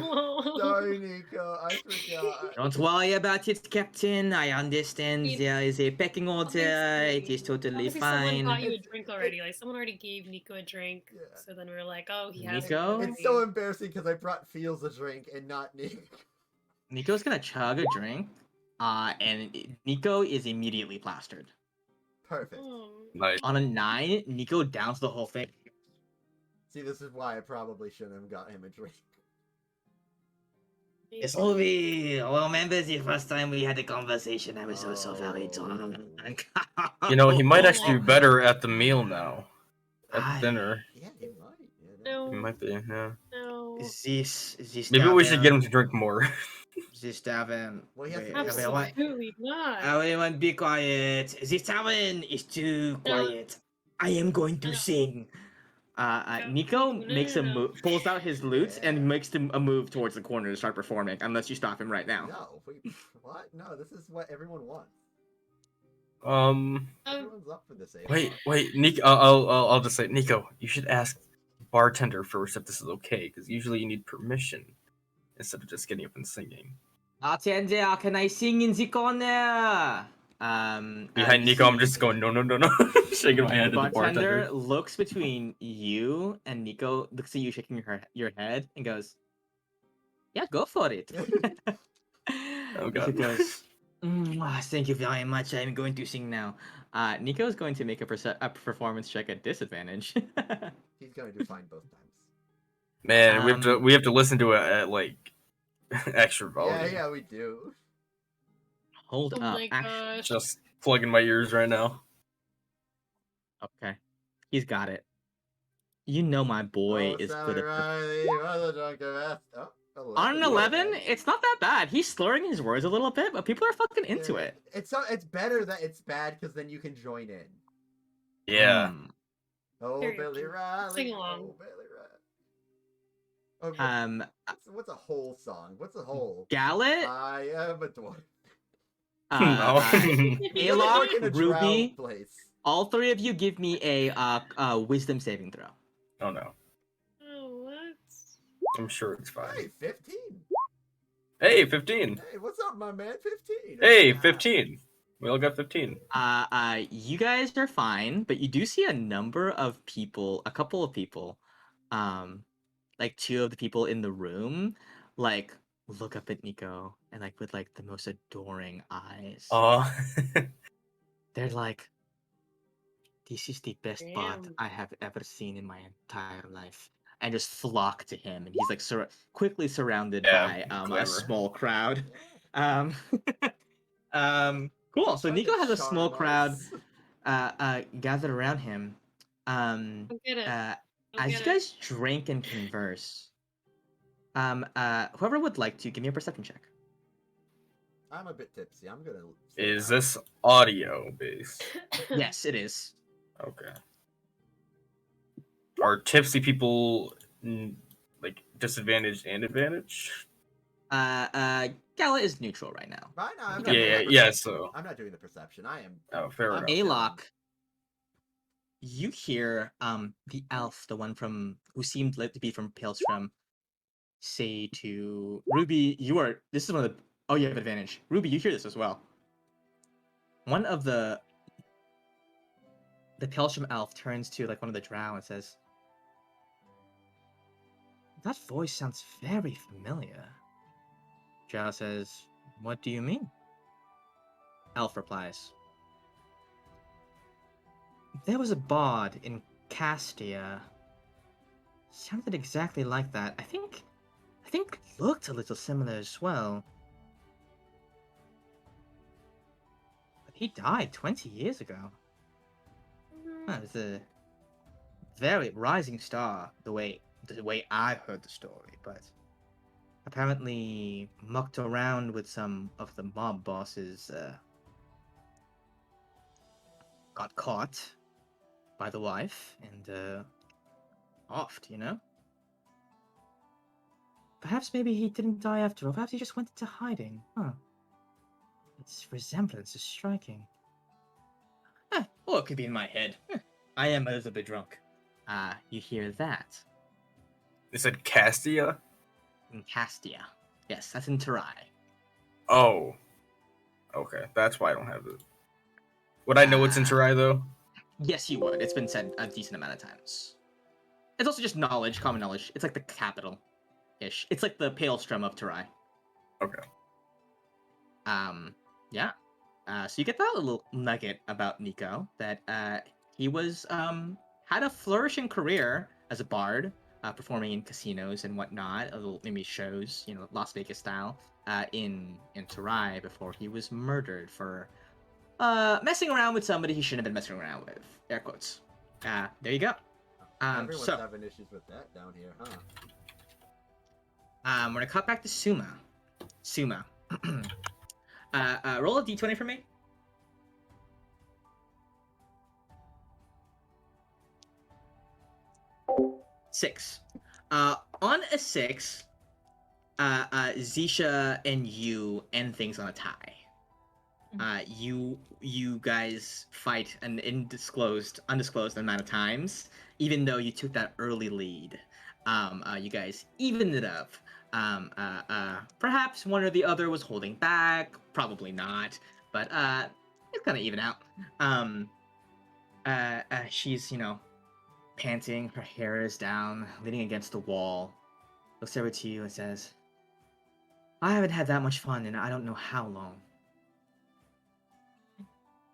Sorry, Nico, I forgot. Don't worry about it, Captain. I understand mean, there is a pecking order. It is totally obviously someone got fine. you a drink already. Like someone already gave Nico a drink. Yeah. So then we were like, oh, he has Nico? one It's so embarrassing because I brought Feels a drink and not Nico. Nico's gonna chug a drink, Nico is immediately plastered. Perfect. Oh. Nice. On a 9, Nico downs the whole thing. See, this is why I probably shouldn't have got him a drink. It's Ovi. Remember the first time we had a conversation? I was so very drunk. You know, he might Oh. actually be better at the meal now. At Aye. dinner. Yeah, he might. Yeah, No. He might be, yeah. No. This Maybe we should tavern- get him to drink more. This tavern. Well, he has to Wait, be everyone, Absolutely not. everyone be quiet. This tavern is too No. quiet. I am going to No. sing. No, Nico no, makes a no. move, pulls out his lute, Yeah. and makes a move towards the corner to start performing. Unless you stop him right now. No, what? No, this is what everyone wants. Um, Everyone's up for this. Wait, Nico. I'll just say, Nico, you should ask the bartender first if this is okay, because usually you need permission instead of just getting up and singing. Bartender, can I sing in the corner? Behind you Nico, see- I'm just going no, shaking my head The at the bartender bartender. looks between you and Nico, looks at you shaking your head, and goes, "Yeah, go for it." Oh, Nico God. goes, "Thank you very much. I'm going to sing now." Nico's going to make a performance check at disadvantage. He's gonna do fine both times. Man, we have to listen to it at like extra volume. Yeah, we do. Hold oh up. my gosh. Just plugging my ears right now. Okay, he's got it. You know my boy is Sally good at. Riley was a drunken mess. Oh, On an 11, yeah. it's not that bad. He's slurring his words a little bit, but people are fucking into Yeah. it. It's better that it's bad because then you can join in. Yeah. Oh, Period. Billy Riley. Sing along. Oh, Billy Riley. What's a whole song? What's a whole? Gallet, I am a dwarf. No. He doesn't work in a drow Ruby, place. all three of you give me a wisdom saving throw. Oh no. Oh, what? I'm sure it's fine. Hey, 15. Hey, 15. Hey, what's up, my man? 15. Hey, Ah. 15. We all got 15. You guys are fine, but you do see a number of people, a couple of people, like 2 of the people in the room, like look up at Nico and like with like the most adoring eyes. Oh. They're like, "This is the best bard Damn. I have ever seen in my entire life," and just flock to him, and he's like quickly surrounded Yeah, by a clever. small crowd. Cool. So Trying Nico to has a small charm crowd us. gathered around him. Don't get it. Don't As get you guys drink and converse, whoever would like to give me a perception check. I'm a bit tipsy. I'm gonna. Is this audio based? it. Yes, it is. Okay. Are tipsy people like disadvantaged and advantage? Gala is neutral right now. Right now, I'm Yeah, not yeah, doing the yeah, perception. so- I'm not doing the perception. I am. Oh, fair I'm enough. Alok, you hear the elf, the one who seemed like to be from Palestrom, say to Ruby, this is one of the oh, you have advantage. Ruby, you hear this as well. One of the Palestrom elf turns to like one of the drow and says, "That voice sounds very familiar." Drow says, "What do you mean?" Elf replies, "There was a bard in Castia. Sounded exactly like that. I think looked a little similar as well. But he died 20 years ago." It's a very rising star, the way I heard the story, but apparently mucked around with some of the mob bosses, got caught by the wife, and offed, you know? Perhaps maybe he didn't die after all. Perhaps he just went into hiding. Huh. Its resemblance is striking. Or it could be in my head. I am a little bit drunk. You hear that? They said Castia? In Castia. Yes, that's in Terai. Oh. Okay, that's why I don't have it. Would I know what's in Terai, though? Yes, you would. It's been said a decent amount of times. It's also just knowledge, common knowledge. It's like the capital-ish. It's like the Palestrom of Terai. Okay. Yeah. So you get that little nugget about Nico, that he was had a flourishing career as a bard, performing in casinos and whatnot, a little maybe shows, you know, Las Vegas style, in Terai before he was murdered for messing around with somebody he shouldn't have been messing around with. Air quotes. There you go. Everyone's So having issues with that down here, huh? we're gonna cut back to Suma. Suma. Roll a d20 for me. 6. On a 6, Zisha and you end things on a tie. You guys fight an undisclosed amount of times, even though you took that early lead. You guys evened it up. Perhaps one or the other was holding back, probably not, but it's kind of even out. She's, you know, panting, her hair is down, leaning against the wall, looks over to you and says, I haven't had that much fun in I don't know how long.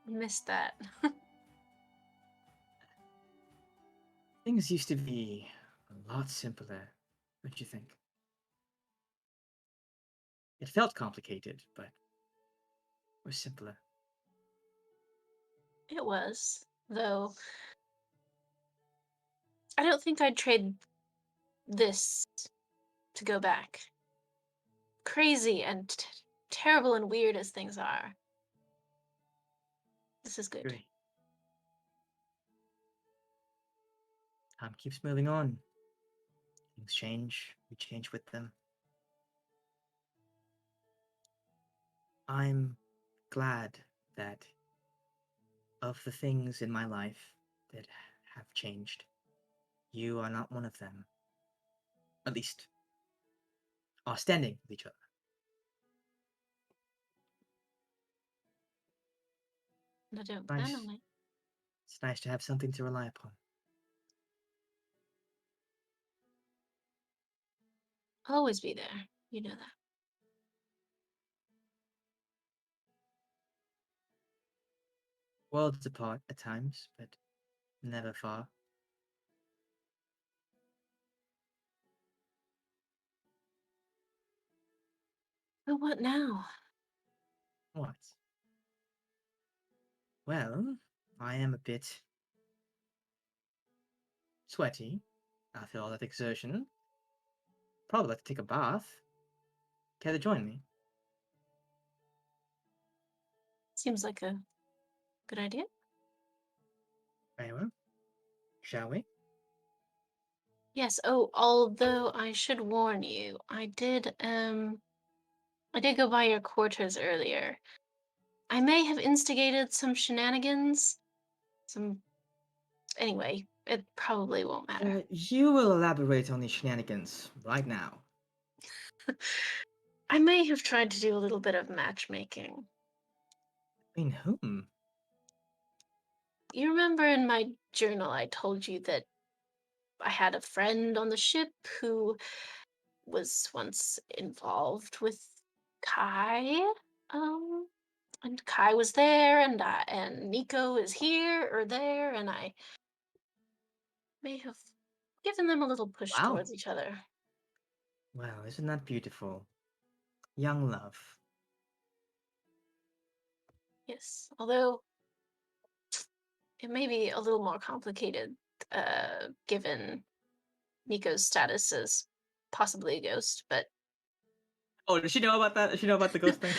Missed that. Things used to be a lot simpler, don't you think? It felt complicated, but we're simpler. It was, though. I don't think I'd trade this to go back. Crazy and terrible and weird as things are, this is good. Agree. Time keeps moving on. Things change, we change with them. I'm glad that of the things in my life that have changed, you are not one of them. At least, are standing with each other. And I don't Nice. plan on it. It's nice to have something to rely upon. I'll always be there. You know that. Worlds apart at times, but never far. But what now? What? Well, I am a bit sweaty after all that exertion. Probably like to take a bath. Care to join me? Seems like a good idea. Very well. Shall we? Yes. Oh, although I should warn you, I did go by your quarters earlier. I may have instigated some shenanigans. Anyway, it probably won't matter. You will elaborate on these shenanigans right now. I may have tried to do a little bit of matchmaking. Between whom? You remember in my journal I told you that I had a friend on the ship who was once involved with Kai? And Kai was there, and Nico is here or there, and I may have given them a little push Wow. towards each other. Well, isn't that beautiful? Young love. Yes, although it may be a little more complicated, given Nico's status as possibly a ghost, but Oh, does she know about that? Does she know about the ghost thing?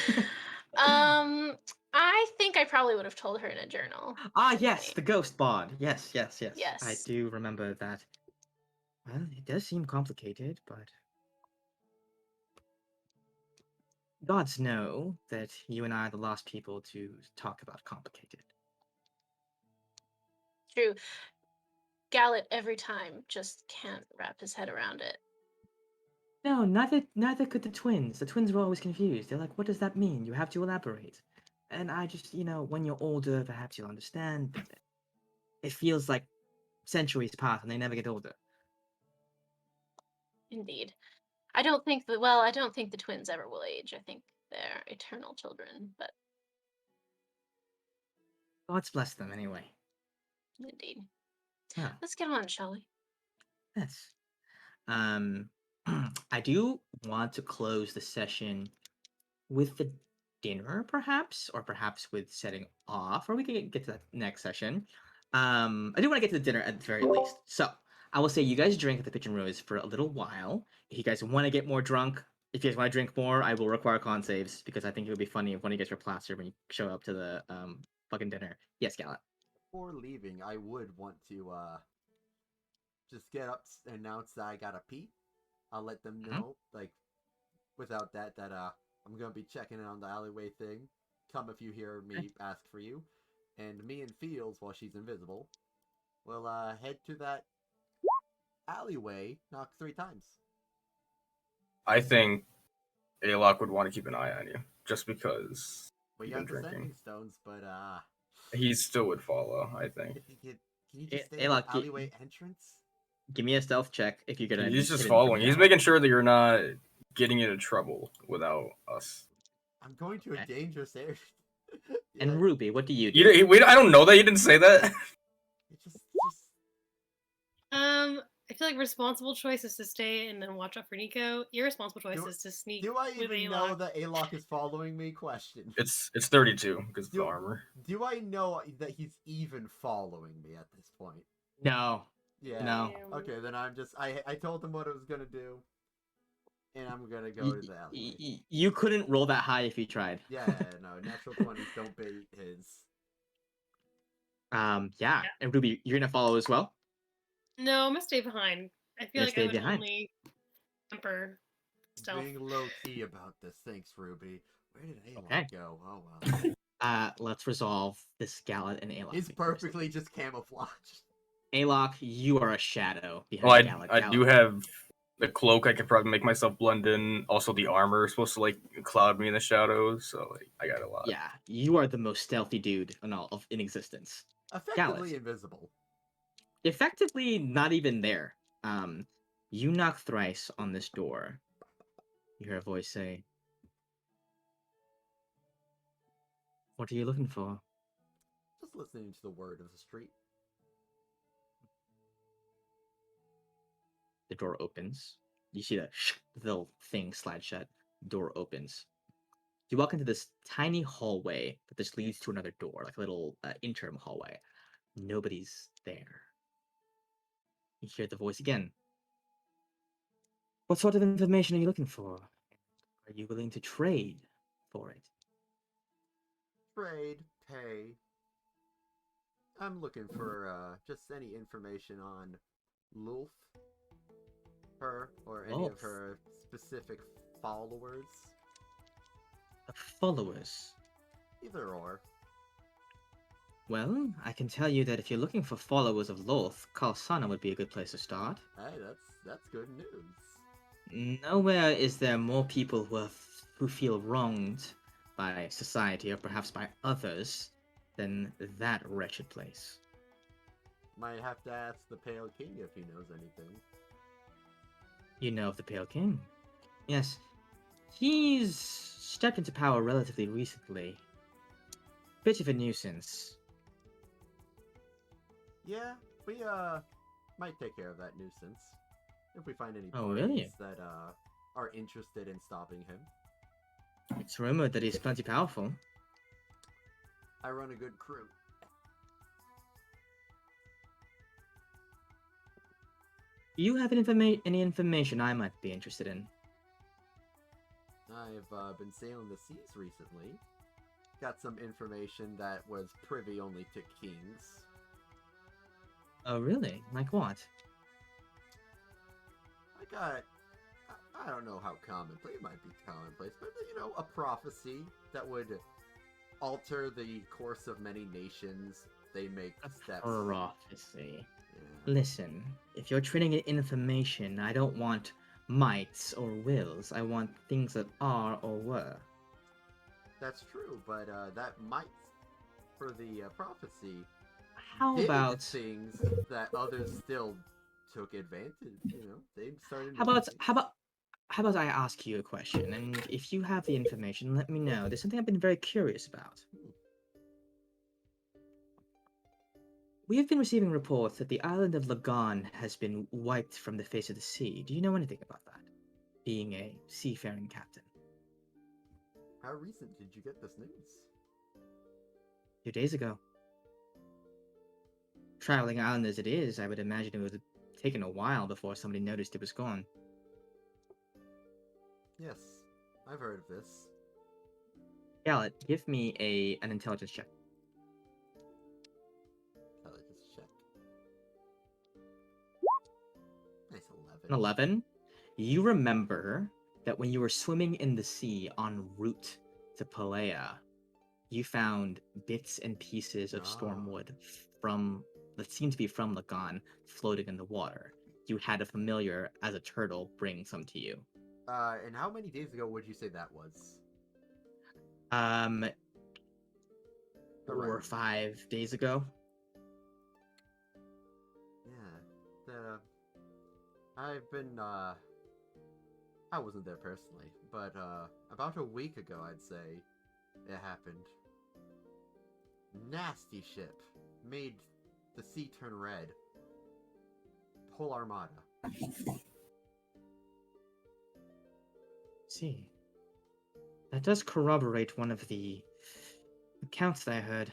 I think I probably would have told her in a journal. Ah, yes, Anyway. the ghost bond. Yes, yes, yes. I Yes. do remember that. Well, it does seem complicated, but gods know that you and I are the last people to talk about complicated. True. Gallet every time just can't wrap his head around it. No, neither could the twins. The twins were always confused. They're like, what does that mean? You have to elaborate. And I just, when you're older, perhaps you'll understand, but it feels like centuries pass and they never get older. Indeed. I don't think the twins ever will age. I think they're eternal children, but Gods bless them anyway. indeed. Oh, Let's get on, shall we? yes. Um, I do want to close the session with the dinner, perhaps, or perhaps with setting off, or we can get to that next session. I do want to get to the dinner at the very least. So I will say you guys drink at the Pitch and Rose for a little while. If you guys want to get more drunk, if you guys want to drink more, I will require con saves because I think it would be funny if one of you guys were plastered when you show up to the fucking dinner. Yes, Gallant. Before leaving, I would want to just get up and announce that I got a pee. I'll let them know, like, without that I'm gonna be checking in on the alleyway thing. Come if you hear me ask for you. And me and Fields, while she's invisible, will head to that alleyway, knock 3 times. I think Alok would want to keep an eye on you, just because Well, you've you been got the drinking. sending stones, but He still would follow, I think. can you just stay in Alok, the alleyway entrance? give me a stealth check if you're gonna. He's just hidden from following. He's Gallant. making sure that you're not getting into trouble without us. I'm going to a Okay. dangerous area. And Ruby, what do you do? Wait, I don't know that. You didn't say that. It just I feel like responsible choice is to stay and then watch out for Nico. Irresponsible choice is to sneak. do I with even Alok. know that Alok is following me? Question. It's 32 because of the Do- armor. Do I know that he's even following me at this point? No. Yeah. No. Okay, then I told him what I was gonna do, and I'm gonna go to the alleyway. You couldn't roll that high if you tried. Yeah, no, natural 20s don't beat his. Yeah. And Ruby, you're gonna follow as well? No, I'm gonna stay behind. I feel You're like stay I would behind. only temper stealth. Being low key about this. Thanks, Ruby. Where did Alok Okay. go? Oh well. Let's resolve this Gallant and Alok. He's thing first. perfectly just camouflaged. Alok, you are a shadow behind Well, Gallant. I do have the cloak. I could probably make myself blend in. Also, the armor is supposed to like cloud me in the shadows, so like I got a lot. Yeah, you are the most stealthy dude in existence. Effectively Gallus. invisible. Effectively, not even there. You knock thrice on this door. You hear a voice say, "What are you looking for?" Just listening to the word of the street. The door opens. You see the little thing slide shut. Door opens. You walk into this tiny hallway that just leads to another door, like a little interim hallway. Nobody's there. You hear the voice again. What sort of information are you looking for? Are you willing to trade for it? Trade, pay. I'm looking for just any information on Lulf, her, or any of Lulf? her specific followers. Followers. Either or. Well, I can tell you that if you're looking for followers of Lolth, Kalsana would be a good place to start. Hey, that's good news. Nowhere is there more people who feel wronged by society or perhaps by others than that wretched place. Might have to ask the Pale King if he knows anything. You know of the Pale King? Yes. He's stepped into power relatively recently. Bit of a nuisance. Yeah, we might take care of that nuisance if we find any Oh, parties really? that are interested in stopping him. It's rumored that he's plenty powerful. I run a good crew. Do you have any information I might be interested in? I've been sailing the seas recently. Got some information that was privy only to kings. Oh, really? Like what? I got. I don't know how commonplace. It might be commonplace, but you know, a prophecy that would alter the course of many nations. They make A steps. prophecy. Yeah. Listen, if you're trading in information, I don't want mights or wills. I want things that are or were. That's true, but that might, for the prophecy, How did about things that others still took advantage. You know, they started. how about how about how about I ask you a question, and if you have the information, let me know. There's something I've been very curious about. We have been receiving reports that the island of Lagan has been wiped from the face of the sea. Do you know anything about that? Being a seafaring captain. How recent did you get this news? 2 days ago. Traveling island as it is, I would imagine it would have taken a while before somebody noticed it was gone. Yes, I've heard of this. Gallet, give me an intelligence check. Intelligence check. Nice 11. An 11. You remember that when you were swimming in the sea en route to Pelea, you found bits and pieces of stormwood from that seemed to be from Lagan floating in the water. You had a familiar as a turtle bring some to you. And how many days ago would you say that was? 4 or 5 days ago. Yeah. I've been, I wasn't there personally, but, about a week ago, I'd say, it happened. Nasty ship. Made the sea turn red. Whole armada. See, that does corroborate one of the accounts that I heard.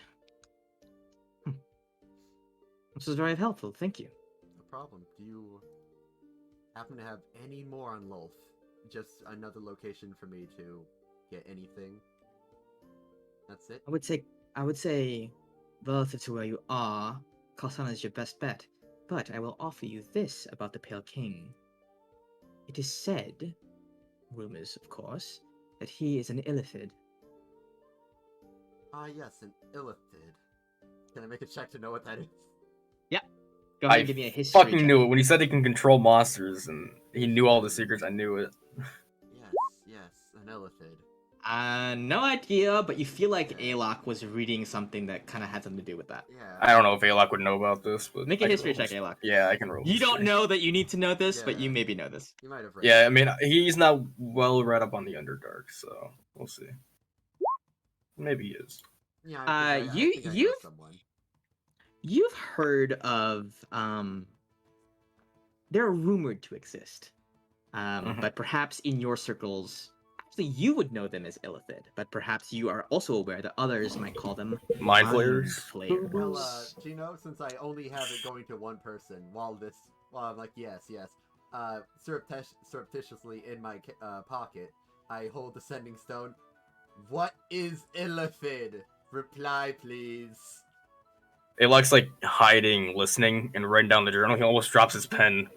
This was very helpful, thank you. No problem. Do you happen to have any more on Lolth? Just another location for me to get anything? That's it? I would say, relative to where you are, Kalsana is your best bet. But I will offer you this about the Pale King. It is said, rumors of course, that he is an illithid. Ah, yes, an illithid. Can I make a check to know what that is? Go ahead I and give me a history fucking check. knew it when he said he can control monsters and he knew all the secrets. I knew it. Yes, an illithid. No idea, but you feel like Alok was reading something that kind of had something to do with that. Yeah. I don't know if Alok would know about this, but Make a I can history roll check, his- Alok. Yeah, I can roll. You don't history. know that you need to know this, but you Yeah. maybe know this. You might have read Yeah, it. I mean he's not well read up on the Underdark, so we'll see. Maybe he is. Yeah, I think I know someone. You've heard of they're rumored to exist. But perhaps in your circles, actually you would know them as illithid, but perhaps you are also aware that others might call them Mind mind flayers. flayers. Well, Gino, since I only have it going to one person, while I'm like, yes, surreptitiously in my pocket, I hold the sending stone. What is illithid? Reply, please. Alok's like hiding, listening, and writing down the journal. He almost drops his pen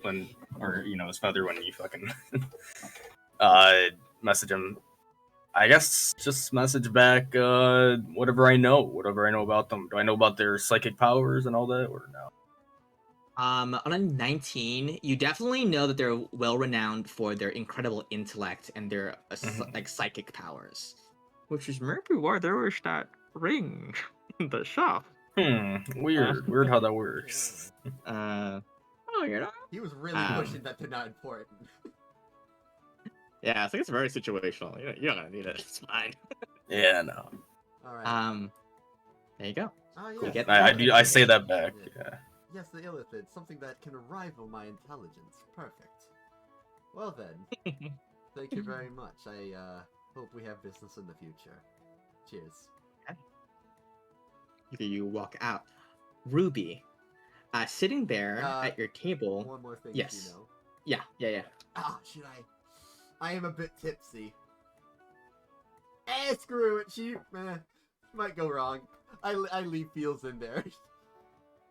or his feather when you fucking message him. I guess just message back whatever I know about them. Do I know about their psychic powers and all that, or no? On a 19, you definitely know that they're well renowned for their incredible intellect and their like psychic powers, which is maybe why there was that ring in the shop. Weird how that works. He was really pushing that they're not important. Yeah, I think it's very situational. You're not gonna need it. It's fine. Yeah, no. All right. There you go. Oh You yeah. get I say that back. Yeah. Yes, the illithid, something that can rival my intelligence. Perfect. Well then, thank you very much. I hope we have business in the future. Cheers. You walk out. Ruby, Sitting there Uh, at your table. One more thing, Yes. you know. Yeah. Ah, should I am a bit tipsy. Screw it. She might go wrong. I leave Fields in there.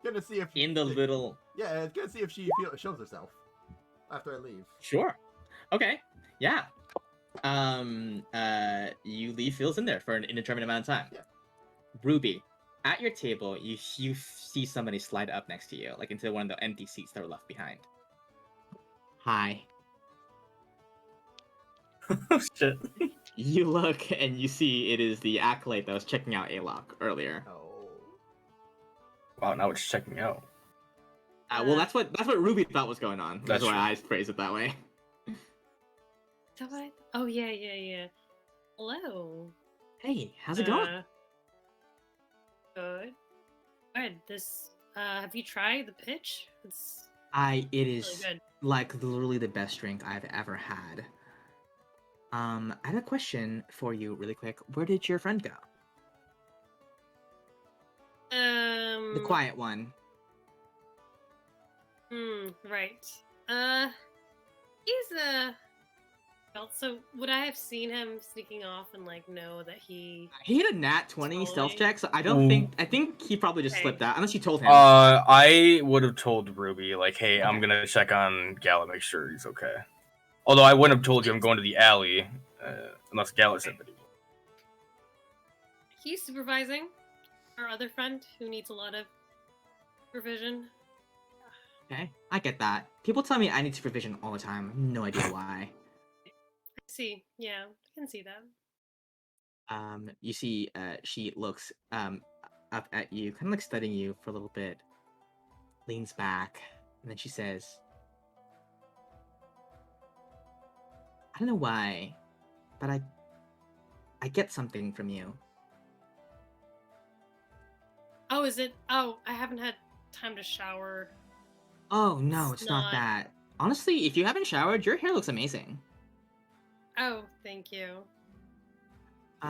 Gonna see if In the little. yeah, gonna see if she shows herself after I leave. Sure. Okay. Yeah. You leave Phil's in there for an indeterminate amount of time. Yeah. Ruby, at your table, you see somebody slide up next to you, like into one of the empty seats that were left behind. Hi. Oh shit. You look and you see it is the acolyte that was checking out Alok earlier. Oh. Wow, now it's checking out. Well, that's what Ruby thought was going on. That's That's why true. I phrased it that way. So what? Oh yeah. Hello. Hey, how's it going? Good. Good. This. Have you tried the pitch? It's It really is good. like literally the best drink I've ever had. I had a question for you really quick. Where did your friend go? The quiet one. Right. He's well, so would I have seen him sneaking off and like know that he? He had a nat 20 stealth Totally. check, so I don't think. I think he probably just Okay. slipped out, unless you told him. I would have told Ruby, like, hey, I'm Okay. gonna check on Gala, make sure he's okay. Although I wouldn't have told you I'm going to the alley, unless Gala said that he will. He's supervising our other friend who needs a lot of supervision. Okay, I get that. People tell me I need supervision all the time. No idea why. I see. Yeah, I can see that. You see, she looks up at you, kind of like studying you for a little bit, leans back, and then she says, "I don't know why, but I get something from you." Oh, is it? Oh, I haven't had time to shower. Oh no, it's not not- that. Honestly, if you haven't showered, your hair looks amazing. Oh, thank you.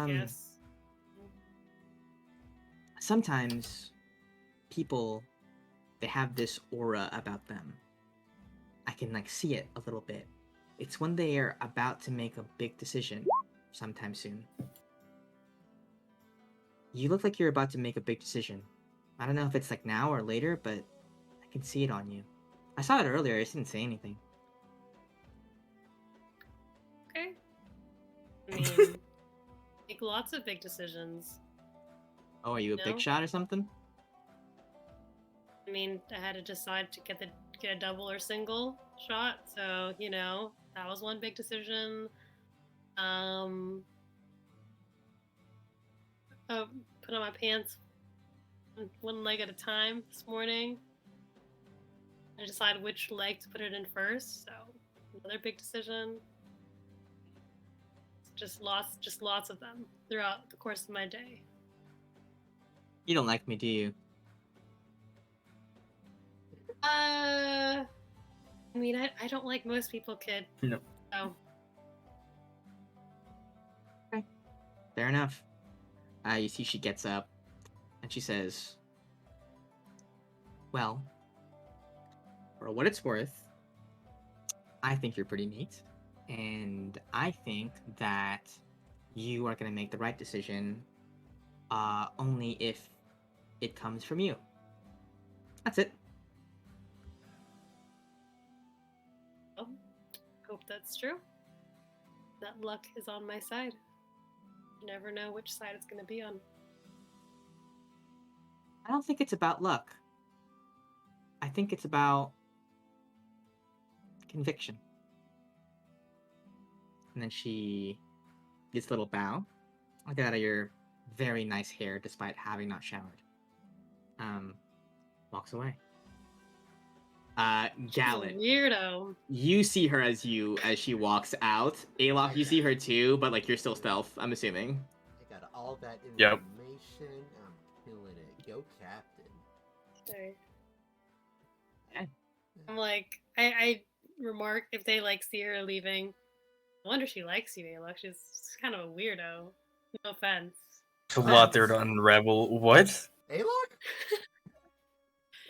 Yes. Sometimes people, they have this aura about them. I can like see it a little bit. It's when they are about to make a big decision sometime soon. You look like you're about to make a big decision. I don't know if it's like now or later, but I can see it on you. I saw it earlier, I just didn't say anything. Okay. I mean, make lots of big decisions. Oh, are you a No. big shot or something? I mean, I had to decide to get a double or single shot, so that was one big decision. Put on my pants one leg at a time this morning. I decided which leg to put it in first, so another big decision. Just lots of them throughout the course of my day. You don't like me, do you? I mean, I don't like most people, kid. No. So, Fair enough. You see she gets up, and she says, "Well, for what it's worth, I think you're pretty neat, and I think that you are going to make the right decision only if it comes from you. That's it." well, hope that's true. That luck is on my side. You never know which side it's going to be on. I don't think it's about luck. I think it's about conviction. And then she gets a little bow. I get out of your very nice hair despite having not showered. Walks away. Gallet, Weirdo. you see her as she walks out. Alok, you see her too, but like you're still stealth, I'm assuming. I got all that Yep. information. I'm killing it. Go, Captain. Sorry. Okay. I'm like, I remark if they like see her leaving. I wonder if she likes you, Ayla. She's kind of a weirdo. No offense. There's a lot there to unravel. What? Alok?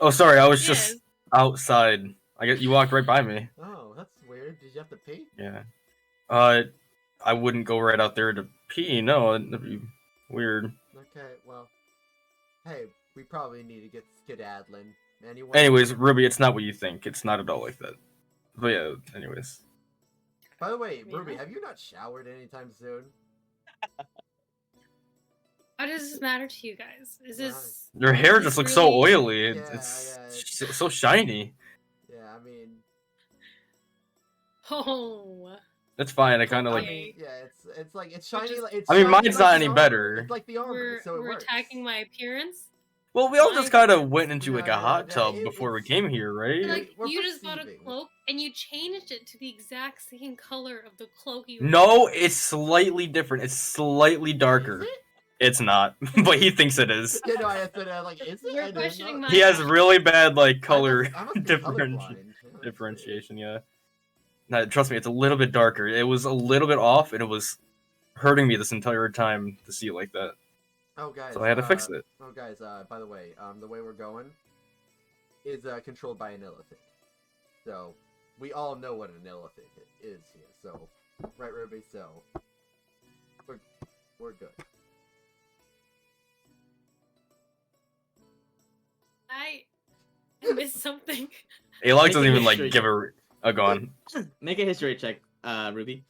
Oh, sorry, I was Yes. just outside. I guess you walked right by me. Oh, that's weird. Did you have to pee? Yeah. I wouldn't go right out there to pee. No, that'd be weird. Okay, well, hey, we probably need to get skedaddling. Anyone? Anyways, Ruby, it's not what you think. It's not at all like that. But yeah, anyways. By the way, Yeah. Ruby, have you not showered anytime soon? How does this matter to you guys? Is this Your hair is just this looks so really- oily. Yeah, It's yeah, so shiny. Yeah, I mean, Oh, That's fine. I kind of I like. mean, yeah, it's like it's We're shiny. just- It's I mean, shiny mine's like not the any armor. better. It's like the armor, we're so it we're works. attacking my appearance. Well, we all Mine- just kind of went into like No, a hot no, tub before we it's- came here, right? Like we're you just bought a perceiving. cloak and you changed it to the exact same color of the cloak you. were No, wearing. it's slightly different. It's slightly darker. Is it? It's not, but he thinks it is. Yeah, no, I said like, is it? I We're didn't questioning know. my- He has really bad like color I must be differenti- colorblind. Yeah, that's differentiation. Yeah. No, trust me, it's a little bit darker. It was a little bit off, and it was hurting me this entire time to see it like that. weird. Oh, guys. So I had to fix it. Oh, guys. By the way, the way we're going is controlled by an elephant. So we all know what an elephant is here. So, right, Ruby. So we're good. I missed something. Alok doesn't Making even like history. give a. Oh, go on. Make a history check, Ruby.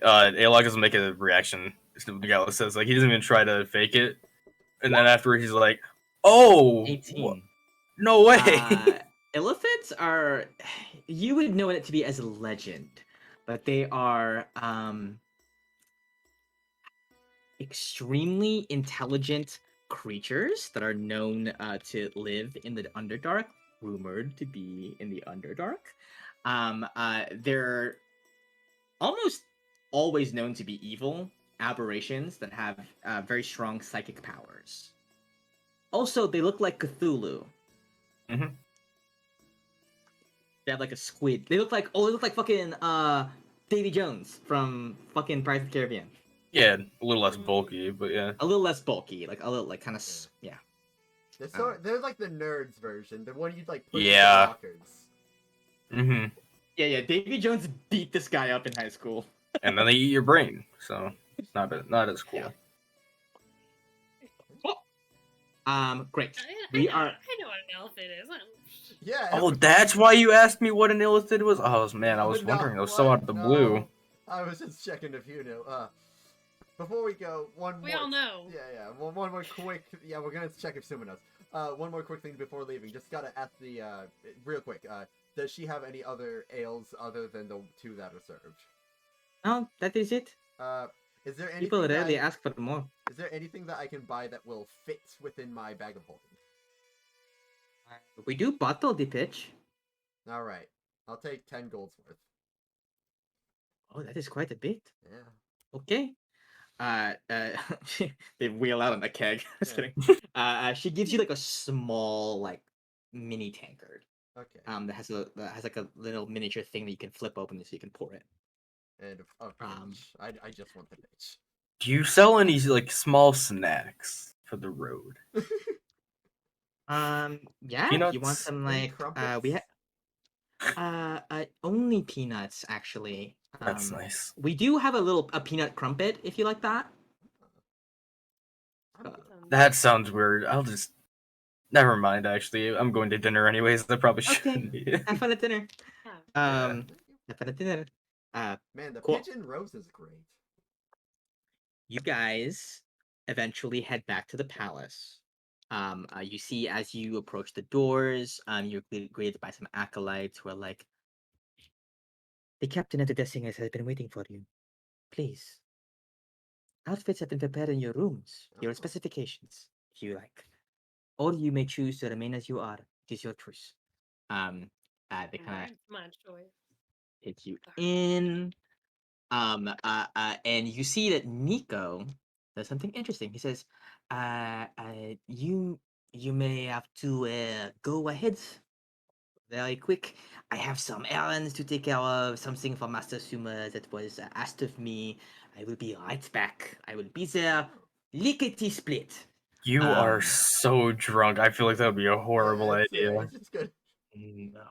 Alok doesn't make a reaction. Gala says like he doesn't even try to fake it, and then afterwards he's like, "Oh, 18. no way." Elephants are, you would know it to be as a legend, but they are extremely intelligent creatures that are known to live in the Underdark, rumored to be in the Underdark. They're almost always known to be evil aberrations that have very strong psychic powers. Also, they look like Cthulhu. Mhm. They have like a squid. They look like fucking Davy Jones from fucking Pirates of the Caribbean. Yeah, a little less bulky, but yeah. A little less bulky, like a little like kind of yeah. They're like the nerds version, the one you'd like put Yeah. in lockers. Mm-hmm. Yeah. Davy Jones beat this guy up in high school. And then they eat your brain, so it's not as cool. Yeah. Great. I We know, are. I know what an elephant is. Yeah. Oh, that's why you asked me what an illithid was. Oh man, I was No, wondering. It was so what? out of the No. blue. I was just checking if you knew. Before we go, We all know. Yeah. One more quick. Yeah, we're gonna check if Suma knows. One more quick thing before leaving. Just gotta ask the real quick. Does she have any other ales other than the two that are served? No, that is it. Is there anything? People rarely that, ask for more. Is there anything that I can buy that will fit within my bag of holding? We do bottle the pitch. All right, I'll take 10 golds worth. Oh, that is quite a bit. Yeah. Okay. They wheel out on a keg. Just Yeah. kidding. She gives you like a small, like, mini tankard. Okay. That has like a little miniature thing that you can flip open so you can pour it. And I just want the bitch. Do you sell any like small snacks for the road? Yeah. You want Peanuts? some Any like we only peanuts actually. That's nice. We do have a peanut crumpet if you like that. That sounds weird. I'll just. Never mind. Actually, I'm going to dinner anyways. I probably shouldn't be. Have fun at dinner. Have fun at dinner. Man, the Cool. pigeon rose is great. You guys eventually head back to the palace. You see as you approach the doors, you're greeted by some acolytes who are like, "The captain of the Death Singers has been waiting for you. Please. Outfits have been prepared in your rooms. Your Oh. specifications, if you like. Or you may choose to remain as you are. It is your choice." They kind of My choice. take you in. And you see that Nico does something interesting. He says, you may have to go ahead very quick. I have some errands to take care of, something for Master Suma that was asked of me. I will be right back. I will be there, lickety split. You are Um, so drunk. I feel like that would be a horrible idea. It's just good. no.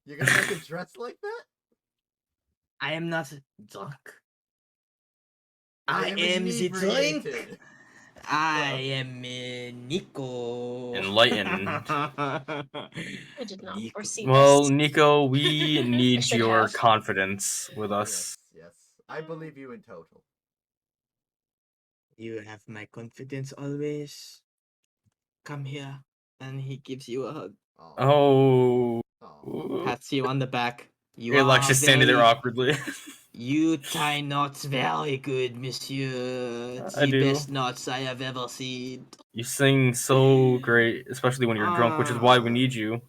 You're gonna make it dress like that? I am not drunk. I I am am the drink. inebriated. I Bro. am Nico. Enlightened. I did not Nico. foresee Well, this. Nico, we I need should your have. confidence with Yes, us. yes. I believe you in total. You have my confidence always. Come here. And he gives you a hug. Oh. Oh. Oh. Pats you on the back. You Alex are just standing there very. awkwardly. You tie knots very good, monsieur. I The do. best knots I have ever seen. You sing so great, especially when you're drunk, which is why we need you.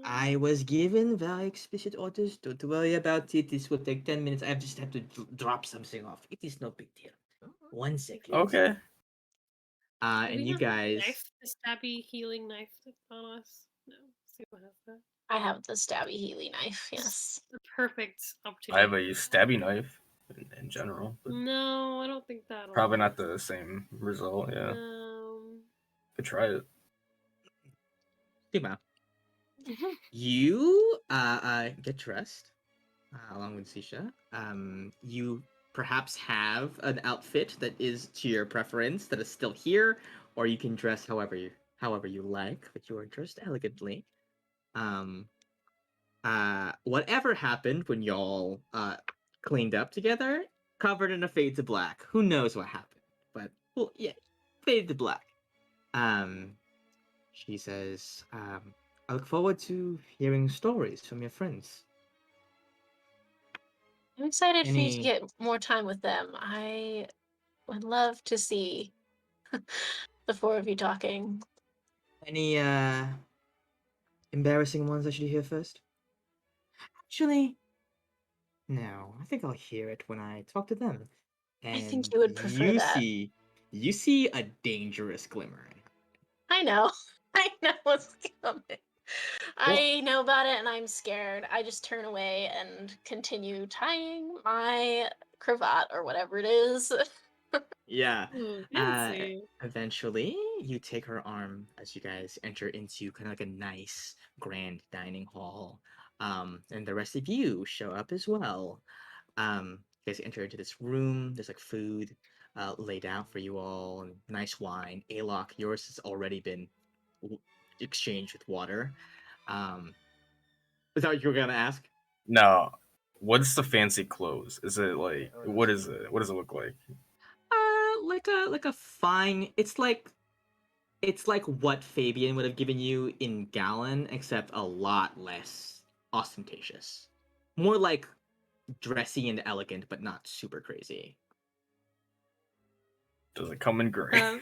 I was given very explicit orders. Don't worry about it. This will take 10 minutes. I just have to drop something off. It is no big deal. 1 second. Okay. Do And we you not have a guys. knife, the stabby healing knife that's on us? No. See what has that. I have the stabby Healy knife. Yes. The perfect I opportunity. have a stabby knife in general, but No, I don't think that'll probably work. not the same result. Yeah, No. could try it. Timo, you get dressed along with Zisha. You perhaps have an outfit that is to your preference that is still here, or you can dress however you like, but you are dressed elegantly. Um, Whatever happened when y'all cleaned up together, covered in a fade to black. Who knows what happened? But well, yeah, fade to black. Um, she says, I look forward to hearing stories from your friends. I'm excited for you to Any get more time with them. I would love to see the four of you talking. any embarrassing ones I should hear first? Actually, no. I think I'll hear it when I talk to them. I think And you would prefer that. you see a dangerous glimmer in her. I know. I know what's coming. Well- I know about it and I'm scared. I just turn away and continue tying my cravat or whatever it is. Yeah. Ooh, Uh, fancy. Eventually, you take her arm as you guys enter into kind of like a nice grand dining hall. And the rest of you show up as well. You guys enter into this room. There's like food laid out for you all, and nice wine. Alok, yours has already been exchanged with water. Is that what you were gonna ask? No, what's the fancy clothes? Is it like or what this- is it? What does it look like? Like a fine. It's like what Fabian would have given you in Gallon, except a lot less ostentatious. More like dressy and elegant, but not super crazy. Does it come in gray?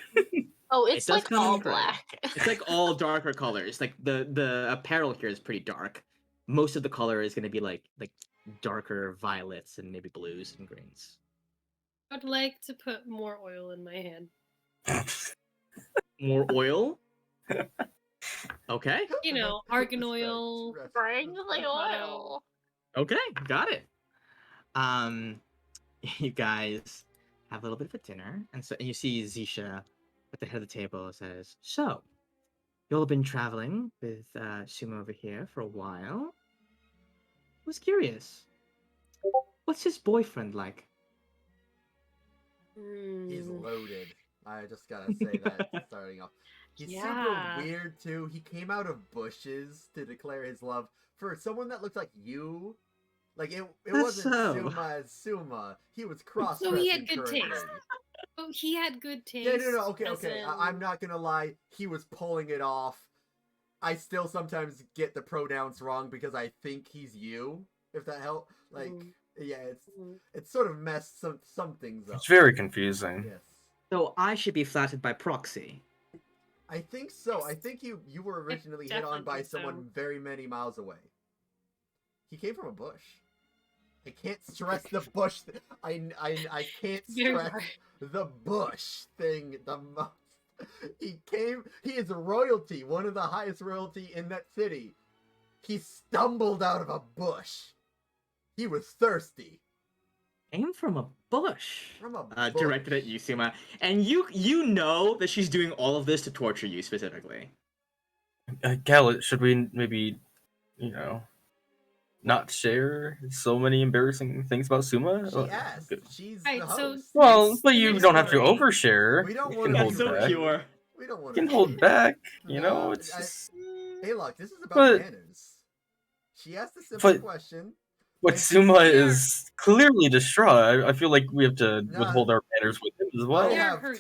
Oh, It it's does like come in all gray. black. It's like all darker colors. Like the apparel here is pretty dark. Most of the color is gonna be like darker violets and maybe blues and greens. I'd like to put more oil in my hand. More oil. Okay. You know, argan oil. Bring the Avocado. oil. Okay, got it. You guys have a little bit of a dinner, and you see Zisha at the head of the table says, "So, you'll have been traveling with Sumo over here for a while. I was curious. What's his boyfriend like?" He's Mm. loaded. I just gotta say that starting off. He's Yeah. super weird too. He came out of bushes to declare his love for someone that looked like you. Like it That's wasn't so. Suma as Suma. He was cross So he had dressing good currently. taste. Oh, he had good taste. Yeah, no, okay, as okay. in- I'm not gonna lie. He was pulling it off. I still sometimes get the pronouns wrong because I think he's you. If that helps, like, Mhm. yeah, Mhm. it's sort of messed some things up. It's very confusing. Yes, So I should be flattered by proxy. I think so. I think you were originally hit on by definitely so. someone very many miles away. He came from a bush. I can't stress the bush. I can't Very stress hard. the bush thing the most. He is royalty, one of the highest royalty in that city. He stumbled out of a bush. He was thirsty. Aim from a bush. From a Directed at bush. you, Suma. And you know that she's doing all of this to torture you specifically. Gal, should we maybe, you know, not share so many embarrassing things about Suma? She asked. She's the Alright, so host. Well, next- but the you next don't have to story. overshare. We don't You want can to hold be That's so back. pure. We don't want You to can hold back. You know, No, it's just. Hey, look, this is about But- manners. She asked a simple But- question. But And Suma Here. is clearly distraught. I feel like we have to Nah. withhold our manners with him as I well. They're have her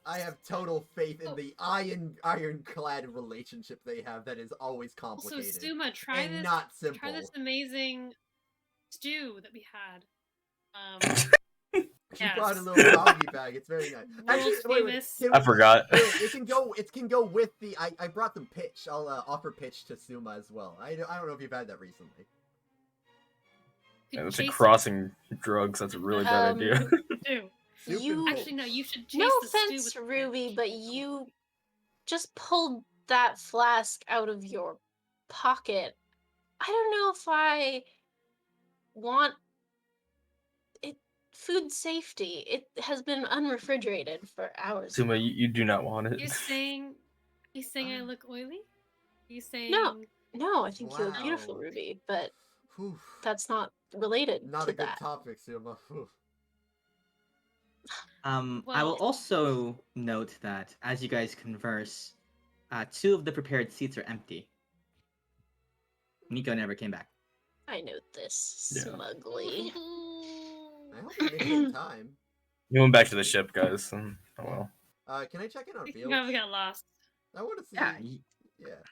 I have total faith in Oh. the ironclad relationship they have that is always Also, complicated Suma, try and this. not simple. Try this amazing stew that we had. She Yes. brought a little doggy bag. It's very nice. World wait, famous. can I we- forgot. It can go with the. I brought them pitch. I'll offer pitch to Suma as well. I don't know if you've had that recently. And it's Chase like crossing drugs. That's a really bad idea. the stew. Soup and You- Actually, no. You should chase No the stew offense, with the Ruby, pitch. but you just pulled that flask out of your pocket. I don't know if I want it. Food safety. It has been unrefrigerated for hours. Suma, you do not want it. You saying I look oily? You saying No, I think you look Wow. beautiful, Ruby, but Whew. that's not related Not to a good that. topic, Suma. Whew. I will Well- also note that as you guys converse, 2 of the prepared seats are empty. Nico never came back. I know this Yeah. smugly. I hope you make it in time. You went back to the ship, guys. Oh well. Can I check in on we Fields? got lost? I want to see. Yeah, Yeah.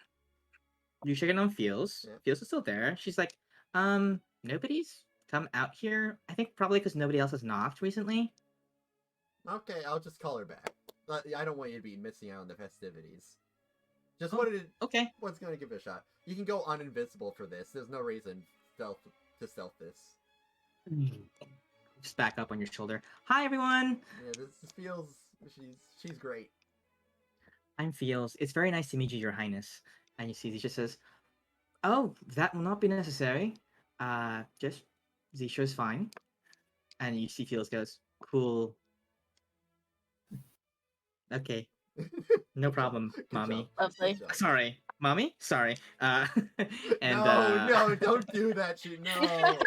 you checking on Feels. Yeah. Feels is still there. She's like, nobody's come out here. I think probably because nobody else has knocked recently. Okay, I'll just call her back. I don't want you to be missing out on the festivities. Just Oh. wanted to. Okay. What's gonna give it a shot? You can go uninvisible for this. There's no reason to stealth this. Just back up on your shoulder. Hi everyone. Yeah, this feels. She's great. I'm Feels. It's very nice to meet you, Your Highness. And you see, Zisha says, "Oh, that will not be necessary. Just Zisha's fine." And you see, Feels goes, "Cool. Okay, no problem, Good mommy. job. Lovely. Good job. Sorry, mommy. Sorry." And No, don't do that. No.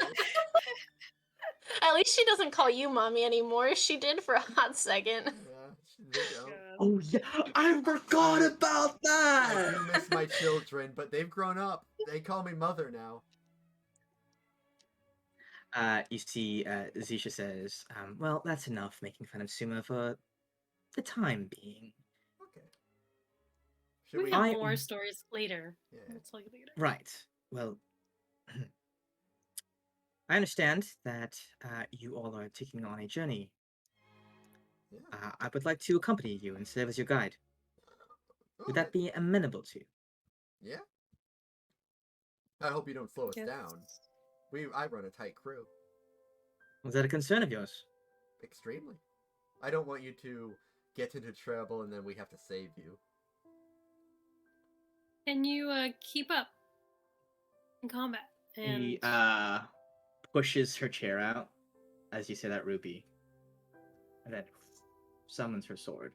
At least she doesn't call you mommy anymore. She did for a hot second. Yeah, they don't. Oh yeah, I forgot about I that. do miss my children, but they've grown up. They call me mother now. You see, Zisha says, "Well, that's enough making fun of Suma for the time being." Okay. Should We we? have I- more stories later. Yeah. I'll tell you later. Right. Well, I understand that you all are taking on a journey. Yeah. I would like to accompany you and serve as your guide. Would that be amenable to you? Yeah. I hope you don't slow us Yes. down. I run a tight crew. Was that a concern of yours? Extremely. I don't want you to get into trouble and then we have to save you. Can you keep up in combat? And He pushes her chair out as you say that, Ruby, and then summons her sword.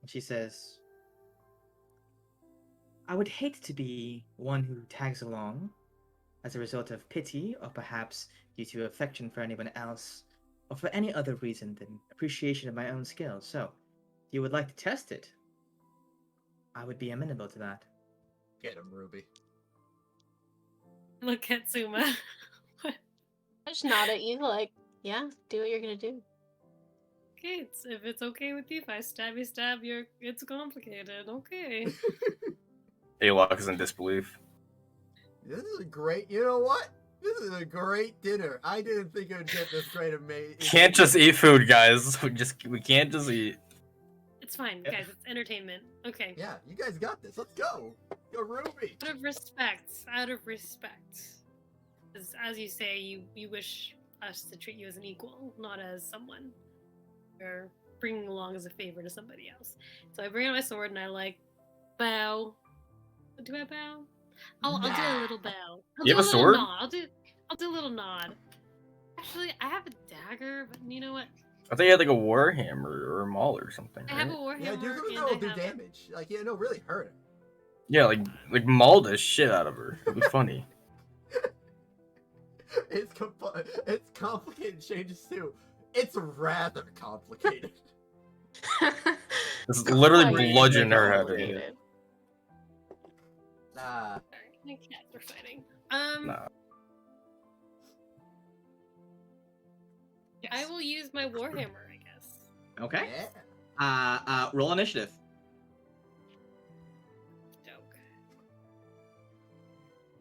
And she says, "I would hate to be one who tags along as a result of pity, or perhaps due to affection for anyone else, or for any other reason than appreciation of my own skill. So, if you would like to test it, I would be amenable to that." Get him, Ruby. look at Suma. I just nod at you like, yeah, do what you're gonna do. Okay, if it's okay with you, if I stab you, it's complicated. Okay. Alok is in disbelief. This is a great. You know what? This is a great dinner. I didn't think it would get this great. Amazing. Can't just eat food, guys. We can't just eat. It's fine, guys. It's entertainment. Okay. Yeah, you guys got this. Let's go. Go, Ruby. Out of respect. Out of respect. As you say, you wish us to treat you as an equal, not as someone you're bringing along as a favor to somebody else. So I bring out my sword and I like bow. Do I bow? I'll do a little bow. I'll You do have a little sword? Nod. I'll do a little nod. Actually, I have a dagger, but you know what? I think he had like a warhammer or a maul or something, I have a right? warhammer. Yeah, do something and that will I do have damage. Like, yeah, no, really hurt her. Yeah, like maul the shit out of her. It'd be funny. It's complicated changes too. It's rather complicated. Just literally Quite bludgeon her head. complicated. Nah. Sorry, my cats are fighting. Nah. I will use my warhammer, I guess. Okay. Yeah. Roll initiative. Joke.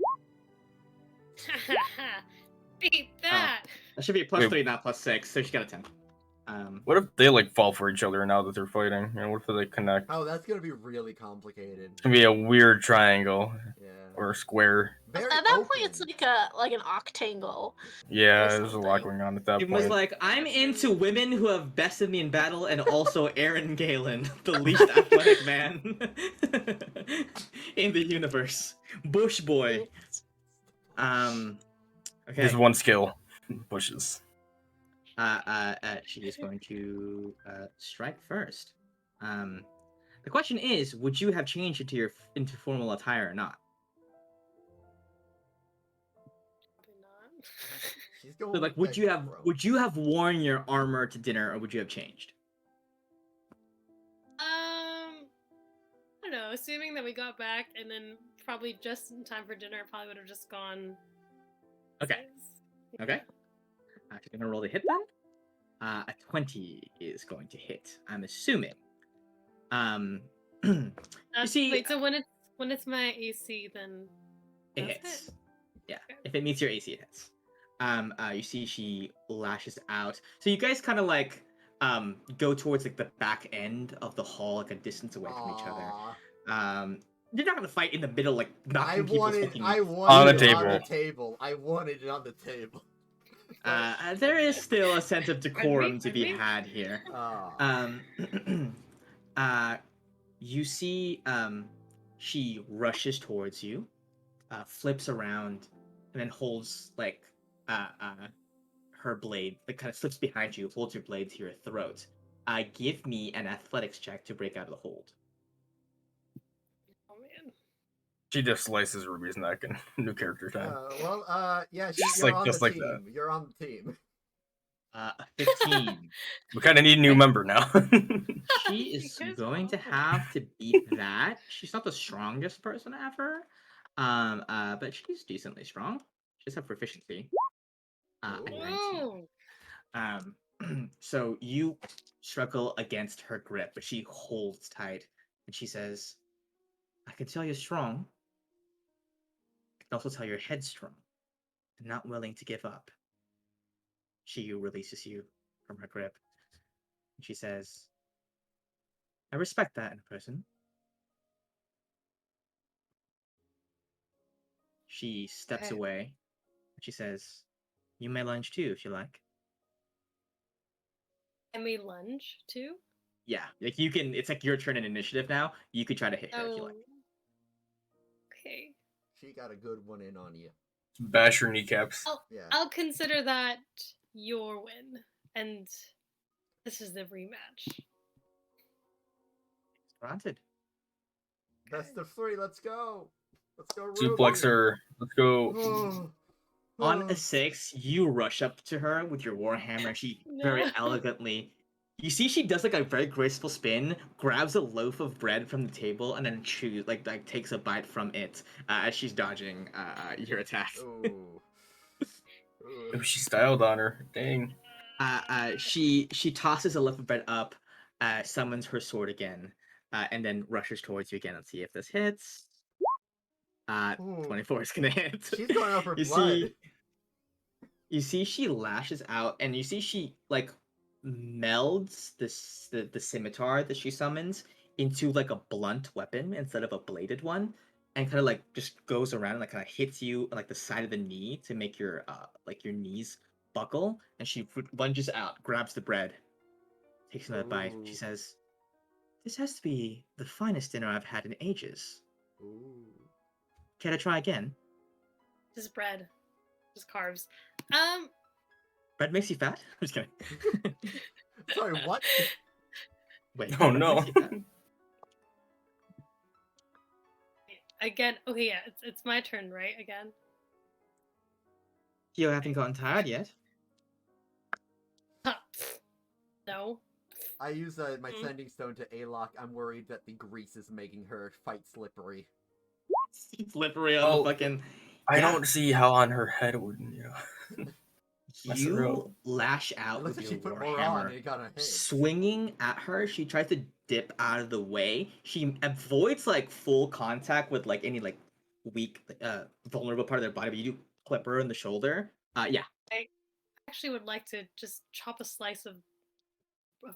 Oh. Beat that. That should be a Wait. +3, not +6. So she got a 10. What if they like fall for each other now that they're fighting? You know, what if they connect? Oh, that's gonna be really complicated. It's gonna be a weird triangle Yeah. or a square. Very At that open. point, it's like an octangle. Yeah, Or there's a lot something. going on at that It was point. like, I'm into women who have bested me in battle, and also Aaron Galen, the least athletic man in the universe. Bush boy. Okay. Here's one skill: bushes. She is going to strike first. The question is, would you have changed into formal attire or not? Probably not. She's going So, like, with bro. would you have worn your armor to dinner, or would you have changed? I don't know. Assuming that we got back and then probably just in time for dinner, I probably would have just gone. Okay. Okay. She's gonna roll the hit then. A 20 is going to hit. I'm assuming. You see, Wait. So when it's my AC, then it does hits. it? Yeah, Okay. if it meets your AC, it hits. You see she lashes out. So you guys kind of like go towards like the back end of the hall, like a distance away from each other. Aw. You're not gonna fight in the middle, like I knocking people's wanted fucking on On the the table. table. I wanted it on the table. There is still a sense of decorum to be Pardon me? had here. Aw. You see, she rushes towards you, flips around, and then holds like her blade, like kind of slips behind you, holds your blade to your throat. Give me an athletics check to break out of the hold. Oh man. She just slices Ruby's neck in new character time. Yeah, Just you're like- on just the like team. that. You're on the team. A 15. We kind of need a new member now. She is You guys going to awful. have to beat that. She's not the strongest person ever, but she's decently strong. She just have proficiency. A 19. Ooh. So you struggle against her grip, but she holds tight, and she says, "I can tell you're strong. I can also tell you're headstrong, and not willing to give up." She releases you from her grip, and she says, "I respect that in a person." She steps Okay. away, and she says, "You may lunge too if you like." And we lunge too. Yeah, like you can. It's like your turn in initiative now. You could try to hit her if you Oh. like. Okay. She got a good one in on you. Bash her kneecaps. Yeah. I'll consider that your win, and this is the rematch. Granted. Best of 3. Let's go. Let's go, Ruby. Suplex her. Let's go. On a 6, you rush up to her with your warhammer, and she very No. elegantly. You see, she does like a very graceful spin, grabs a loaf of bread from the table, and then chews, like takes a bite from it as she's dodging your attack. Ooh. Oh, she styled on her. Dang. She tosses a loaf of bread up, summons her sword again, and then rushes towards you again. Let's see if this hits. Ooh. 24 is gonna hit. She's going out for You blood. You see she lashes out, and you see she like melds the scimitar that she summons into like a blunt weapon instead of a bladed one, and kind of like just goes around and like kind of hits you on like the side of the knee to make your like your knees buckle. And she lunges out, grabs the bread, takes another bite. She Ooh. says, "This has to be the finest dinner I've had in ages. Ooh. Care to try again?" Just bread. Just carbs. Bread makes you fat? I'm just kidding. Sorry, what? Wait, Oh bread no. makes you fat? Again, okay, yeah, it's my turn, right? Again. You haven't gotten tired yet. Huh. No. I use my Mm. sending stone to Alok. I'm worried that the grease is making her fight slippery. Slippery on the Oh, fucking. I Yeah. don't see how on her head would mess her up. You lash It out looks with like your she put war more on hammer, and it got her head. swinging at her. She tries to dip out of the way. She avoids like full contact with like any like weak, vulnerable part of their body, but you do clip her in the shoulder. Yeah. I actually would like to just chop a slice of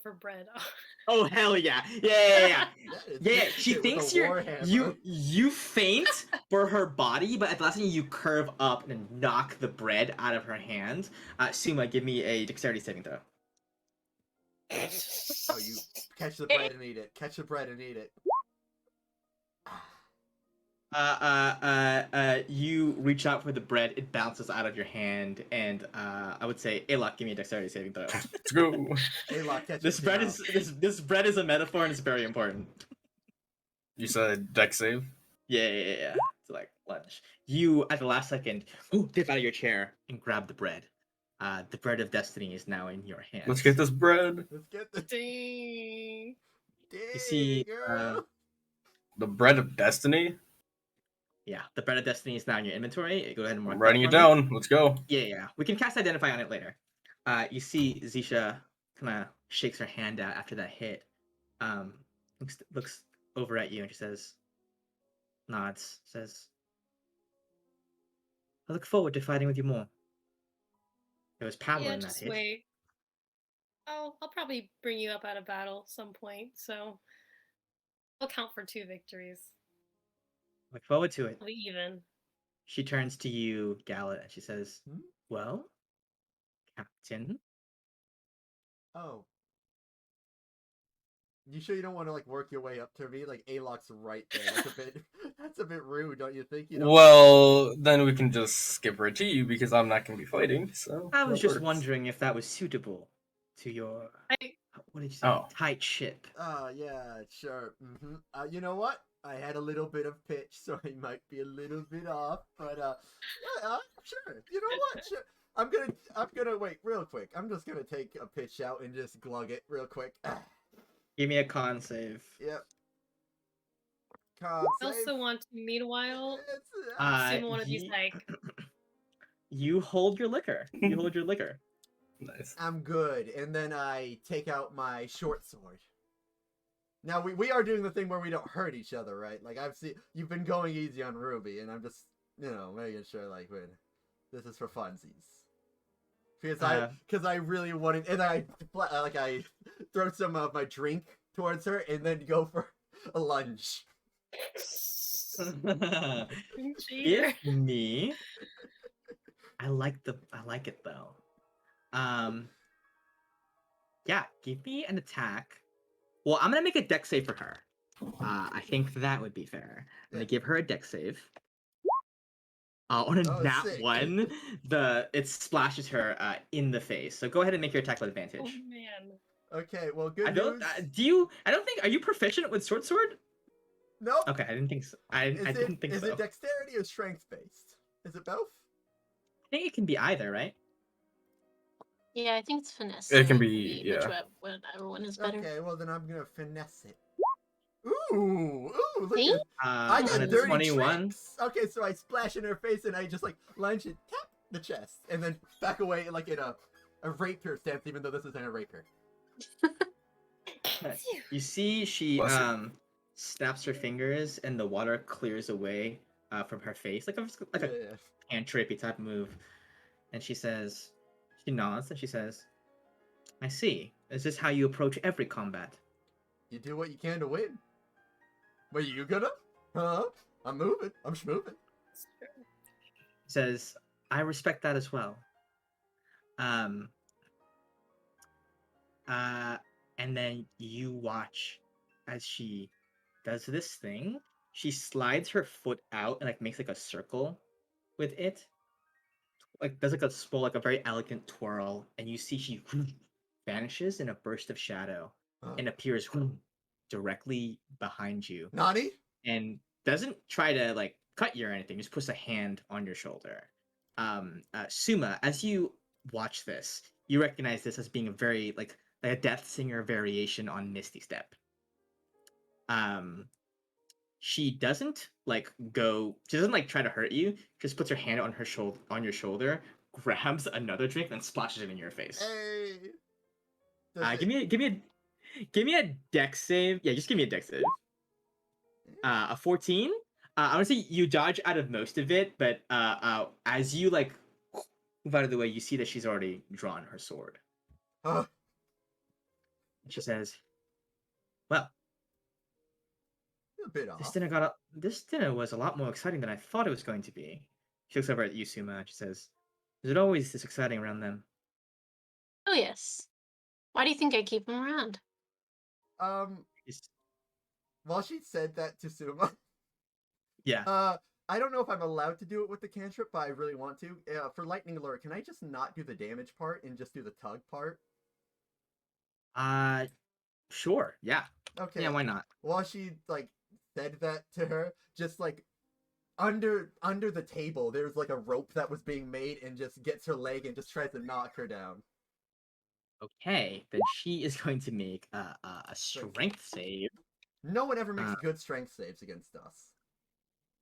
her bread off. Oh hell yeah! Yeah. That is Yeah, wicked she with thinks a war hammer. you faint for her body, but at the last thing you curve up and knock the bread out of her hand. Suma, give me a dexterity saving throw. Oh, you catch the bread and eat it. Catch the bread and eat it. You reach out for the bread, it bounces out of your hand, and I would say, Alok, give me a dexterity saving throw. Let's go. Alok, catch This it bread now. is this bread is a metaphor and it's very important. You said deck save? Yeah. It's like lunch. You at the last second, dip out of your chair and grab the bread. The bread of destiny is now in your hands. Let's get this bread. Let's get the Dang. You see, girl. The bread of destiny? yeah, the bread of destiny is now in your inventory. Go ahead and mark I'm that writing for it me. down. Let's go. Yeah. We can cast identify on it later. You see Zisha kind of shakes her hand out after that hit. Looks over at you and she says, nods, says, I look forward to fighting with you more. There was power Yeah, in that just hit. wait. I'll probably bring you up out of battle some point, so I'll count for 2 victories. Look forward to it. I'll be even. She turns to you, Gallet, and she says, Hmm? well, Captain? Oh. You sure you don't want to like work your way up to me? Like Alok's right there. That's a bit that's a bit rude, don't you think? You know. Well, then we can just skip right to you because I'm not going to be fighting. So I was that just works. wondering if that was suitable to your, I what did you say, Oh. tight ship. Yeah, sure. You know what? I had a little bit of pitch, so I might be a little bit off, but sure. You know what? Sure. I'm gonna wait real quick. I'm just gonna take a pitch out and just glug it real quick. Give me a con save. Yep. Con I save. also want to, meanwhile, Uh, assume one of these ye- like You hold your liquor. You hold your liquor. Nice. I'm good, and then I take out my short sword. Now we are doing the thing where we don't hurt each other, right? Like I've seen you've been going easy on Ruby, and I'm just making sure like this is for funsies. Because I really wanted, and I throw some of my drink towards her, and then go for a lunge. cheater. Give me. I like it though. Yeah, give me an attack. Well, I'm gonna make a dex save for her. I think that would be fair. I'm gonna give her a dex save. On a Oh, nat sick. 1, it splashes her in the face. So go ahead and make your attack with Oh advantage. man. Okay, well, good I don't. news. I don't think. Are you proficient with short sword? Nope. Okay, I didn't think so. I didn't think Is so. it dexterity or strength based? Is it both? I think it can be either, right? Yeah, I think it's finesse. It can so be, yeah. Whichever one is better. Okay, well then I'm gonna finesse it. Ooh, look See? at I On a got dirty 21. tricks. Okay, so I splash in her face and I just like lunge and tap the chest, and then back away like in a rapier stance, even though this isn't a rapier. You see, she Bless her. snaps her fingers, and the water clears away from her face, like a Yeah. cantripy type move. And she nods, and she says, "I see. Is this how you approach every combat?" You do what you can to win. But you gonna? Huh? I'm moving. I'm schmoving. Says, "I respect that as well." Um. And then you watch as she does this thing. She slides her foot out and like makes like a circle with it like does like a small, like a very elegant twirl, and you see she vanishes in a burst of shadow and appears directly behind you, Nani? and doesn't try to like cut you or anything. Just puts a hand on your shoulder. Suma, as you watch this, you recognize this as being a very like a Death Singer variation on Misty Step. Um, she doesn't like go. She doesn't like try to hurt you. Just puts her hand on her shoulder, on your shoulder, grabs another drink, and splashes it in your face. Hey. Does Give me a dex save. Yeah, just give me a dex save. A 14. I want to say you dodge out of most of it, but as you like move out of the way, you see that she's already drawn her sword. Uh, She says, "Well, a bit this off. this dinner was a lot more exciting than I thought it was going to be." She looks over at Yusuma and she says, "Is it always this exciting around them?" Oh yes. Why do you think I keep him around? She's- While she said that to Suma, yeah. I don't know if I'm allowed to do it with the cantrip, but I really want to. For lightning lure, can I just not do the damage part and just do the tug part? Sure. Yeah. Okay. Yeah. Why not? While she like said that to her, just like under the table, there's like a rope that was being made and just gets her leg and just tries to knock her down. Okay. Then she is going to make a strength save. No one ever makes Uh, good strength saves against us.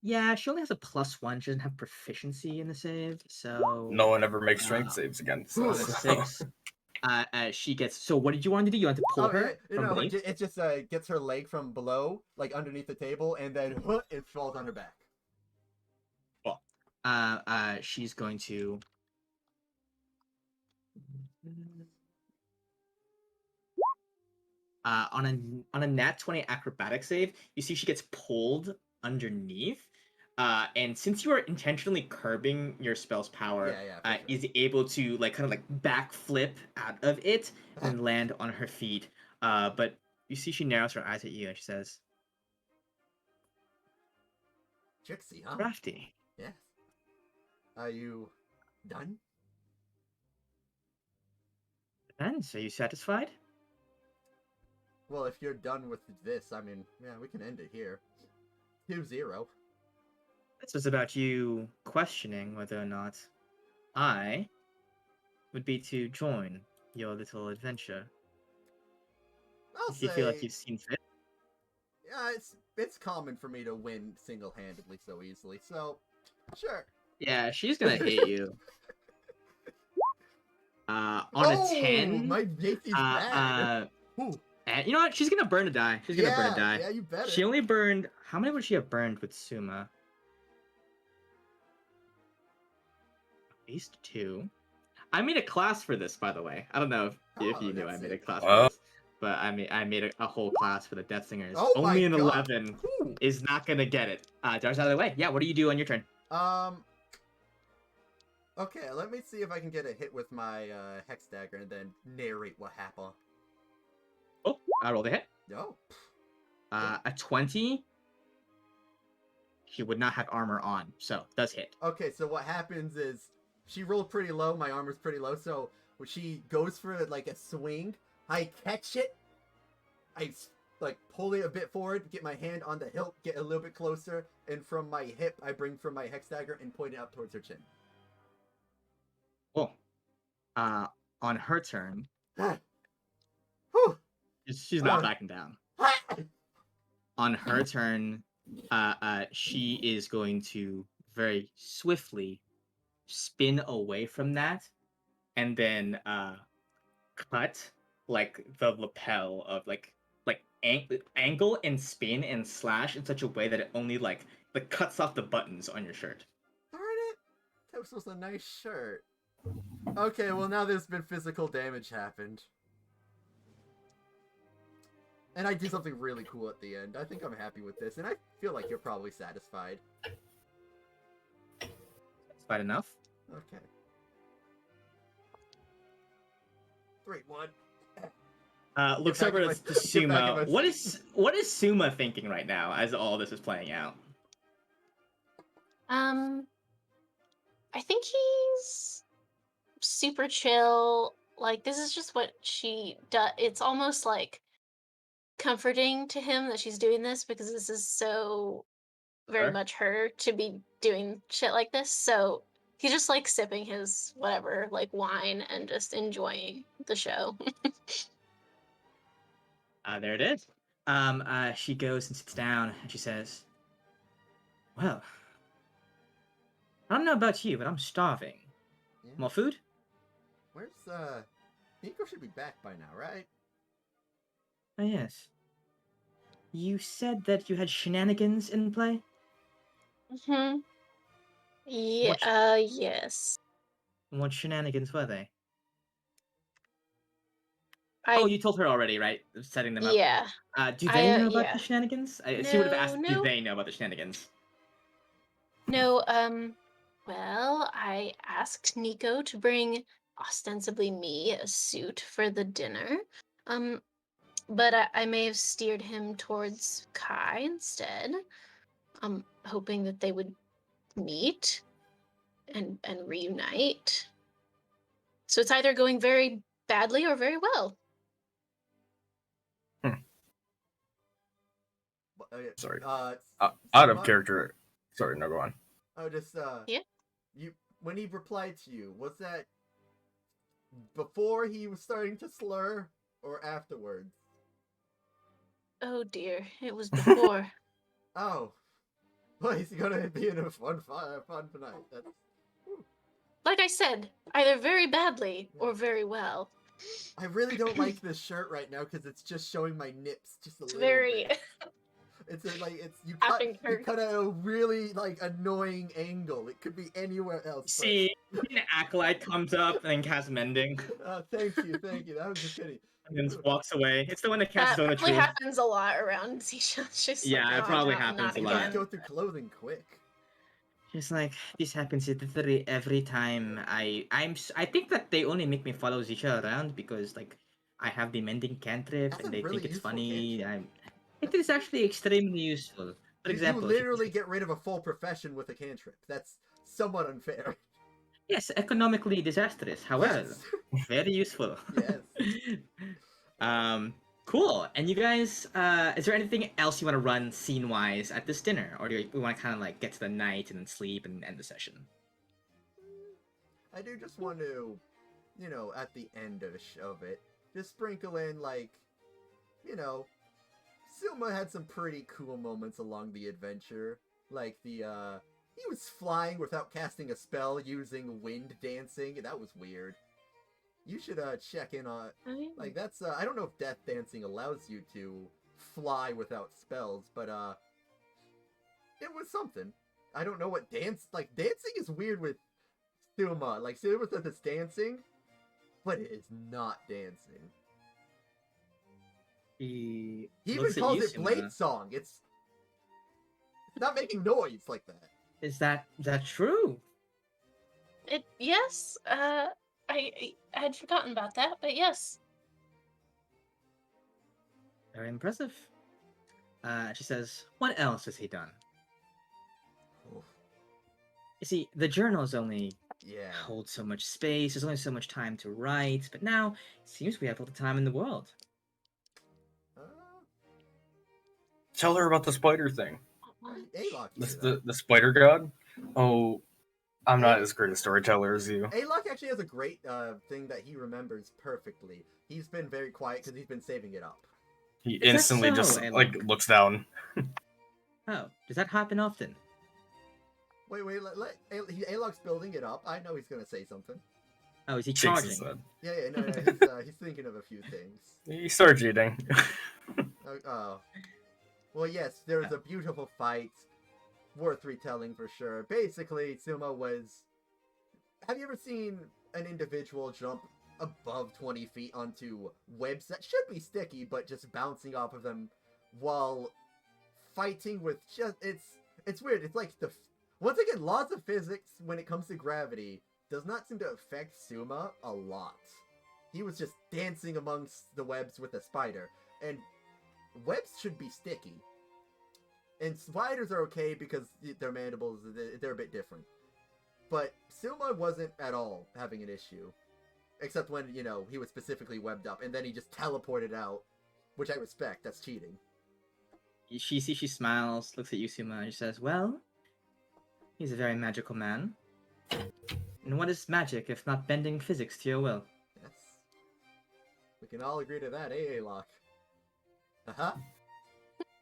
Yeah, she only has a +1. She doesn't have proficiency in the save, so No one ever makes strength saves against on a us. 6, she gets. So what did you want to do? You want to pull Oh her yeah, from beneath? it just gets her leg from below, like underneath the table, and then it falls on her back. Well, she's going to. On a nat 20 acrobatic save, you see she gets pulled underneath. And since you are intentionally curbing your spell's power, Yeah, for sure. is able to like kind of like backflip out of it and land on her feet. But you see she narrows her eyes at you and she says, Trixie, huh? "Crafty." Yes. Are you done? Depends. Are you satisfied? Well, if you're done with this, I mean, yeah, we can end it here. 2-0. This was about you questioning whether or not I would be to join your little adventure. I'll If you feel like say, you've seen fit. yeah, it's common for me to win single-handedly so easily. So, sure. Yeah, she's gonna hate you. On a Oh, 10, my JC's bad. Ooh. and you know what? She's gonna burn a die. She's gonna burn a die. Yeah, you better. She only burned. How many would she have burned with Suma? At least 2. I made a class for this, by the way. I don't know if Oh, you knew I that's made a it. class for Wow. this, but I made a whole class for the Death Singers. Oh Only my an God. 11 Ooh. is not gonna get it. Dar's out of the way. Yeah, what do you do on your turn? Okay, let me see if I can get a hit with my Hex Dagger and then narrate what happened. Oh, I rolled a hit. No. A 20. She would not have armor on, so does hit. Okay, so what happens is she rolled pretty low, my armor's pretty low, so when she goes for like a swing, I catch it, I like pull it a bit forward, get my hand on the hilt, get a little bit closer, and from my hip I bring from my Hex Dagger and point it up towards her chin. Cool. On her turn, Whew. she's not backing down. On her turn, she is going to very swiftly spin away from that, and then cut like the lapel of like angle and spin and slash in such a way that it only like cuts off the buttons on your shirt. Darn it! That was a nice shirt. Okay, well now there's been physical damage happened. And I do something really cool at the end. I think I'm happy with this, and I feel like you're probably satisfied. Satisfied enough? Okay. 3-1. Looks back over in at my- get back in Suma. my What is Suma thinking right now as all this is playing out? I think he's super chill. Like, this is just what she does. It's almost like comforting to him that she's doing this because this is so very Sure. much her to be doing shit like this. So he's just like sipping his whatever, like wine and just enjoying the show. There it is. She goes and sits down and she says, "Well, I don't know about you, but I'm starving. Yeah. More food?" Where's Nico should be back by now, right? Oh, yes. You said that you had shenanigans in play? Mm-hmm. Yeah. What, Yes. what shenanigans were they? I. Oh, you told her already, right? Setting them up. Yeah. Do they know about Yeah. the shenanigans? She would have No. asked, did No. they know about the shenanigans? No. Well, I asked Nico to bring ostensibly me a suit for the dinner. Um, but I may have steered him towards Kai instead. Hoping that they would meet and reunite. So it's either going very badly or very well. Sorry. Uh, Out of Suma? character. Sorry, no, go on. Oh, just Yeah. You when he replied to you, was that before he was starting to slur or afterwards? Oh dear, it was before. Oh, well, he's gonna be in a fun tonight. That's Like I said, either very badly or very well. I really don't like this shirt right now because it's just showing my nips just a It's little very bit. It's you Happening hurt. cut at a really like annoying angle. It could be anywhere else. See, an acolyte comes up and then casts mending Thank you. That was just kidding. and then walks away. It's the one that casts that Zona probably True. happens a lot around Zisha. She's Yeah, like, it oh, probably no, happens not a You lot. just again. go through clothing quick. It's like this happens literally every time I think that they only make me follow Zisha around because like I have the mending cantrip That's and a they really think it's useful funny. cantrip. It is actually extremely useful. For You example, literally get rid of a full profession with a cantrip. That's somewhat unfair. yes, economically disastrous. However, Yes. very useful. Yes. Cool. And you guys, is there anything else you want to run scene wise at this dinner, or do you want to kind of like get to the night and then sleep and end the session? I do just want to, at the end of it, just sprinkle in, like, Suma had some pretty cool moments along the adventure. Like he was flying without casting a spell using wind dancing. That was weird. You should check in on like that's I don't know if death dancing allows you to fly without spells, but it was something. I don't know what dancing is weird with Suma. Like Suma says it's dancing, but it is not dancing. He He even looks at calls you, it Suma. blade song. It's not making noise like that. Is that true? Yes. I had forgotten about that, but yes. Very impressive. She says, "What else has he done?" Oof. You see, the journals only Yeah. hold so much space. There's only so much time to write. But now it seems we have all the time in the world. Uh, Tell her about the spider thing. Alok. The spider god? Oh, I'm not as great a storyteller as you. Alok actually has a great thing that he remembers perfectly. He's been very quiet because he's been saving it up. He that instantly so, just Alok? looks down. Oh, does that happen often? Wait, Alok's building it up. I know he's gonna say something. Oh, is he Shakes his charging? head. No, he's thinking of a few things. He starts eating. Oh. Well, yes, there was a beautiful fight. Worth retelling for sure. Basically, Suma was... Have you ever seen an individual jump above 20 feet onto webs that should be sticky, but just bouncing off of them while fighting with just... It's weird. It's like the... Once again, laws of physics when it comes to gravity does not seem to affect Suma a lot. He was just dancing amongst the webs with a spider. And webs should be sticky. And spiders are okay because their mandibles, they're a bit different. but Suma wasn't at all having an issue. Except when, you know, he was specifically webbed up, and then he just teleported out. Which I respect, that's cheating. She smiles, looks at Yusuma, and she says, "Well, he's a very magical man. And what is magic if not bending physics to your will?" Yes. We can all agree to that, eh, Lock? Uh-huh.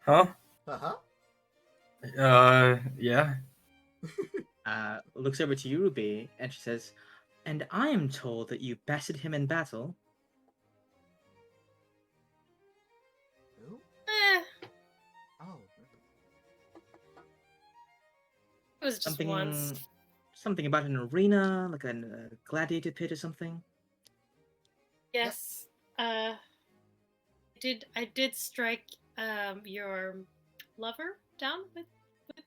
Huh? Uh-huh. Yeah. Looks over to you, Ruby, and she says, "And I am told that you bested him in battle." Who? Eh, Oh. it was just once. Something about an arena, like a gladiator pit or something. Yes. I did strike your lover down with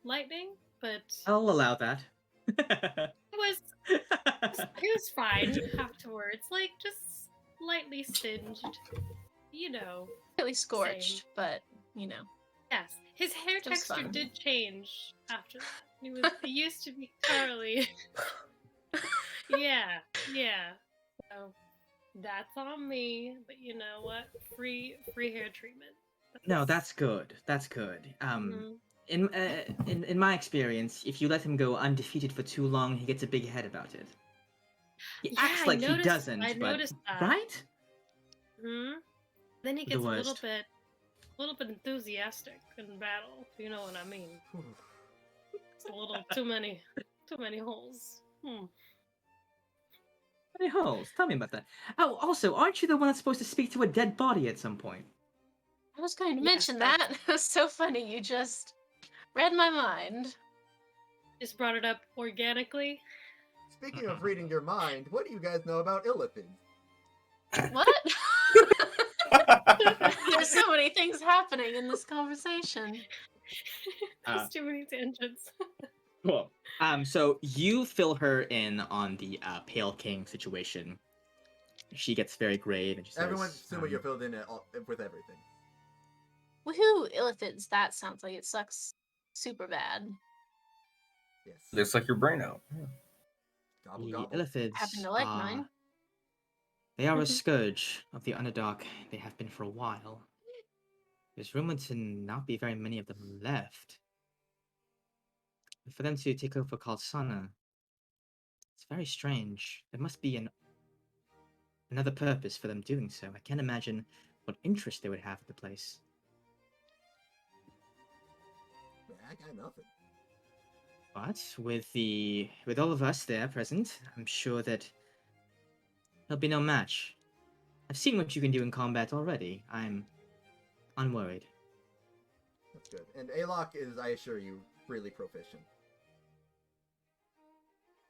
lightning, but I'll allow that. it was fine afterwards. Like just lightly singed. You know. Really scorched, Same. but you know. Yes. His hair It was texture fun. did change after that. He used to be curly. yeah. So that's on me. But you know what? Free hair treatment. No, that's good. That's good. Mhm. In my experience, if you let him go undefeated for too long, he gets a big head about it. He Yeah, acts I like he noticed- doesn't, I but noticed that. right? Hmm. Then he The gets a little worst. bit enthusiastic in battle. If you know what I mean. It's a little too many holes. Many holes. Tell me about that. Oh, also, aren't you the one that's supposed to speak to a dead body at some point? I was going to Yes, mention that's- that. It's so funny. You just read my mind. Just brought it up organically. Speaking of reading your mind, what do you guys know about Illithid? What? There's so many things happening in this conversation. There's too many tangents. Cool. So you fill her in on the Pale King situation. She gets very grave and she says, Everyone's assuming you're filled in with everything. Woohoo! Illithids. That sounds like it sucks super bad. Yes. Looks like your brain out. Gobble the gobble. Illithids Happen to like are, mine. they are a scourge of the Underdark. They have been for a while. There's rumored to not be very many of them left. But for them to take over Kalsana, it's very strange. There must be another purpose for them doing so. I can't imagine what interest they would have in the place. Man, I got nothing. But with all of us there present, I'm sure that there'll be no match. I've seen what you can do in combat already. I'm unworried. That's good. And Alok is, I assure you, really proficient.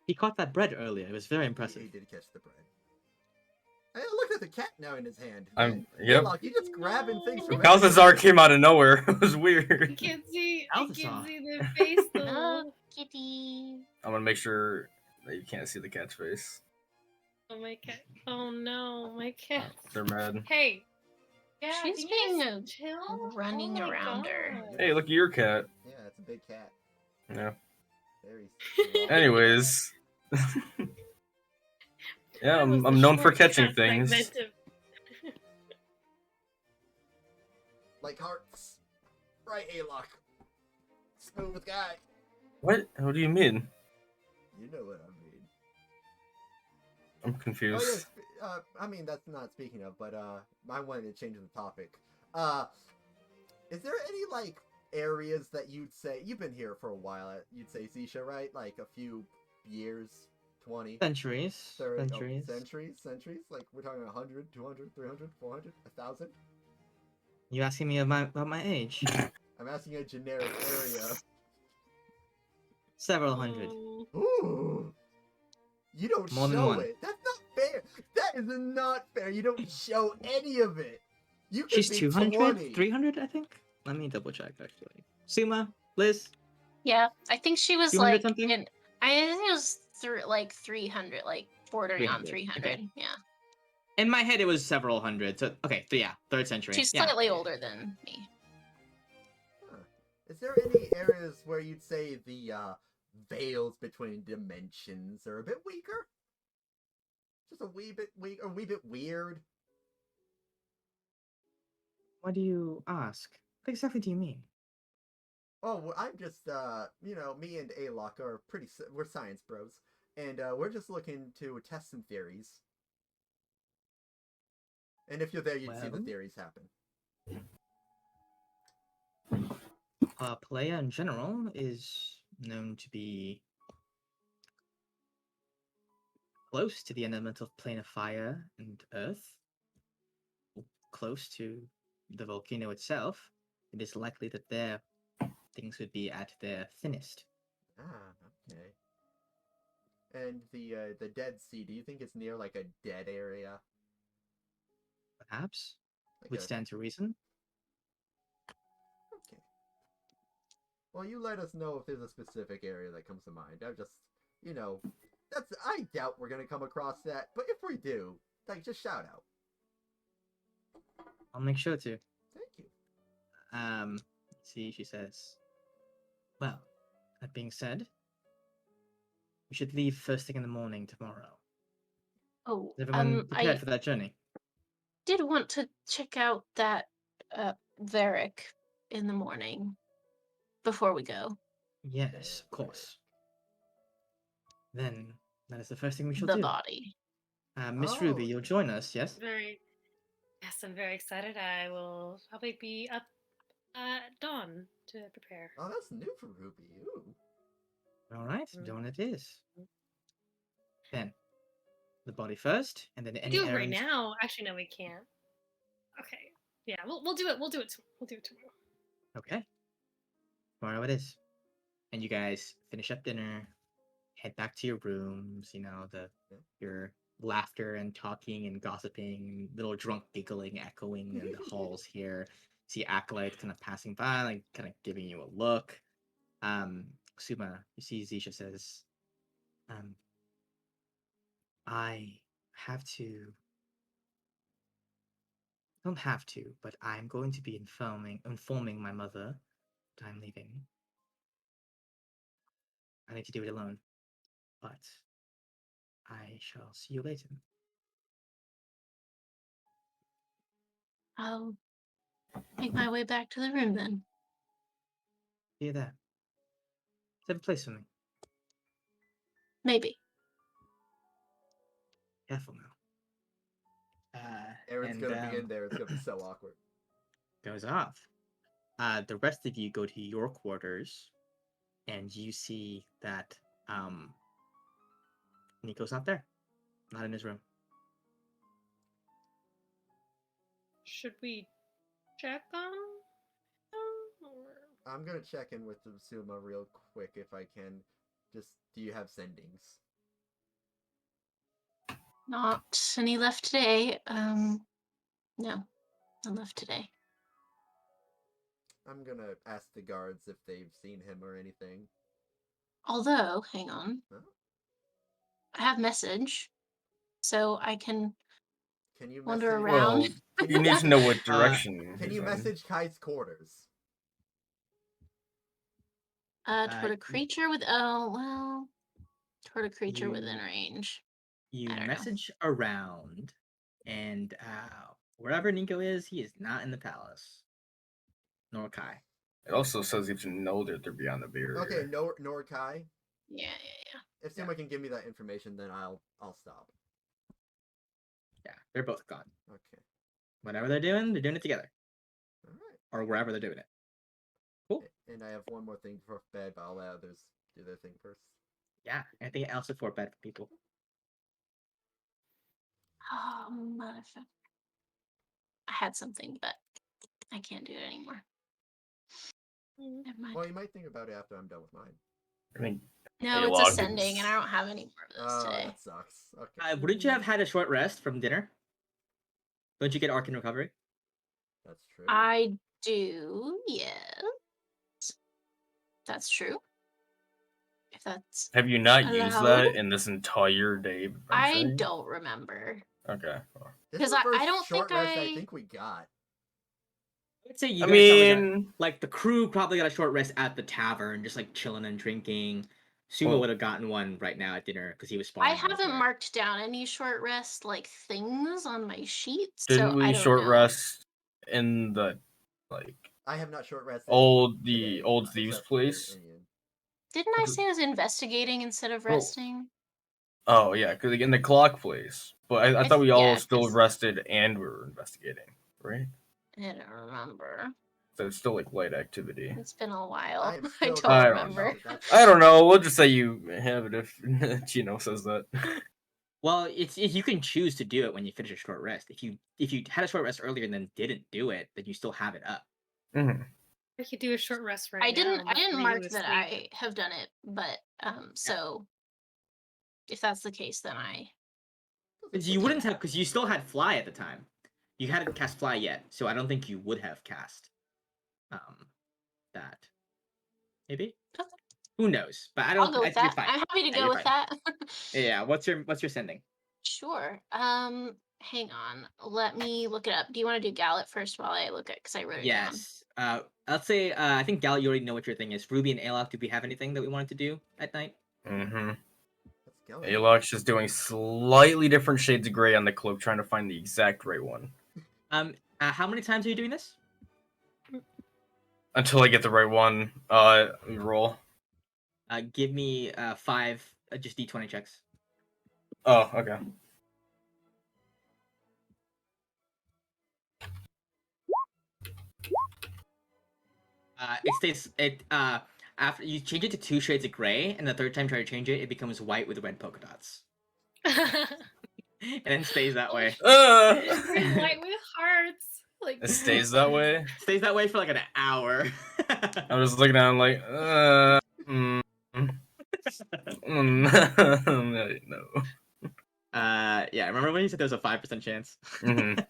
He caught that bread earlier. It was very He impressive. did catch the bread. Hey, look at the cat now in his hand. Yep. Alok, you just grabbing things from Balthazar came out of nowhere. It was I weird. can't see. I Balthazar. can't see their face No, though. kitty. I'm gonna make sure that you can't see the cat's face. Oh my cat. Oh no, my cat. They're mad. Hey. Yeah, She's can you being guys chill? running Oh my around her. God. Hey, look at your cat. Yeah, it's a big cat. Yeah. Very small. Anyways. Yeah, That was I'm the known for short catching cat things. segment of- Like hearts. Right, Alok. Smooth guy. What? What do you mean? You know what I mean. I'm Oh, confused. yes. I mean, that's not speaking of, but, I wanted to change the topic. Is there any, like, areas that you'd say, you've been here for a while, you'd say, Zisha, right? Like, a few years, 20, Centuries. 30, oh, Centuries. centuries? Like, we're talking 100, 200, 300, 400, 1,000? You asking me about my age? I'm asking a generic area. Several hundred. Oh. Ooh! You don't More than show one. it. That's not fair. That is not fair. You don't show any of it. You could She's be 200? 20. 300, I think? Let me double check, actually. Suma? Liz? Yeah, I think she was 200 like something? I think it was like 300, like bordering on 300, 300. okay. Yeah, In my head, it was several hundred. So, okay, yeah, 3rd century. she's yeah. slightly older than me. Huh. Is there any areas where you'd say the veils between dimensions are a bit weaker. Just a wee bit weak, a wee bit weird. Why do you ask? What exactly do you mean? Oh, well, I'm just, me and Alok are we're science bros, and we're just looking to test some theories. And if you're there, you'd see the Well? theories happen. Palea in general is known to be close to the elemental plane of fire and earth, close to the volcano itself. It is likely that there things would be at their thinnest. Ah, okay. And the Dead Sea, do you think it's near like a dead area? Perhaps Like would a stand to reason. Okay. Well, you let us know if there's a specific area that comes to mind. I'm just, I doubt we're gonna come across that, but if we do, like, just shout out. I'll make sure to. Thank you. See, she says. Well, that being said, we should leave first thing in the morning tomorrow. Oh, Is everyone prepared I for that journey? did want to check out that Varric in the morning before we go. Yes, of course. Then that is the first thing we shall The do. body. Miss Oh, Ruby, you'll join us, yes? Yes, I'm very excited. I will probably be up at dawn to prepare. Oh, that's new for Ruby. Ooh. All right, Mm. dawn it is. Then, the body first, and then We any do it right errands. now. Actually, no, we can't. Okay. Yeah, we'll do it. We'll do it tomorrow. Okay. Tomorrow it is. And you guys finish up dinner, head back to your rooms, your laughter and talking and gossiping, little drunk giggling echoing in the halls here. See Acolyte kind of passing by, like kind of giving you a look. Suma, you see Zisha says, I have to don't have to, but I'm going to be informing my mother that I'm leaving. I need to do it alone. But I shall see you later. I'll make my way back to the room then. See you there. Save a place for me. Maybe. Careful now. Aaron's gonna be in there. It's gonna be so awkward. Goes off. The rest of you go to your quarters, and you see that Nico's not there. Not in his room. Should we check on him? Or... I'm gonna check in with Suma real quick if I can. Just, do you have sendings? Not any left today. No, none left today. I'm gonna ask the guards if they've seen him or anything. Although, hang on. Huh? I have message, so I can Can you wander message? around. Well, you need to know what direction. Can he's you in. message Kai's quarters? Toward a creature toward a creature within range. You I don't know. message around, and wherever Nico is, he is not in the palace. Nor Kai. It also says you have to know that they're beyond the barrier. Okay, nor Kai. Yeah. If Suma can give me that information, then I'll stop. Yeah, they're both gone. Okay. Whatever they're doing it together. All right. Or wherever they're doing it. Cool. And I have one more thing for bed, but I'll let others do their thing first. Yeah, anything else before bed for people? Oh, motherfucker. I had something, but I can't do it anymore. Never mind. Well, you might think about it after I'm done with mine. I think No, Hey, it's Log ascending, is- and I don't have any more of those today. That sucks. Okay. Wouldn't you have had a short rest from dinner? Don't you get Arcane Recovery? That's true. I do, yes. That's true. If that's Have you not used allowed? that in this entire day? I adventure? don't remember. Okay. Well, This 'cause is the I first don't short think rest I I- think we got. I'd say you I guys probably mean, got, like the crew probably got a short rest at the tavern, just like chilling and drinking. Sumo Well- would have gotten one right now at dinner because he was I spawning. haven't marked down any short rest like things on my sheet, Didn't so I we don't short know. rest in the like I have not short rested old today, thieves except for place? Onion. Didn't I say I was investigating instead of Oh. resting? Oh yeah, because in the clock place. But I thought we all Yeah, still 'cause- rested and we were investigating, right? I don't remember. So it's still like light activity. It's been a while. I am I still don't going I to don't remember. know. That's I don't know. We'll just say you have it if Chino says that. Well, you can choose to do it when you finish a short rest. If you had a short rest earlier and then didn't do it, then you still have it up. Mhm. I could do a short rest right I now. didn't before you mark go to that sleep. I have done it, but so if that's the case, then I You wouldn't have because you still had fly at the time. You hadn't cast fly yet, so I don't think you would have cast that. Maybe. Okay. Who knows? But I I'll don't. go with You're that. fine. I'm happy to Yeah, go you're with fine. that. Yeah. What's your sending? Sure. Hang on. Let me look it up. Do you want to do Gallet first while I look at because I wrote it down? Yes. Let's say I think Gal, you already know what your thing is. Ruby and Alok, do we have anything that we wanted to do at night? Mhm. Let's go. Alok's just doing slightly different shades of gray on the cloak, trying to find the exact right one. How many times are you doing this? Until I get the right one, roll. Give me 5 just d20 checks. Oh, okay. It stays it after you change it to 2 shades of gray, and the third time try to change it, it becomes white with red polka dots, and then stays that way. Green light with hearts. Like It stays that way. Stays that way for like an hour. I was looking at him like, no. Yeah. Remember when you said there was a 5% chance? Mhm.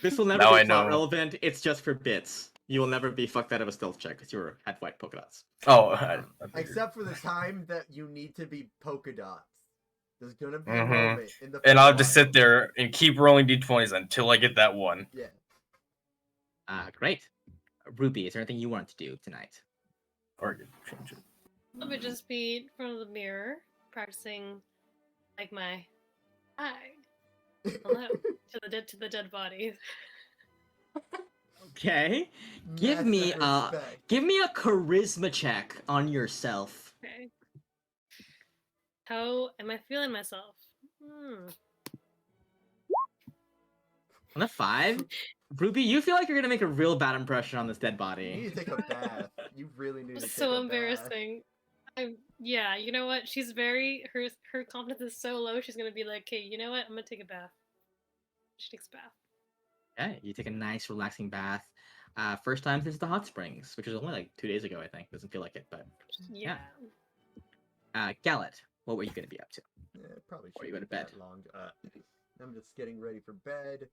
This will never Now be I plot know. relevant. It's just for bits. You will never be fucked out of a stealth check because you had white polka dots. Oh, I figured. Except for the time that you need to be polka dots. There's gonna be a Mhm. moment in the And I'll just Feywild. sit there and keep rolling d20s until I get that one. Yeah. Great. Ruby, is there anything you want to do tonight? Or I could change it. I would just be in front of the mirror, practicing like my hi, hello to the dead bodies. Okay. Give me Massive respect. a charisma check on yourself. Okay. How am I feeling myself? On a 5, Ruby, you feel like you're gonna make a real bad impression on this dead You body. need to take a bath. You really need to take So a embarrassing. Yeah, you know what? She's her confidence is so low. She's gonna be like, "Okay, you know what? I'm gonna take a bath." She takes a bath. Okay, you take a nice relaxing bath. First time since the hot springs, which was only like 2 days ago, I think. Doesn't feel like it, but Yeah. Gallet, what were you gonna be up to? Yeah, probably Or you shouldn't go to be that long. I'm just getting ready for bed.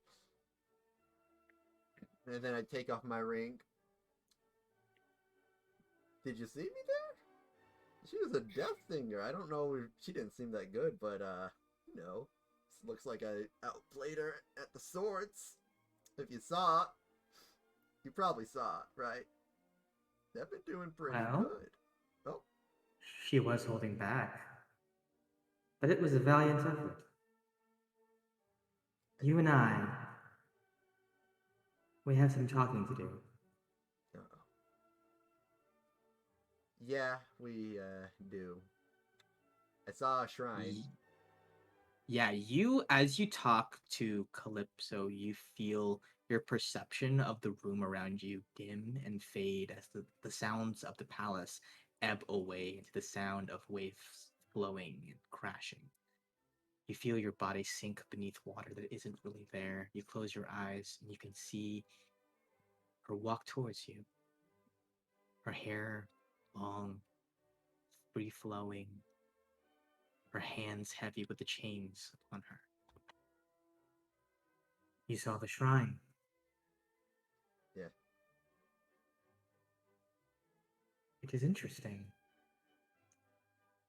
And then I take off my ring. Did you see me there? She was a death singer. I don't know if she didn't seem that good, but you know, looks like I outplayed her at the swords. If you saw it, you probably saw it, right? They've been doing pretty Well. good. Oh, She was holding back. But it was a valiant effort. You and I, we have some talking to do. uh-oh. Yeah, we do. I saw a shrine. Yeah, as you talk to Calypso, you feel your perception of the room around you dim and fade as the sounds of the palace ebb away into the sound of waves flowing and crashing. You feel your body sink beneath water that isn't really there. You close your eyes and you can see her walk towards you. Her hair long, free flowing, her hands heavy with the chains upon her. You saw the shrine. Yeah. It is interesting.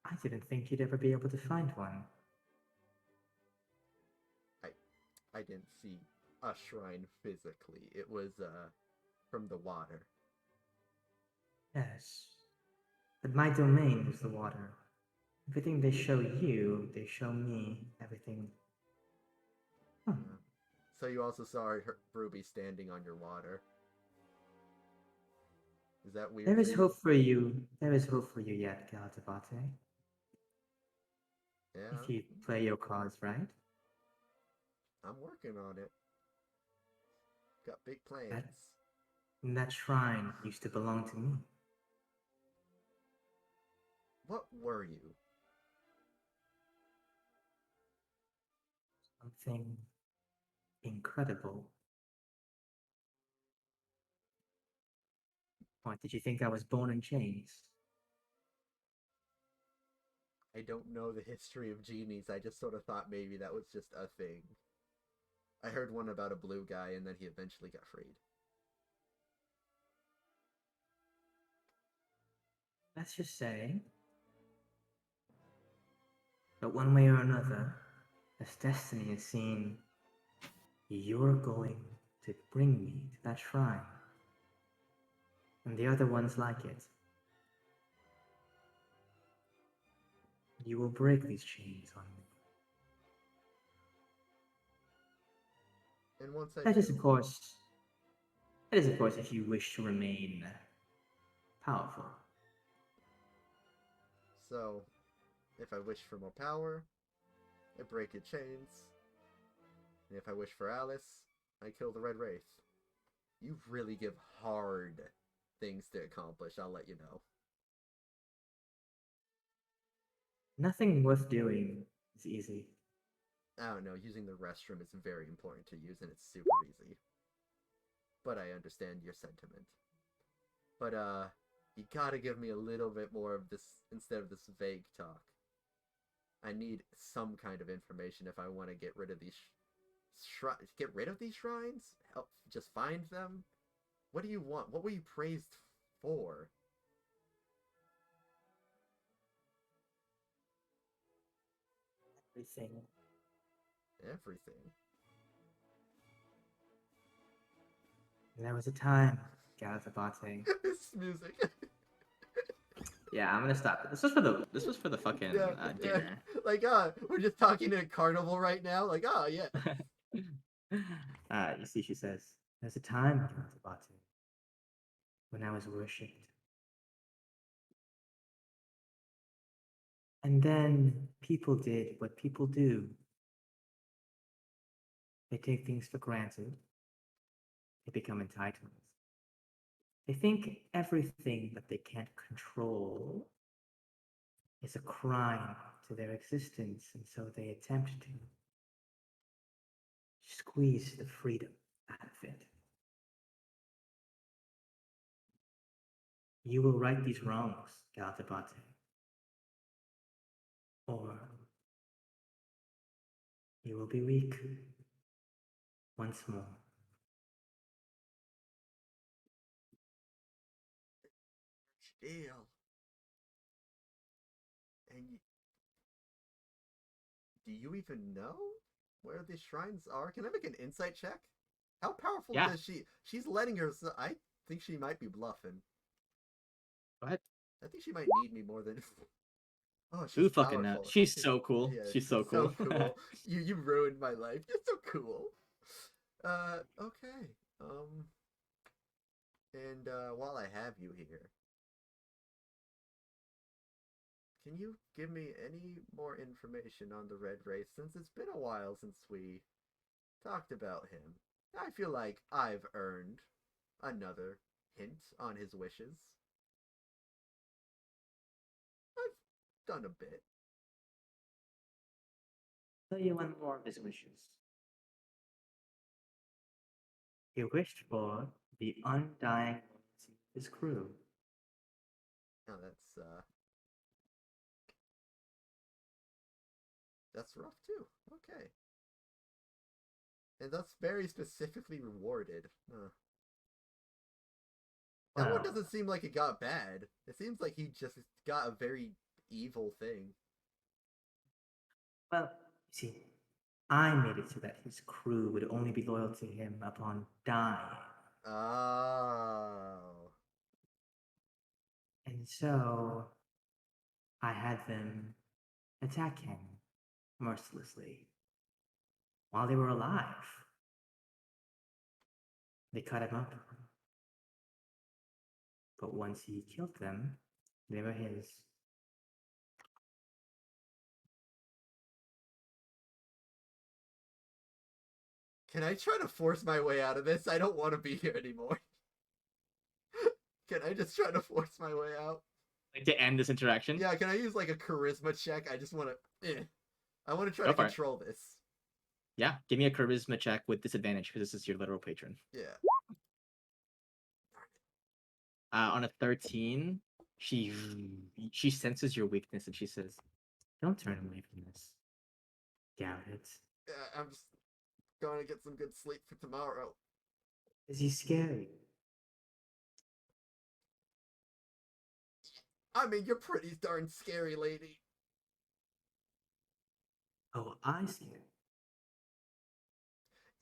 I didn't think you'd ever be able to find one. I didn't see a shrine physically. It was from the water. Yes. But my domain is the water. Everything they show you, they show me. Everything. Hmm. So you also saw Ruby standing on your water. Is that weird? There for is you? hope for you. There is hope for you yet, Galtabate. Yeah, If you play your cards right. I'm working on it. Got big plans. That shrine used to belong to me. What were you? Something incredible. What, did you think I was born in chains? I don't know the history of genies. I just sort of thought maybe that was just a thing. I heard one about a blue guy and then he eventually got freed. Let's just say that one way or another, as destiny is seen, you're going to bring me to that shrine. And the other ones like it. You will break these chains on me. And once I That is, do, of course, that is, of course, if you wish to remain powerful. so if I wish for more power, I break your chains. And if I wish for Alice, I kill the Red Wraith. You really give hard things to accomplish, I'll let you know. Nothing worth doing is easy. I don't know, using the restroom is very important to use and it's super easy. But I understand your sentiment. But, you gotta give me a little bit more of this instead of this vague talk. I need some kind of information if I want to get rid of these get rid of these shrines? Help just find them? What do you want? What were you praised for? Everything. Everything. There was a time, Galazabate. This music. Yeah, I'm gonna stop. This was for the fucking Yeah. dinner. Like, we're just talking in a carnival right now. Like, oh yeah. You see, she says, there's a time, Galazabate, when I was worshipped. And then people did what people do. They take things for granted. They become entitled. They think everything that they can't control is a crime to their existence, and so they attempt to squeeze the freedom out of it. You will right these wrongs, Galtabate. Or you will be weak once more. Deal. And do you even know where these shrines are? Can I make an insight check? How powerful Yeah. does she? She's letting her. I think she might be bluffing. Go ahead. I think she might need me more than. Oh, Who she's fucking knows? powerful. She's so cool. Yeah, She's so cool. cool. You ruined my life. You're so cool. Okay. And while I have you here, can you give me any more information on the Red Wraith since it's been a while since we talked about him? I feel like I've earned another hint on his wishes. I've done a bit. Tell you one more of his wishes. He wished for the undying loyalty of his crew. Now that's rough too. Okay. And that's very specifically rewarded. Huh. That one Well, doesn't seem like it got bad. It seems like he just got a very evil thing. you see, I made it so that his crew would only be loyal to him upon dying. Oh. And so I had them attack him mercilessly while they were alive. They cut him up. But once he killed them, they were his. Can I try to force my way out of this? I don't want to be here anymore. Can I just try to force my way out? Like to end this interaction? Yeah, can I use like a charisma check? I just want to. I want to try Go to for it. control this. Yeah, give me a charisma check with disadvantage because this is your literal patron. Yeah. On a 13, she senses your weakness and she says, "Don't turn away from this, Garrett. Yeah, I'm just going to get some good sleep for tomorrow. Is he scary?" I mean, you're pretty darn scary, lady. Oh, I see.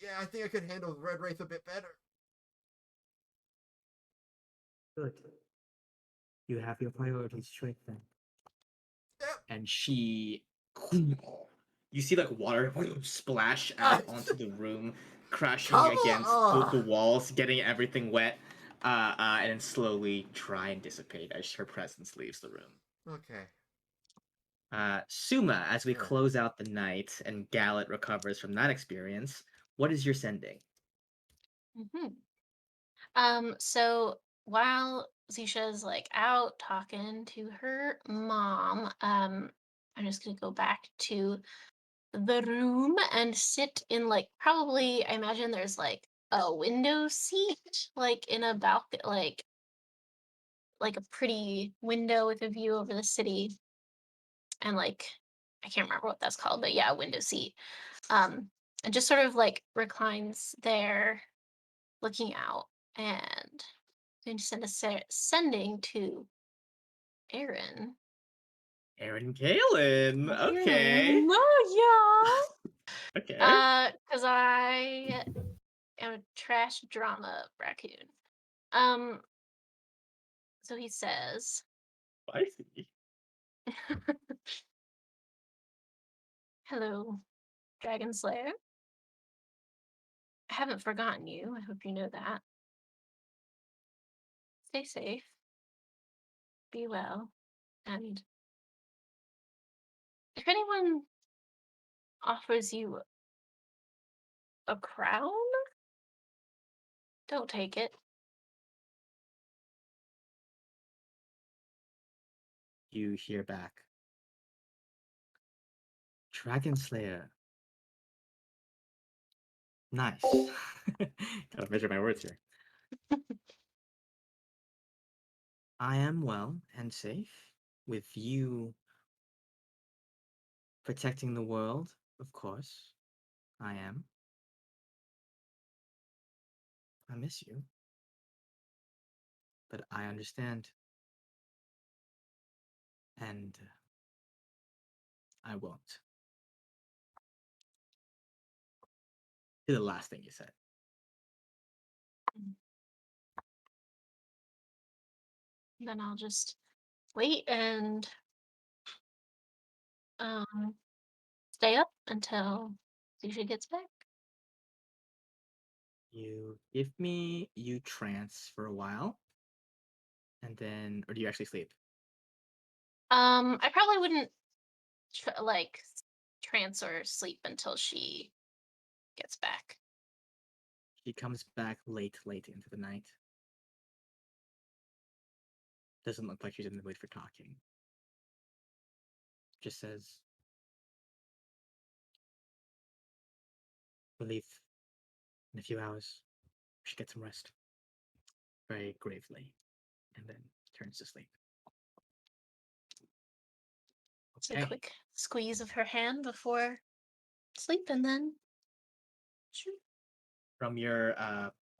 Yeah, I think I could handle Red Wraith a bit better. Good. You have your priorities straight then. Yep. And she, you see like water splash out onto the room, crashing Come against on! the walls, getting everything wet, and then slowly try and dissipate as her presence leaves the room. Okay. Suma, as we Yeah. close out the night and Gallet recovers from that experience, what is your sending? So while Zisha's like out talking to her mom, I'm just gonna go back to the room and sit in like probably I imagine there's like a window seat, like in a balcony, like a pretty window with a view over the city, and like I can't remember what that's called, but yeah, a window seat. And just sort of like reclines there, looking out, and going to send a sending to Aaron. Aaron Galen. Okay. Oh Okay. yeah. Because I am a trash drama raccoon. Um. So he says, Spicy. "Hello, Dragon Slayer. I haven't forgotten you. I hope you know that. Stay safe, be well, and if anyone offers you a crown, don't take it." You hear back. Dragon Slayer. Nice. Gotta measure my words here. I am well and safe. With you protecting the world, of course. I am. I miss you. But I understand. And I won't. To the last thing you said. Then I'll just wait and um stay up until Zusha gets back. You trance for a while. And then, or do you actually sleep? I probably wouldn't like trance or sleep until she gets back. She comes back late into the night. Doesn't look like she's in the mood for talking. Just says, "We'll leave in a few hours. We should get some rest." Very gravely. And then turns to sleep. It's a Okay. quick squeeze of her hand before sleep, and then shoot. From your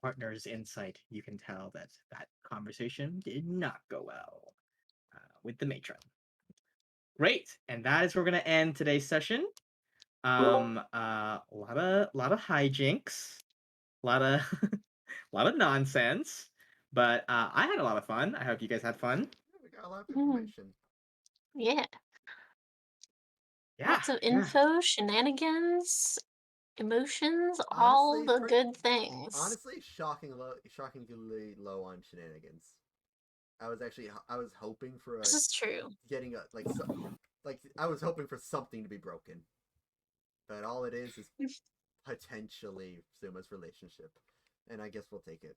partner's insight, you can tell that that conversation did not go well with the matron. Great, and that is where we're gonna end today's session. A lot of hijinks, a lot of a lot of nonsense, but I had a lot of fun. I hope you guys had fun. Yeah, we got a lot of information. Yeah. Yeah, Lots of yeah. info, shenanigans, emotions, all Honestly, the good things. honestly, shockingly low on shenanigans. I was hoping for This is true. getting a like I was hoping for something to be broken, but all it is potentially Suma's relationship, and I guess we'll take it.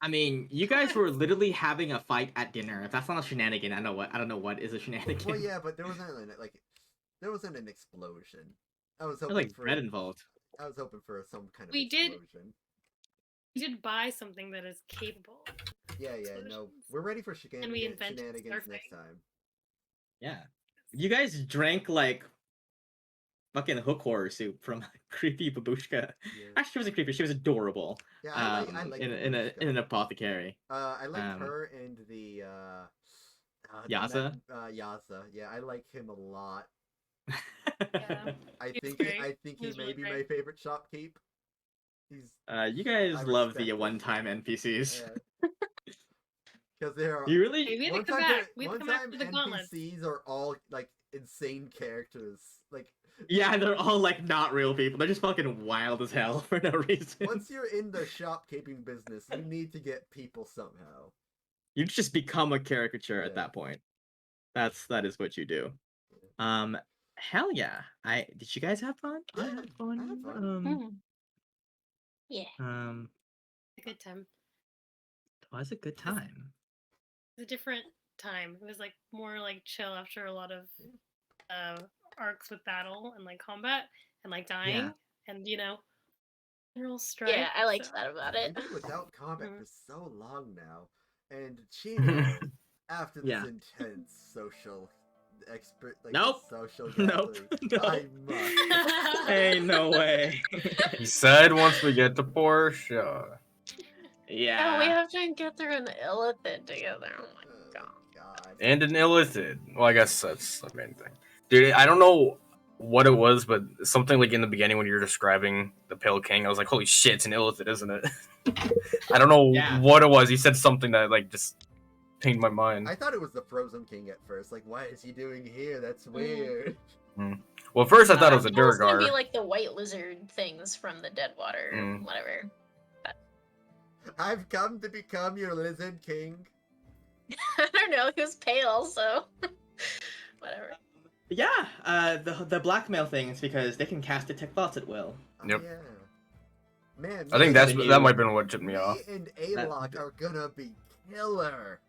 I mean, you guys were literally having a fight at dinner. If that's not a shenanigan, I don't know what is a shenanigan. Well, yeah, but there wasn't an explosion. I was There's hoping like for bread involved. I was hoping for some kind of We did- explosion. We did buy something that is capable. Yeah, no, Explosions. we're ready for And we invented shenanigans surfing. next time. Yeah. You guys drank like fucking hook horror soup from creepy babushka. Yeah, Actually, she wasn't creepy. She was adorable. yeah, I like in Babushka. an apothecary. I like um, her and the Yasa? Yasa. Yeah, I like him a lot. Yeah. He's great. I think he He's may really be great. my favorite shopkeep. He's You guys I love the respect him. one-time NPCs. because there are You really? Hey, we had to one come time back. We had one to come back time for the gauntlets. NPCs are all like insane characters. Like Yeah, they're all like not real people. They're just fucking wild as hell for no reason. once you're in the shopkeeping business, you need to get people somehow. You just become a caricature at Yeah. that point. That is what you do. Hell yeah. Did you guys have fun? I Yeah, had fun. I had fun. Yeah. A good time. It was a good time. It was a different time. It was like more like chill after a lot of arcs with battle and like combat and like dying and general strife. Yeah, I liked so- that about We've it. been without combat Mhm. for so long now, and Chino, after this Yeah. intense social Nope. social Nope. gathering, No. I must. Ain't no way. He said once we get to Porsche. Yeah. Oh, we have to get through an illithid together. Oh my god. God. And an illicit. Well, I guess that's the main thing. Dude, I don't know what it was, but something like in the beginning when you were describing the Pale King, I was like, holy shit, it's an illicit, isn't it? I don't know Yeah. what it was. He said something that like just pinged my mind. I thought it was the Frozen King at first. Like, what is he doing here? That's weird. Well, at first I thought it was a It was gonna be Durgar. like the white lizard things from the Deadwater, whatever. I've come to become your Lizard King. I don't know. He was pale, so whatever. Yeah. The blackmail thing is because they can cast detect thoughts at will. Oh, Yep. yeah. Man, I think that's- that might have been what tipped me off. and A-Lock are gonna be killer.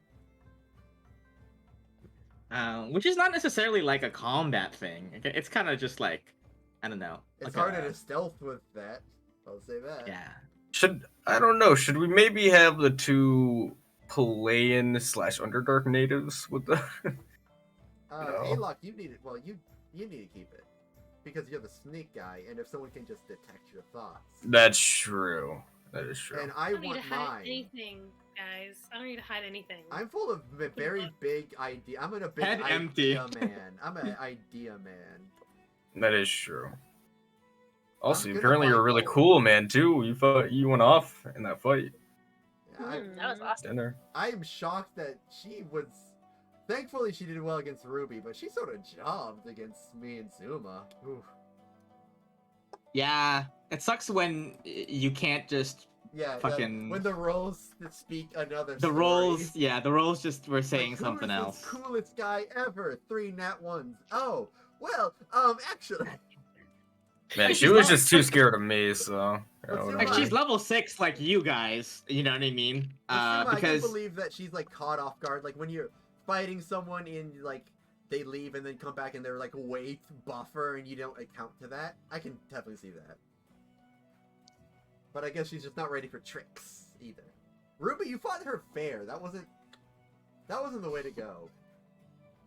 Which is not necessarily like a combat thing. It's kind of just like, I don't know. It's like harder to stealth with that. I'll say that. Yeah. I don't know. Should we maybe have the two Palayan / Underdark natives with the? No. A-Lock, you need it. Well, you need to keep it because you're the sneak guy, and if someone can just detect your thoughts. That's true. That is true. And I I don't need to want hide mine. anything, guys. I don't need to hide anything. I'm full of a very big idea. I'm a big Head idea empty. man. I'm an idea man. That is true. Also, gonna apparently you're fight really more. cool, man. Too. You went off in that fight. That was awesome. Dinner. I'm shocked that she was. Thankfully, she did well against Ruby, but she sort of jobbed against me and Zuma. Oof. Yeah. It sucks when you can't just Yeah, Fucking- when the roles speak another the story. roles. Yeah, the roles just were Like, saying who something is else. this coolest guy ever? 3 nat ones. Oh, well, actually. Man, she was just too scared of me. So. Let's do Like Right. she's level 6, like you guys. You know what I mean? I can't Because believe that she's like caught off guard. Like when you're fighting someone and like they leave and then come back and they're like weight buffer and you don't account to that. I can definitely see that. But I guess she's just not ready for tricks either. Ruby, you fought her fair. That wasn't the way to go.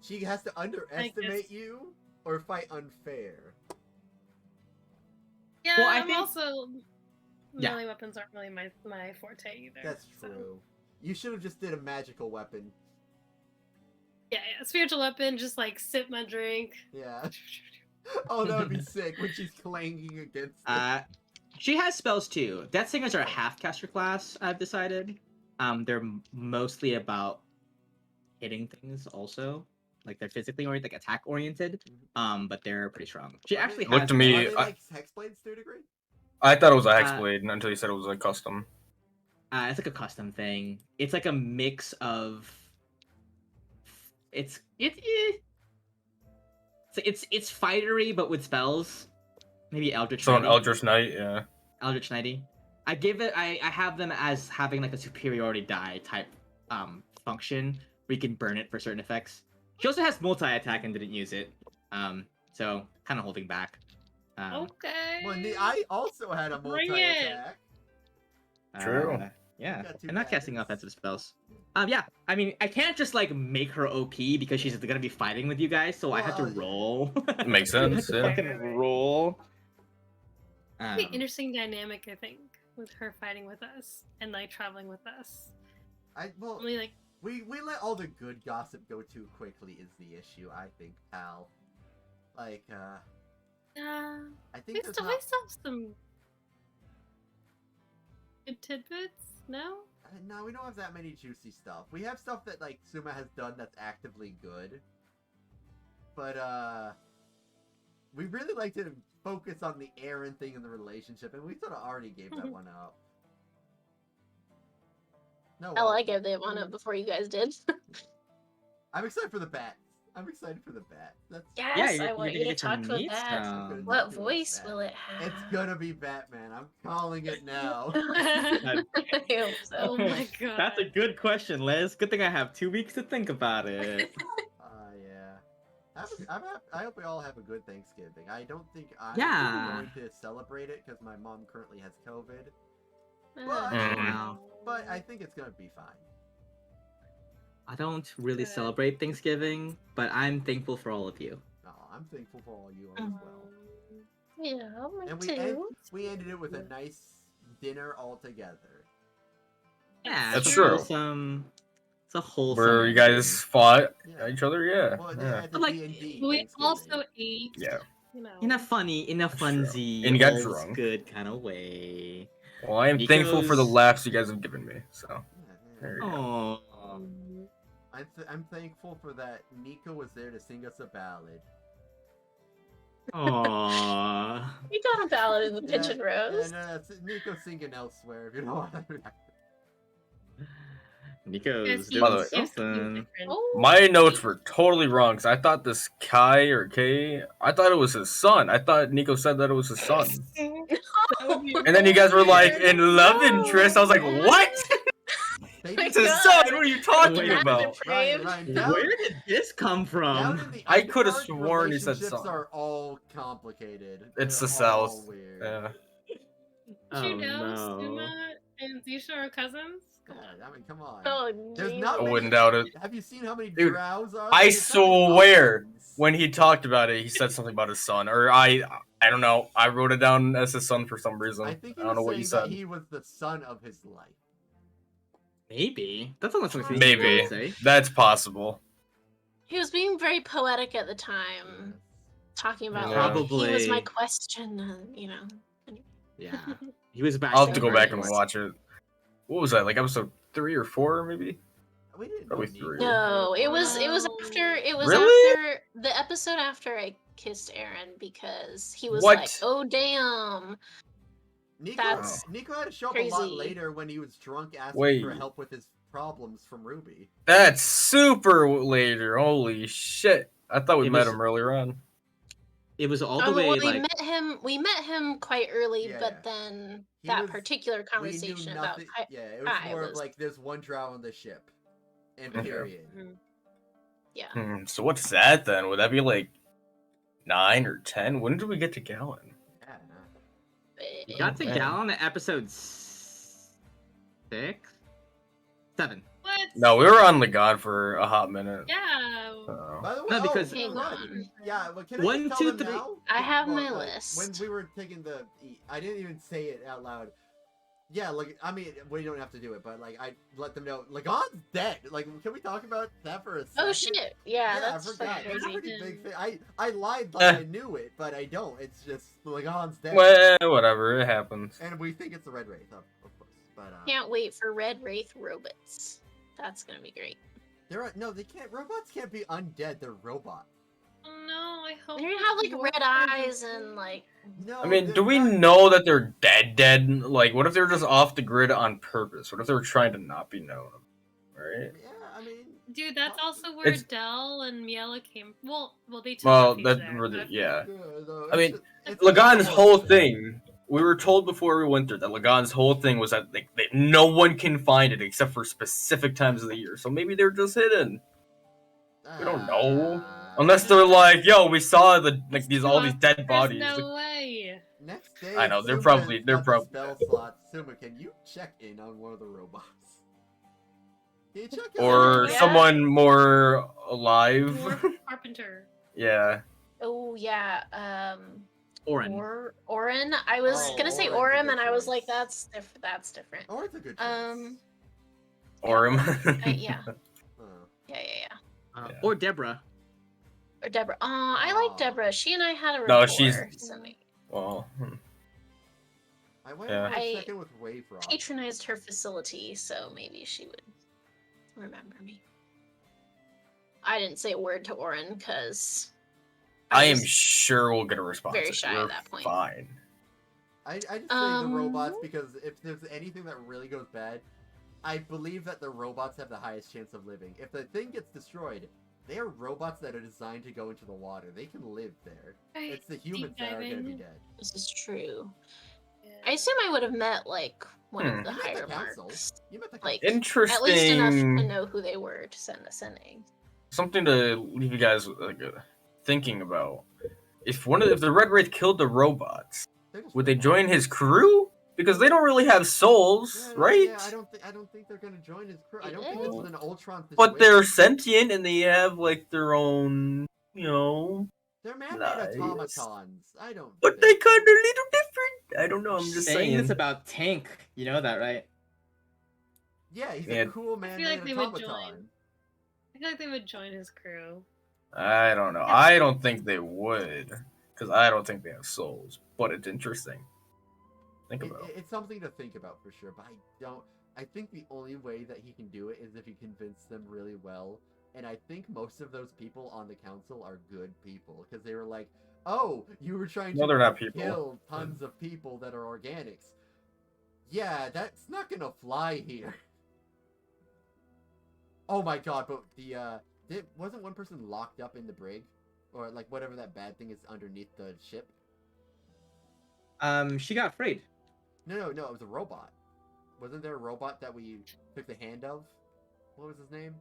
She has to underestimate you or fight unfair. Yeah, Well, I I'm think- also Yeah. melee weapons aren't really my forte either. That's so- true. You should have just did a magical weapon. Yeah, spiritual weapon, just like sip my drink. Yeah. Oh, that would be sick when she's clanging against it. she has spells too. Death Singers are a half caster class, I've decided. They're mostly about hitting things also. Like they're physically oriented, like attack oriented. But they're pretty strong. She actually Look has to me- Are they I- like hexblades to a degree? I thought it was a hexblade until you said it was like custom. It's like a custom thing. It's like a mix of. It's fightery but with spells. Maybe Eldritch. So an Knighty. Eldritch Knight, yeah. Eldritch Knighty. I have them as having like a superiority die type function where you can burn it for certain effects. She also has multi attack and didn't use it. So kind of holding back. Okay. Well, I also had a Bring multi it. attack. True. Yeah, Got two I'm not casting badges. offensive spells. Yeah, I mean, I can't just like make her OP because she's gonna be fighting with you guys, so I have to Well, yeah. roll. Makes sense, yeah. Fucking roll. Pretty interesting dynamic, I think, with her fighting with us and like traveling with us. Well, Only like we let all the good gossip go too quickly is the issue, I think, pal. Like, I think we there's still not... have some good tidbits. No. No, we don't have that many juicy stuff. We have stuff that, like, Suma has done that's actively good. But, we really like to focus on the Aaron thing in the relationship, and we sort of already gave that one up. No, Hell, I gave that one up before you guys did. I'm excited for the bats. I'm excited for the bats. That's... Yes, you're I want gonna you to get to talk to meet that. some. What voice will it have? It's gonna be Batman. I'm calling it now. I hope so. Oh my god. That's a good question, Liz. Good thing I have 2 weeks to think about it. Yeah. I hope we all have a good Thanksgiving. I don't think I'm Yeah. going to celebrate it because my mom currently has COVID. Wow. But I think it's gonna be fine. I don't really Good. celebrate Thanksgiving, but I'm thankful for all of you. No, I'm thankful for all you as well. Yeah, me And too. we ended it with a nice dinner all together. Yeah, That's it's true. wholesome. It's a wholesome. Where you ending. guys fought Yeah. each other, yeah. Well, yeah. they had the Like, D&D We Thanksgiving. also ate. Yeah. You know. in a That's true. funsy, And you got all's drunk. good kind of way. Well, I am thankful for the Nico's- laughs you guys have given me, so. Yeah, There yeah. you go. Oh, I'm thankful for that Nico was there to sing us a ballad. Aww. We got a ballad in the Pigeon Rose. And Nico singing elsewhere, if you know what I mean. Nico's Yes, doing By the way- something. Oh, My notes were totally wrong, because I thought this Kai or K, I thought it was his son. I thought Nico said that it was his son. And then you guys were like, in love interest. I was like, what? They My It's did- his God. son. What are you talking Wait, about? Ryan, down, Where did this come down from? in the I coulda Underdark, sworn he said relationships son. are all complicated. It's They're the all South. Weird. Yeah. Did you Oh, know no. Suma and Zisha are cousins? Yeah, I mean, come on. Oh, There's geez. not I many- wouldn't doubt it. Have you seen how many Dude, drows are? I There's not many swear, options. when he talked about it, he said something about his son. Or I don't know. I wrote it down as his son for some reason. I think he I don't know was what you saying said. that he was the son of his life. Maybe. That's not something Maybe. to say. That's possible. He was being very poetic at the time, talking about like, he was my Probably. question, you know. Yeah. He was back. I'll have to So go back and nice. watch it. What was that? Like episode 3 or 4, maybe? We didn't Probably know three. Nico. No, it was Wow. Really? after the episode after I kissed Aaron because he was What? like, "Oh damn." That's Nico had to show up a lot crazy. later when he was drunk asking Wait. for help with his problems from Ruby. That's super later. Holy shit. I thought we It met was- him earlier on. It was all the Well, way we like met him quite early, Yeah. but then He that was- particular We knew conversation about nothing. Kai- Yeah, it was Kai more of was- like there's one drow on the ship. And Okay. period. yeah. So what's that then? Would that be like 9 or 10? When did we get to Gallon? Yeah. we got to man. Gallon at episode 6? 7. What? No, we were on Lagan for a hot minute. Yeah. By the way, No, because- Hang right. on. Yeah, well, can I One, just two, tell them three. now? I have Well, my When list. we were taking the, I didn't even say it out loud. Yeah, like I mean, we don't have to do it, but like I let them know, Lagon's dead. Like, can we talk about that for a second? Oh shit! Yeah, I that's forgot. fucking It's a crazy. pretty big thing. I lied like Eh. I knew it, but I don't. It's just Lagon's dead, Well, whatever. It happens. and we think it's the Red Wraith, of course. But Can't wait for Red Wraith robots. That's gonna be great. No, they can't. Robots can't be undead. They're robots. Oh no, I hope. They it's have like your red eyes version. and like. No. I mean, they're do we not- know that they're dead? Like, what if they're just off the grid on purpose? What if they were trying to not be known? Right? Yeah, I mean. Dude, that's also where It's- Dell and Miela came. Well, they took Well, refuge that there. really, but- yeah. No, I mean, it's Lagan's just- whole thing. We were told before we went there that Lagan's whole thing was that no one can find it except for specific times of the year. So maybe they're just hidden. We don't know. Unless they're like, yo, we saw all these dead bodies. There's no way. Next day, I know, they're Suma's probably got the spell dead. slot. Suma, can you check in on one of the robots? Can you check in Or Yeah. someone more alive. Dwarf Carpenter. Yeah. Oh yeah. Oren. Oren. I was Oh, gonna say Oren's a Orem, good and I was choice. like, that's different. Oh, it's a good choice. Or him. Yeah. Huh. Yeah. Yeah. Or Deborah. Or Deborah. I like Deborah. She and I had a No, rapport. she's- so Well, I went Yeah. on a I second with Wave Rock. patronized her facility, so maybe she would remember me. I didn't say a word to Oren because I am was sure we'll get a response. very shy at We're that point. Fine. I just say the robots because if there's anything that really goes bad, I believe that the robots have the highest chance of living. If the thing gets destroyed, they are robots that are designed to go into the water. They can live there. It's the humans that are going to be dead. this is true. Yeah. I assume I would have met like one Hmm. of the You met higher the council. marks. You met the Like, council. Interesting. At least enough to know who they were to send us an egg. Something to leave you guys thinking about. If the Red Wraith killed the robots, They're just would they robots. join his crew? Because they don't really have souls, Yeah, right? Yeah, I don't think they're going to join his crew. I don't think this is an Ultron situation. But they're sentient and they have their own, They're man-made Nice. automatons. I don't. But they think- kind of a little different. I don't know. I'm just saying saying. this about Tank. You know that, right? Yeah, he's Yeah. a cool feel like man-made they would automaton. join. I feel like they would join his crew. I don't know. I don't think they would, because I don't think they have souls. But it's interesting. Think about. It's something to think about for sure, but I don't. I think the only way that he can do it is if he convinced them really well. And I think most of those people on the council are good people because they were like, "Oh, you were trying No, to they're not people. kill tons of people that are organics." Yeah, that's not gonna fly here. Oh my god! But wasn't one person locked up in the brig, or like whatever that bad thing is underneath the ship? She got freed. No, it was a robot. Wasn't there a robot that we took the hand of? What was his name?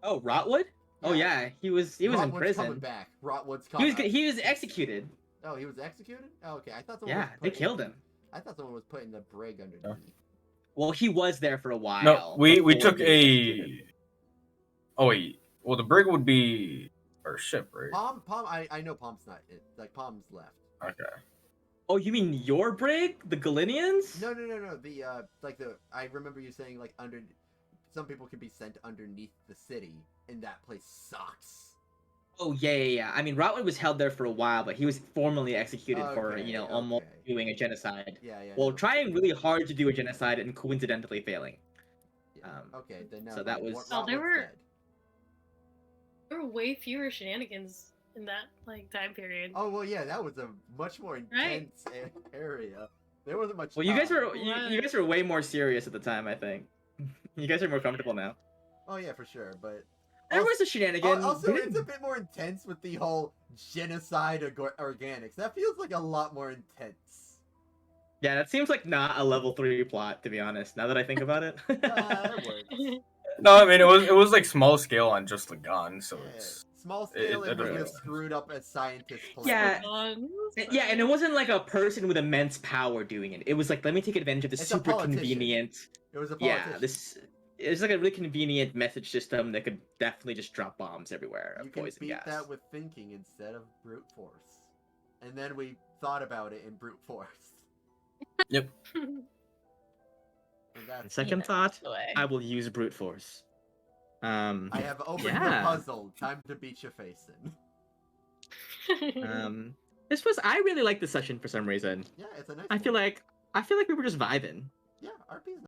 Oh, Rotwood? Oh yeah, he was in Rotwood's coming prison. back. Rotwood's He coming. was he was executed. Oh, he was executed? Oh, okay. I thought someone Yeah, was they put killed him. I thought someone was put in the brig underneath. Well, he was there for a while. No, we before took he was executed. a. Oh wait. Well, the brig would be our ship, right? Palm, I know Palm's not it. Like Palm's left. Okay. Oh, you mean your brig, the Galinians? No. I remember you saying like under. Some people can be sent underneath the city, and that place sucks. Oh yeah. I mean, Rotwood was held there for a while, but he was formally executed for Okay, almost okay. doing a genocide. Yeah. Well, no. trying really hard to do a genocide and coincidentally failing. Yeah. Okay, then no. so that was- Oh, there Rotwood's were- dead. There were way fewer shenanigans in that time period. Oh well, yeah, that was a much more Right. intense area. There wasn't much. Well, you guys time. were you guys were way more serious at the time, I think. You guys are more comfortable now. Oh yeah, for sure, but There was a shenanigan. also We it's a didn't- bit more intense with the whole genocide of organics. That feels like a lot more intense. Yeah, that seems like not a level 3 plot, to be honest. Now that I think about it. That works. No, I mean it was like small scale on just the gun, so Yeah, it's small scale it and was doesn't- just screwed up as scientists. plan. Yeah. Fun. Yeah, and it wasn't like a person with immense power doing it. It was like, let me take advantage of this It's a super politician. convenient. It was a politician. Yeah, it's like a really convenient message system that could definitely just drop bombs everywhere of You can poison beat gas. that with thinking instead of brute force. And then we thought about it in brute force. Yep. And And that's second Yeah, thought, the way. I will use brute force. I have opened Yeah. the puzzle. Time to beat your face in. This was I really liked this session for some reason. Yeah, it's a nice. I feel one. like we were just vibing. Yeah, RP's